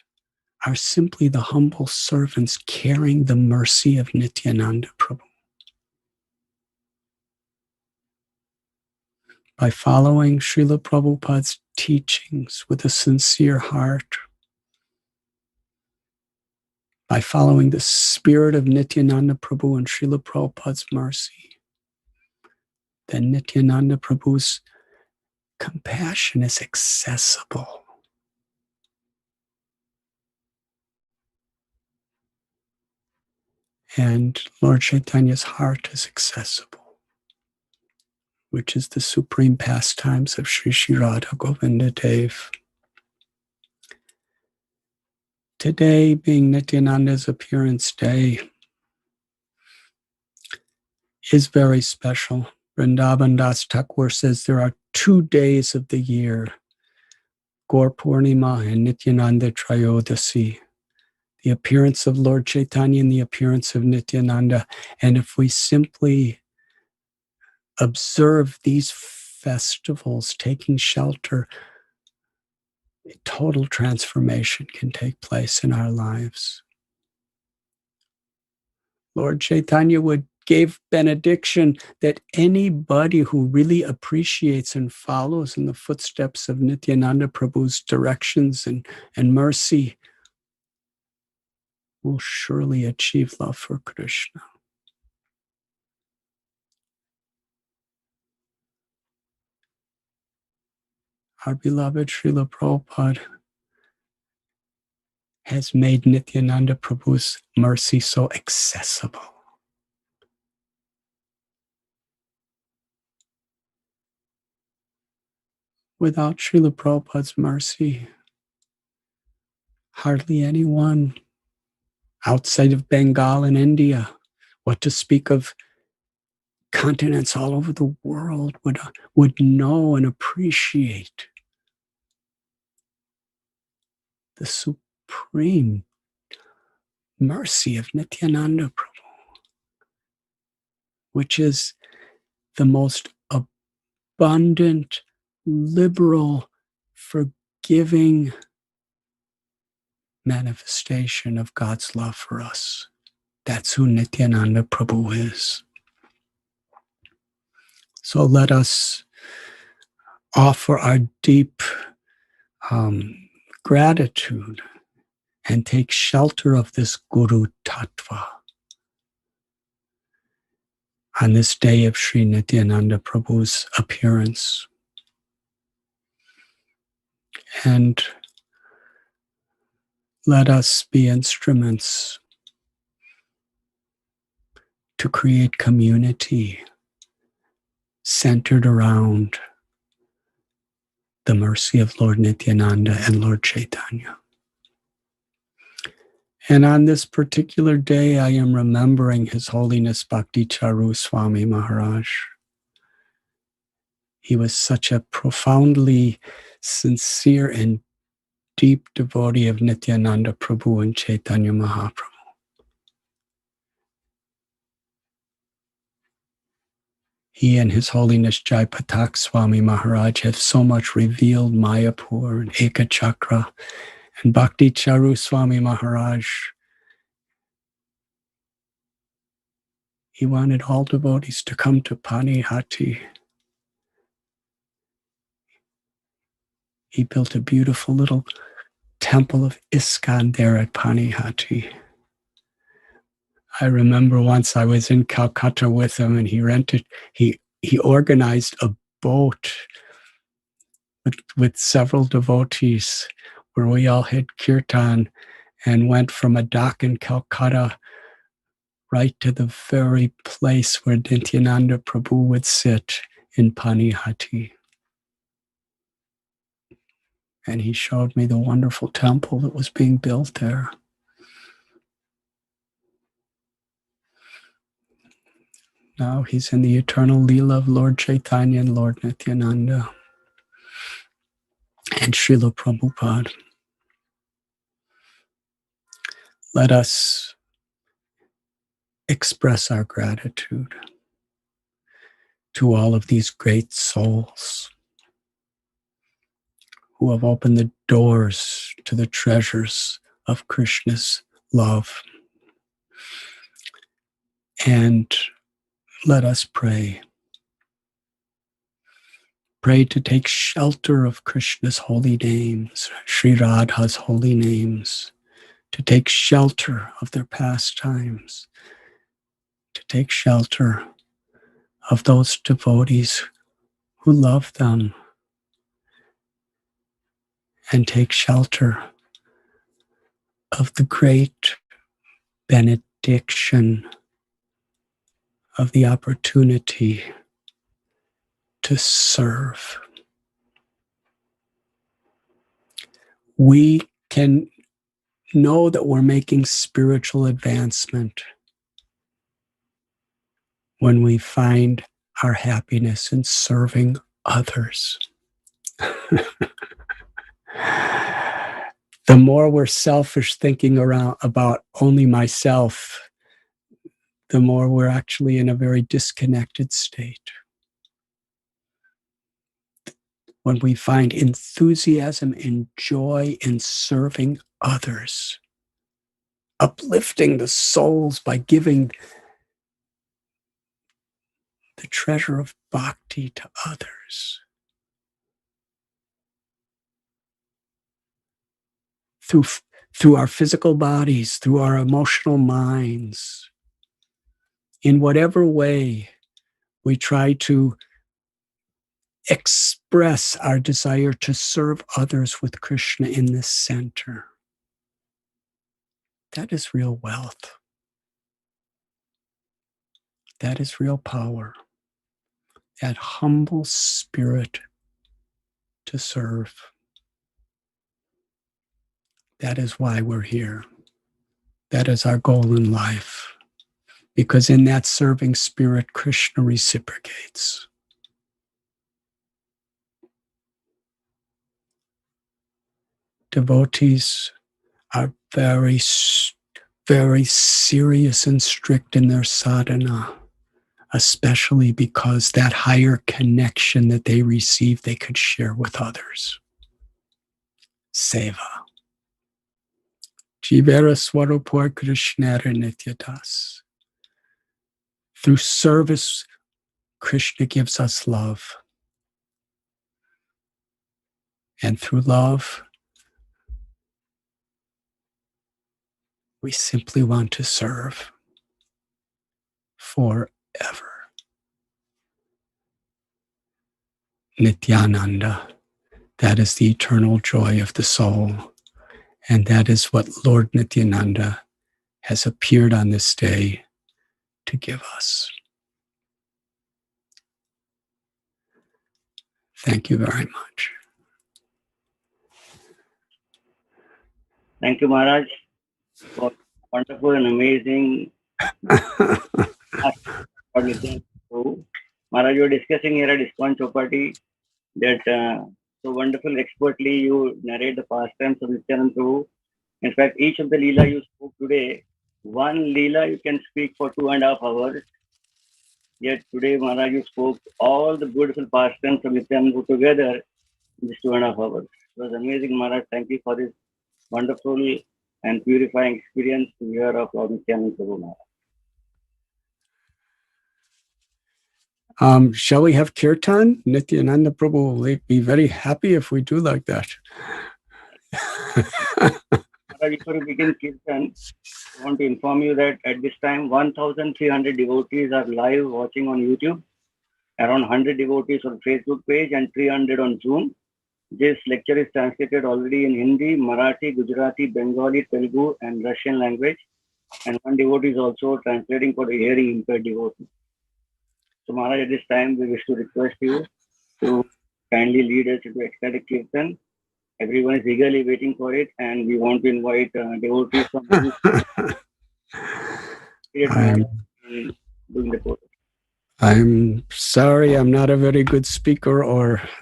D: are simply the humble servants carrying the mercy of Nityananda Prabhu. By following Srila Prabhupada's teachings with a sincere heart, by following the spirit of Nityananda Prabhu and Srila Prabhupada's mercy, then Nityananda Prabhu's compassion is accessible. And Lord Chaitanya's heart is accessible, which is the supreme pastimes of Sri Sri Radha Govinda Dev. Today, being Nityananda's appearance day, is very special. Vrindavan Das Thakur says there are 2 days of the year, Gaur Purnima and Nityananda Trayodashi, the appearance of Lord Chaitanya and the appearance of Nityananda. And if we simply observe these festivals, taking shelter, a total transformation can take place in our lives. Lord Chaitanya gave benediction that anybody who really appreciates and follows in the footsteps of Nityananda Prabhu's directions and mercy will surely achieve love for Krishna. Our beloved Srila Prabhupada has made Nityananda Prabhu's mercy so accessible. Without Srila Prabhupada's mercy, hardly anyone outside of Bengal and India, what to speak of continents all over the world, would know and appreciate the supreme mercy of Nityananda Prabhu, which is the most abundant, liberal, forgiving manifestation of God's love for us. That's who Nityananda Prabhu is. So let us offer our deep gratitude and take shelter of this Guru Tattva on this day of Sri Nityananda Prabhu's appearance. And let us be instruments to create community centered around the mercy of Lord Nityananda and Lord Chaitanya. And on this particular day, I am remembering His Holiness Bhakti Charu Swami Maharaj. He was such a profoundly sincere and deep devotee of Nityananda Prabhu and Chaitanya Mahaprabhu. He and His Holiness Jaipatak Swami Maharaj have so much revealed Mayapur and Ekachakra, and Bhakti Charu Swami Maharaj. He wanted all devotees to come to Panihati. He built a beautiful little temple of ISKCON there at Panihati. I remember once I was in Calcutta with him, and he organized a boat with several devotees where we all had Kirtan and went from a dock in Calcutta right to the very place where Nityananda Prabhu would sit in Panihati. And he showed me the wonderful temple that was being built there. Now he's in the eternal Leela of Lord Chaitanya and Lord Nityananda and Srila Prabhupada. Let us express our gratitude to all of these great souls who have opened the doors to the treasures of Krishna's love. And let us pray. Pray to take shelter of Krishna's holy names, Sri Radha's holy names, to take shelter of their pastimes, to take shelter of those devotees who love them, and take shelter of the great benediction of the opportunity to serve. We can know that we're making spiritual advancement when we find our happiness in serving others. The more we're selfish, thinking about only myself, the more we're actually in a very disconnected state. When we find enthusiasm and joy in serving others, uplifting the souls by giving the treasure of bhakti to others, through our physical bodies, through our emotional minds, in whatever way we try to express our desire to serve others with Krishna in this center. That is real wealth. That is real power. That humble spirit to serve. That is why we're here. That is our goal in life. Because in that serving spirit, Krishna reciprocates. Devotees are very, very serious and strict in their sadhana, especially because that higher connection that they receive, they could share with others. Seva. Jivera Swarupur Krishnara Nityadas. Through service, Krishna gives us love. And through love, we simply want to serve forever. Nityananda, that is the eternal joy of the soul. And that is what Lord Nityananda has appeared on this day to give us. Thank you very much.
C: Thank you, Maharaj, for wonderful and amazing. So, Maharaj, you were discussing here at ISKCON Chopati that so wonderful, expertly you narrate the pastimes of Nityananda Prabhu. In fact, each of the Leela you spoke today, one Leela you can speak for 2.5 hours. Yet today, Maharaj, you spoke all the beautiful pastimes of Nityananda together in this 2.5 hours. It was amazing, Maharaj. Thank you for this wonderful and purifying experience to hear of Lord Nityananda Prabhu Maharaj.
D: Shall we have Kirtan? Nityananda Prabhu will be very happy if we do like that.
C: Maharaj, before we begin Kirtan, I want to inform you that at this time, 1,300 devotees are live watching on YouTube, around 100 devotees on Facebook page, and 300 on Zoom. This lecture is translated already in Hindi, Marathi, Gujarati, Bengali, Telugu, and Russian language. And one devotee is also translating for the hearing impaired devotee. So, Maharaj, at this time, we wish to request you to kindly lead us into ecstatic Kirtan. Everyone is eagerly waiting for it, and we want to invite devotees from doing the course.
D: I'm sorry, I'm not a very good speaker,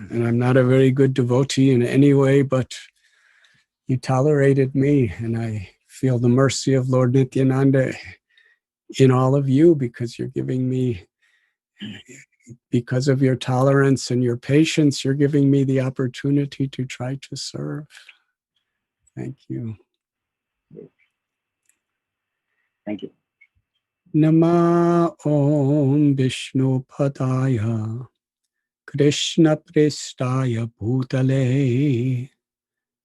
D: and I'm not a very good devotee in any way, but you tolerated me, and I feel the mercy of Lord Nityananda in all of you, because you're giving me, because of your tolerance and your patience, you're giving me the opportunity to try to serve. Thank you.
C: Thank you.
D: Nama Om Vishnu Padaya Krishna Prestaya Bhutale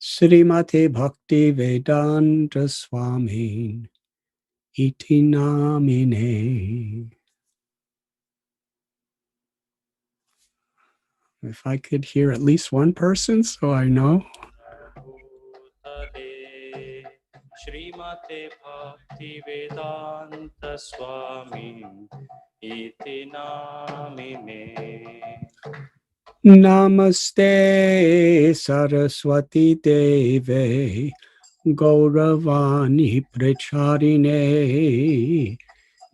D: Srimate Bhakti Vedanta Swami Iti Namine. If I could hear at least one person, so I know.
A: Srimate Bhakti Vedanta Swami Iti Namine.
D: Namaste Saraswati Deve Gauravani Pracharine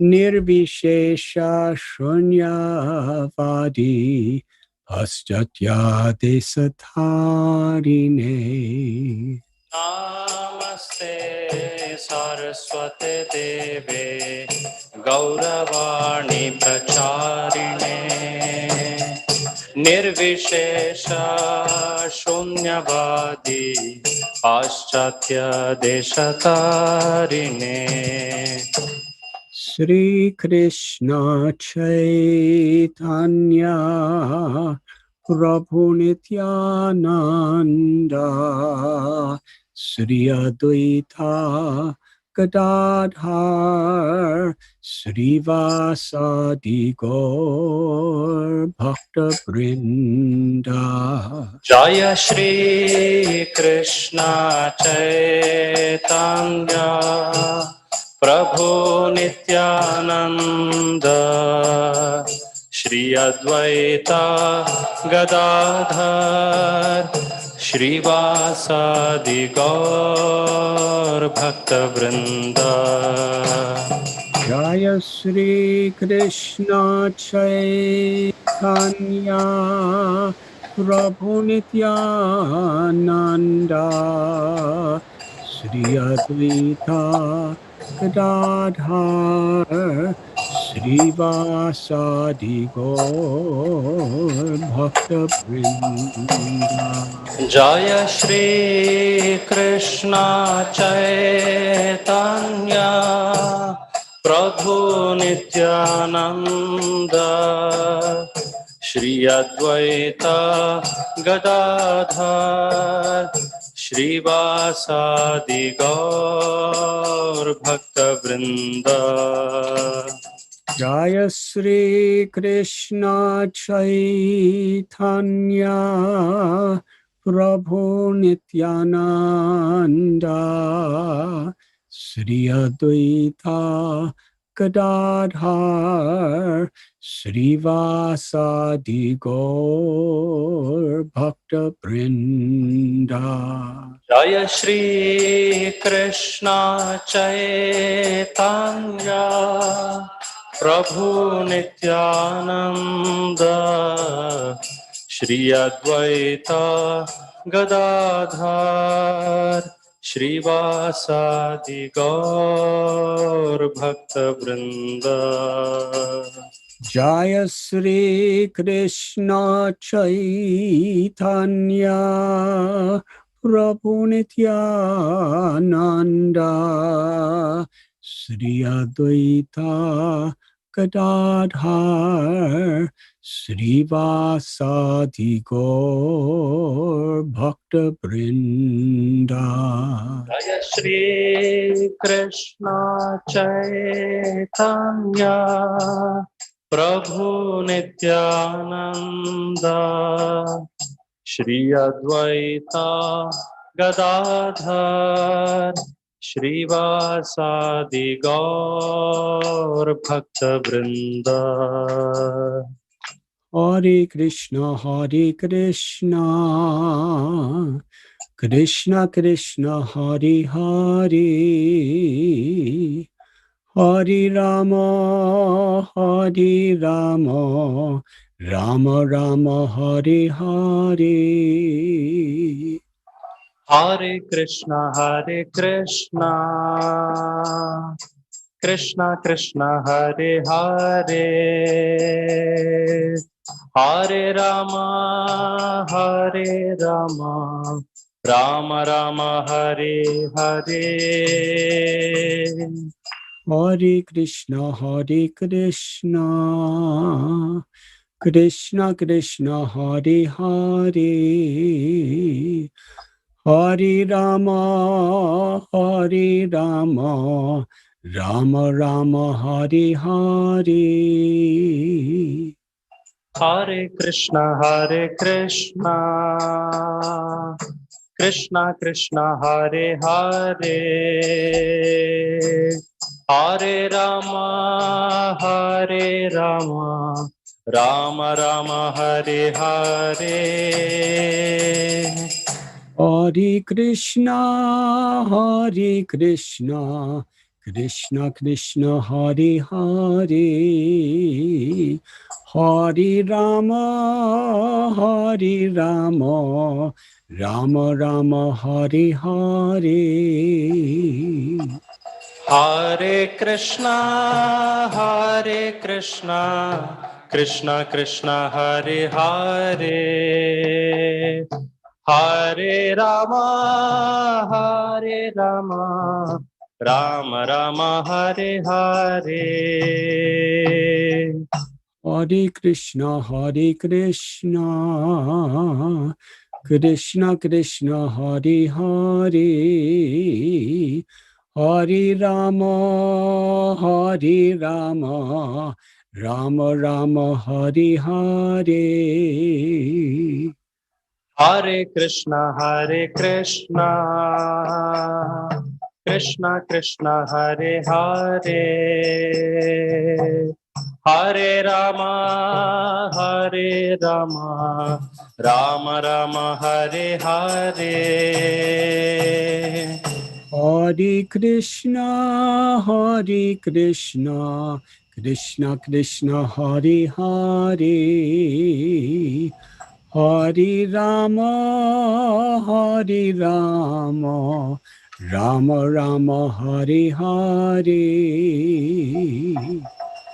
D: Nirvishesha Shunyavadi Paschatya Desatarine.
A: Namaste Saraswate Deve Gauravani Pracharine Nirvishesha Shunyavadi Paschatya Deshatarine.
D: Sri Krishna Chaitanya Prabhu Nityananda Sri Advaita Gadadhar Srivasadi Gaur Bhakta Vrinda.
A: Jaya Shri Krishna Chaitanya Prabhu Nityananda Shri Advaita Gadadhar Srivasadi Gaur Bhakta Vrinda.
D: Jaya Shri Krishna Chaitanya Prabhu Nityananda Sri Advaita Gadadhar Srivasadi Gaur Bhakta Vrinda.
A: Jaya Shri Krishna Chaitanya Prabhu Nityananda Shri Advaita Gadadhar Srivasadi Gaur Bhakta Vrinda.
D: Jaya Shri Krishna Chaitanya Prabhu Nityananda Sri Advaita Gadadhar Srivasadi Gaur Bhakta Vrinda.
A: Jaya Shri Krishna Chaitanya Prabhu Nityananda Shri Advaita Gadadhar Srivasadi Gaur Bhakta Vrinda.
D: Jaya Sri Krishna Chaitanya Prabhu Nityananda Sri Advaita Gadadhar Srivasadi Gaur Bhakta Vrinda.
A: Jaya Shri Krishna Chaitanya Prabhu Nityananda Shri Advaita Gadadhar Srivasadi Gaur Bhakta Vrinda.
D: Hare Krishna, Hare Krishna, Krishna Krishna, Hare Hare, Hare Rama, Hare Rama, Rama Rama, Hare Hare.
A: Hare Krishna, Krishna Krishna, Hare Hare, Hare Rama, Rama Rama, Hare Hare.
D: Hare Krishna, Hare Krishna, Krishna Krishna, Hare Hare, Hare Rama, Rama Rama, Hare Hare.
A: Hare Krishna, Krishna Krishna, Hare Hare, Hare Rama, Rama Rama, Hare Hare.
D: Hare Krishna, Krishna Krishna, Hare Hare, Hare Rama, Rama Rama, Hare Hare.
A: Hare Krishna, Krishna Krishna, Hare Hare, Hare Rama, Rama Rama, Hare Hare.
D: Hare Krishna, Krishna Krishna, Hare Hare, Hare Rama, Rama Rama, Hare Hare.
A: Hare Krishna, Krishna Krishna, Hare Hare, Hare Rama, Rama Rama, Hare Hare.
D: Hare Krishna, Krishna Krishna, Hare Hare, Hare Rama, Rama Rama, Hare Hare.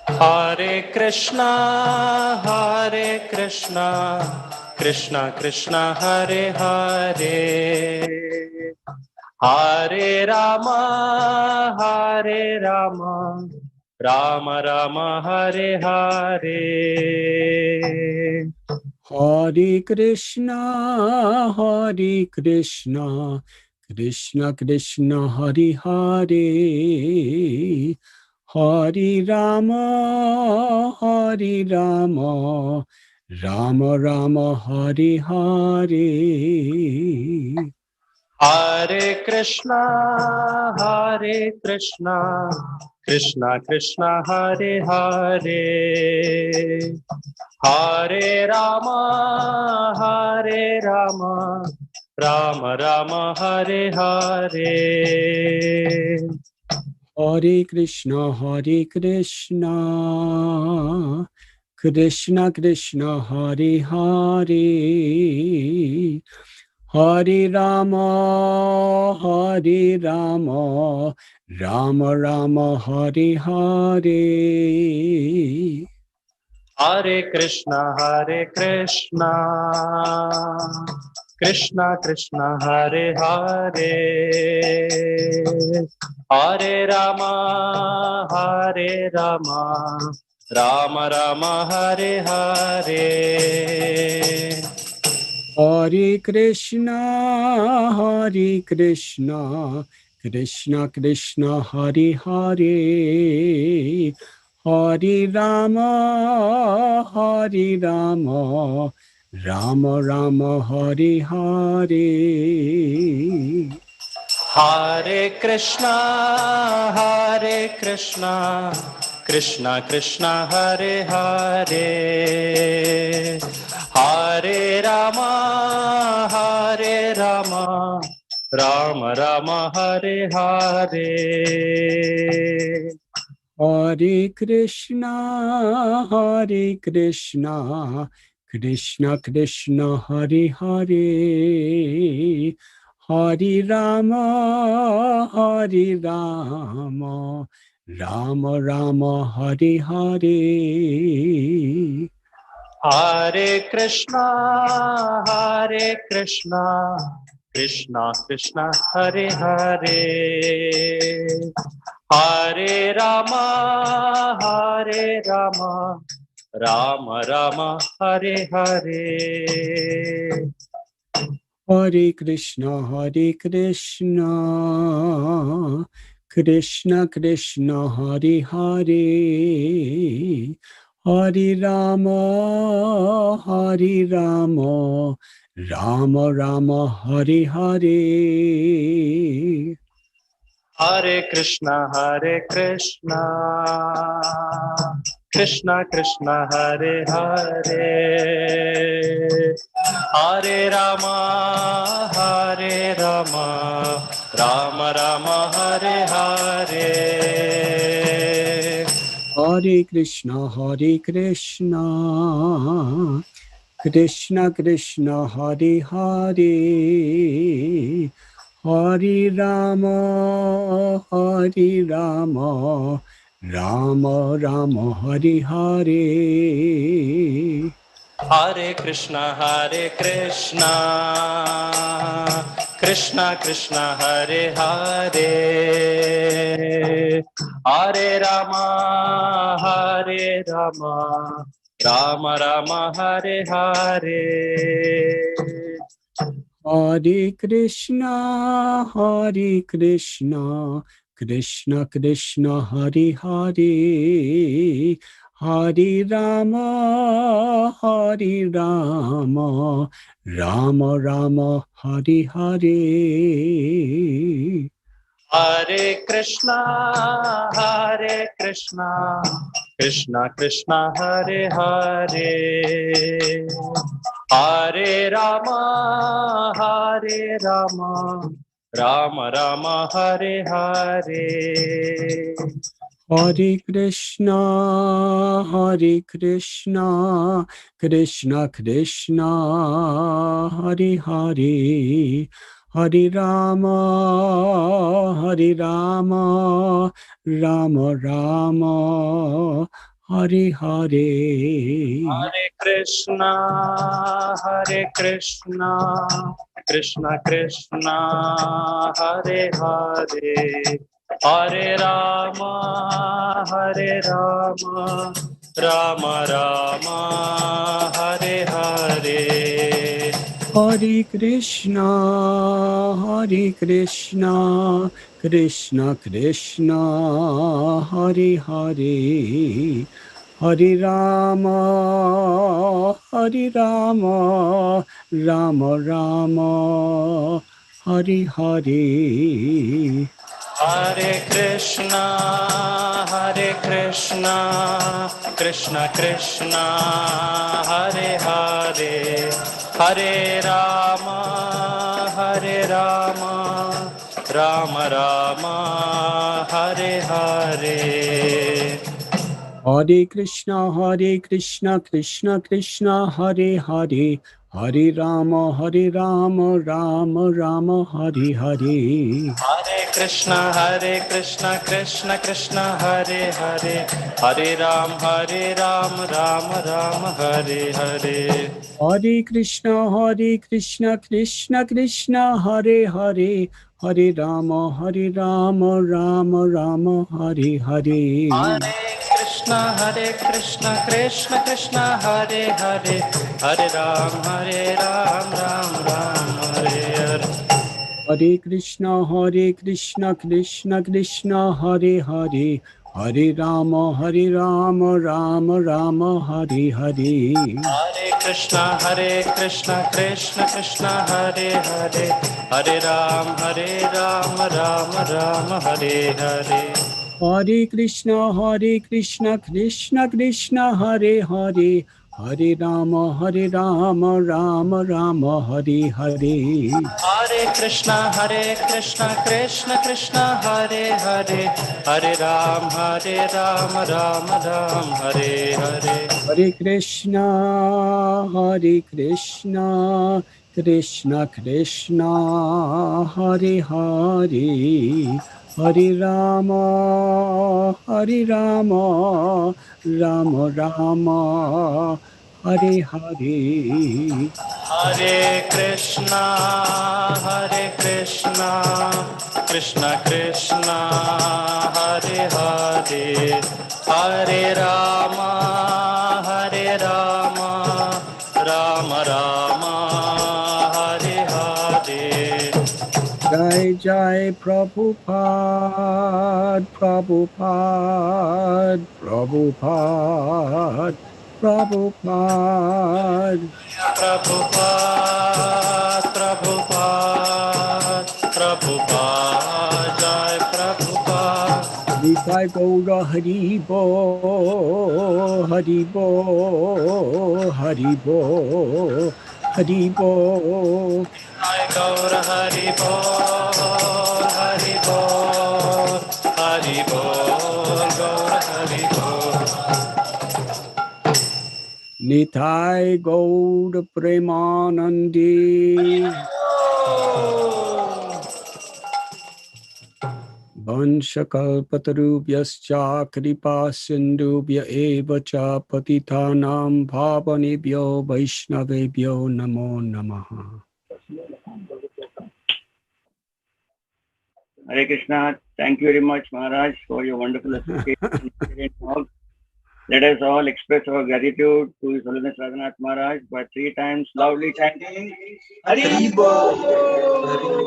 A: Hare Krishna, Krishna Krishna, Hare Hare, Hare Rama, Rama Rama, Hare Hare.
D: Hare Krishna, Krishna Krishna, Hare Hare, Hare Rama, Rama Rama, Hare Hare.
A: Hare Krishna, Krishna Krishna, Hare Hare, Hare Rama, Rama Rama, Hare Hare.
D: Hare Krishna, Krishna Krishna, Hare Hare, Hare Rama, Rama Rama, Hare Hare.
A: Hare Krishna, Krishna Krishna, Hare Hare, Hare Rama, Rama Rama, Hare Hare.
D: Hare Krishna, Krishna Krishna, Hare Hare, Hare Rama, Rama Rama, Hare Hare.
A: Hare Krishna, Krishna Krishna, Hare Hare, Hare Rama, Rama Rama, Hare Hare.
D: Hare Krishna, Krishna Krishna, Hare Hare, Hare Rama, Rama Rama, Hare Hare.
A: Hare Krishna, Krishna Krishna, Hare Hare, Hare Rama, Rama Rama, Hare Hare.
D: Hare Krishna, Krishna Krishna, Hare Hare, Hare Rama, Rama Rama, Hare Hare.
A: Hare Krishna, Krishna Krishna, Hare Hare, Hare Rama, Rama Rama, Hare Hare.
D: Hare Krishna, Krishna Krishna, Hare Hare, Hare Rama, Rama Rama, Hare Hare.
A: Hare Krishna, Krishna Krishna, Hare Hare, Hare Rama, Rama Rama, Hare Hare.
D: Hare Krishna, Krishna Krishna, Hare Hare, Hare Rama, Rama Rama, Hare Hare.
A: Hare Krishna, Krishna Krishna, Hare Hare, Hare Rama, Rama Rama, Hare Hare.
D: Hare Krishna, Krishna Krishna, Hare Hare, Hare Rama, Rama Rama, Hare Hare.
A: Hare Krishna, Krishna Krishna, Hare Hare, Hare Rama, Rama Rama, Hare Hare.
D: Hare Krishna, Krishna Krishna, Hare Hare, Hare Rama, Rama Rama, Hare Hare.
A: Hare Krishna, Krishna Krishna, Hare Hare, Hare Rama, Rama Rama, Hare Hare.
D: Hare Krishna, Krishna Krishna, Hare Hare, Hare Rama, Rama Rama, Hare Hare.
A: Hare Krishna, Krishna Krishna, Hare Hare. Hare Ram, Ram Ram, Hare Hare.
D: Hare Krishna, Krishna Krishna, Hare Hare. Hare Rama, Rama Rama, Hare Hare.
A: Hare Krishna, Krishna Krishna, Hare Hare. Hare Ram, Ram Ram, Hare Hare.
D: Hare Krishna, Krishna Krishna, Hare Hare. Hare Rama, Rama Rama, Hare Hare.
A: Hare Krishna, Krishna Krishna, Hare Hare. Hare Ram, Ram Ram, Hare Hare.
D: Hare Krishna, Krishna Krishna, Hare Hare. Hare Rama, Rama Rama, Hare Hare.
A: Hare Krishna, Krishna Krishna, Hare Hare. Hare Ram, Ram Ram, Hare Hare.
D: Hare Krishna, Krishna Krishna, Hare Hare. Hare Rama, Rama Rama, Hare Hare.
A: Hare Krishna, Krishna Krishna, Hare Hare. Hare Rama, Rama Rama, Hare Hare.
D: Jai Jai Prabhupada, Prabhupada, Prabhupada, Prabhupada.
A: Prabhupada, Prabhupada, Prabhupada, Jai Prabhupada.
D: Nitai Gaura Haribo, Haribo, Haribo, Haribo.
A: Jai Gaur Haribo, Haribo, Haribo, Gaur Haribo.
D: Nitai Gaura Premanandi. Vanshakalpatarubhyascha kripa sindhubhya eva cha patitanam bhavanebhyo vaishnavebhyo namo namaha.
C: Hare Krishna. Thank you very much, Maharaj, for your wonderful association. Let us all express our gratitude to His Holiness Radhanath Maharaj by 3 times loudly chanting Hari Bol.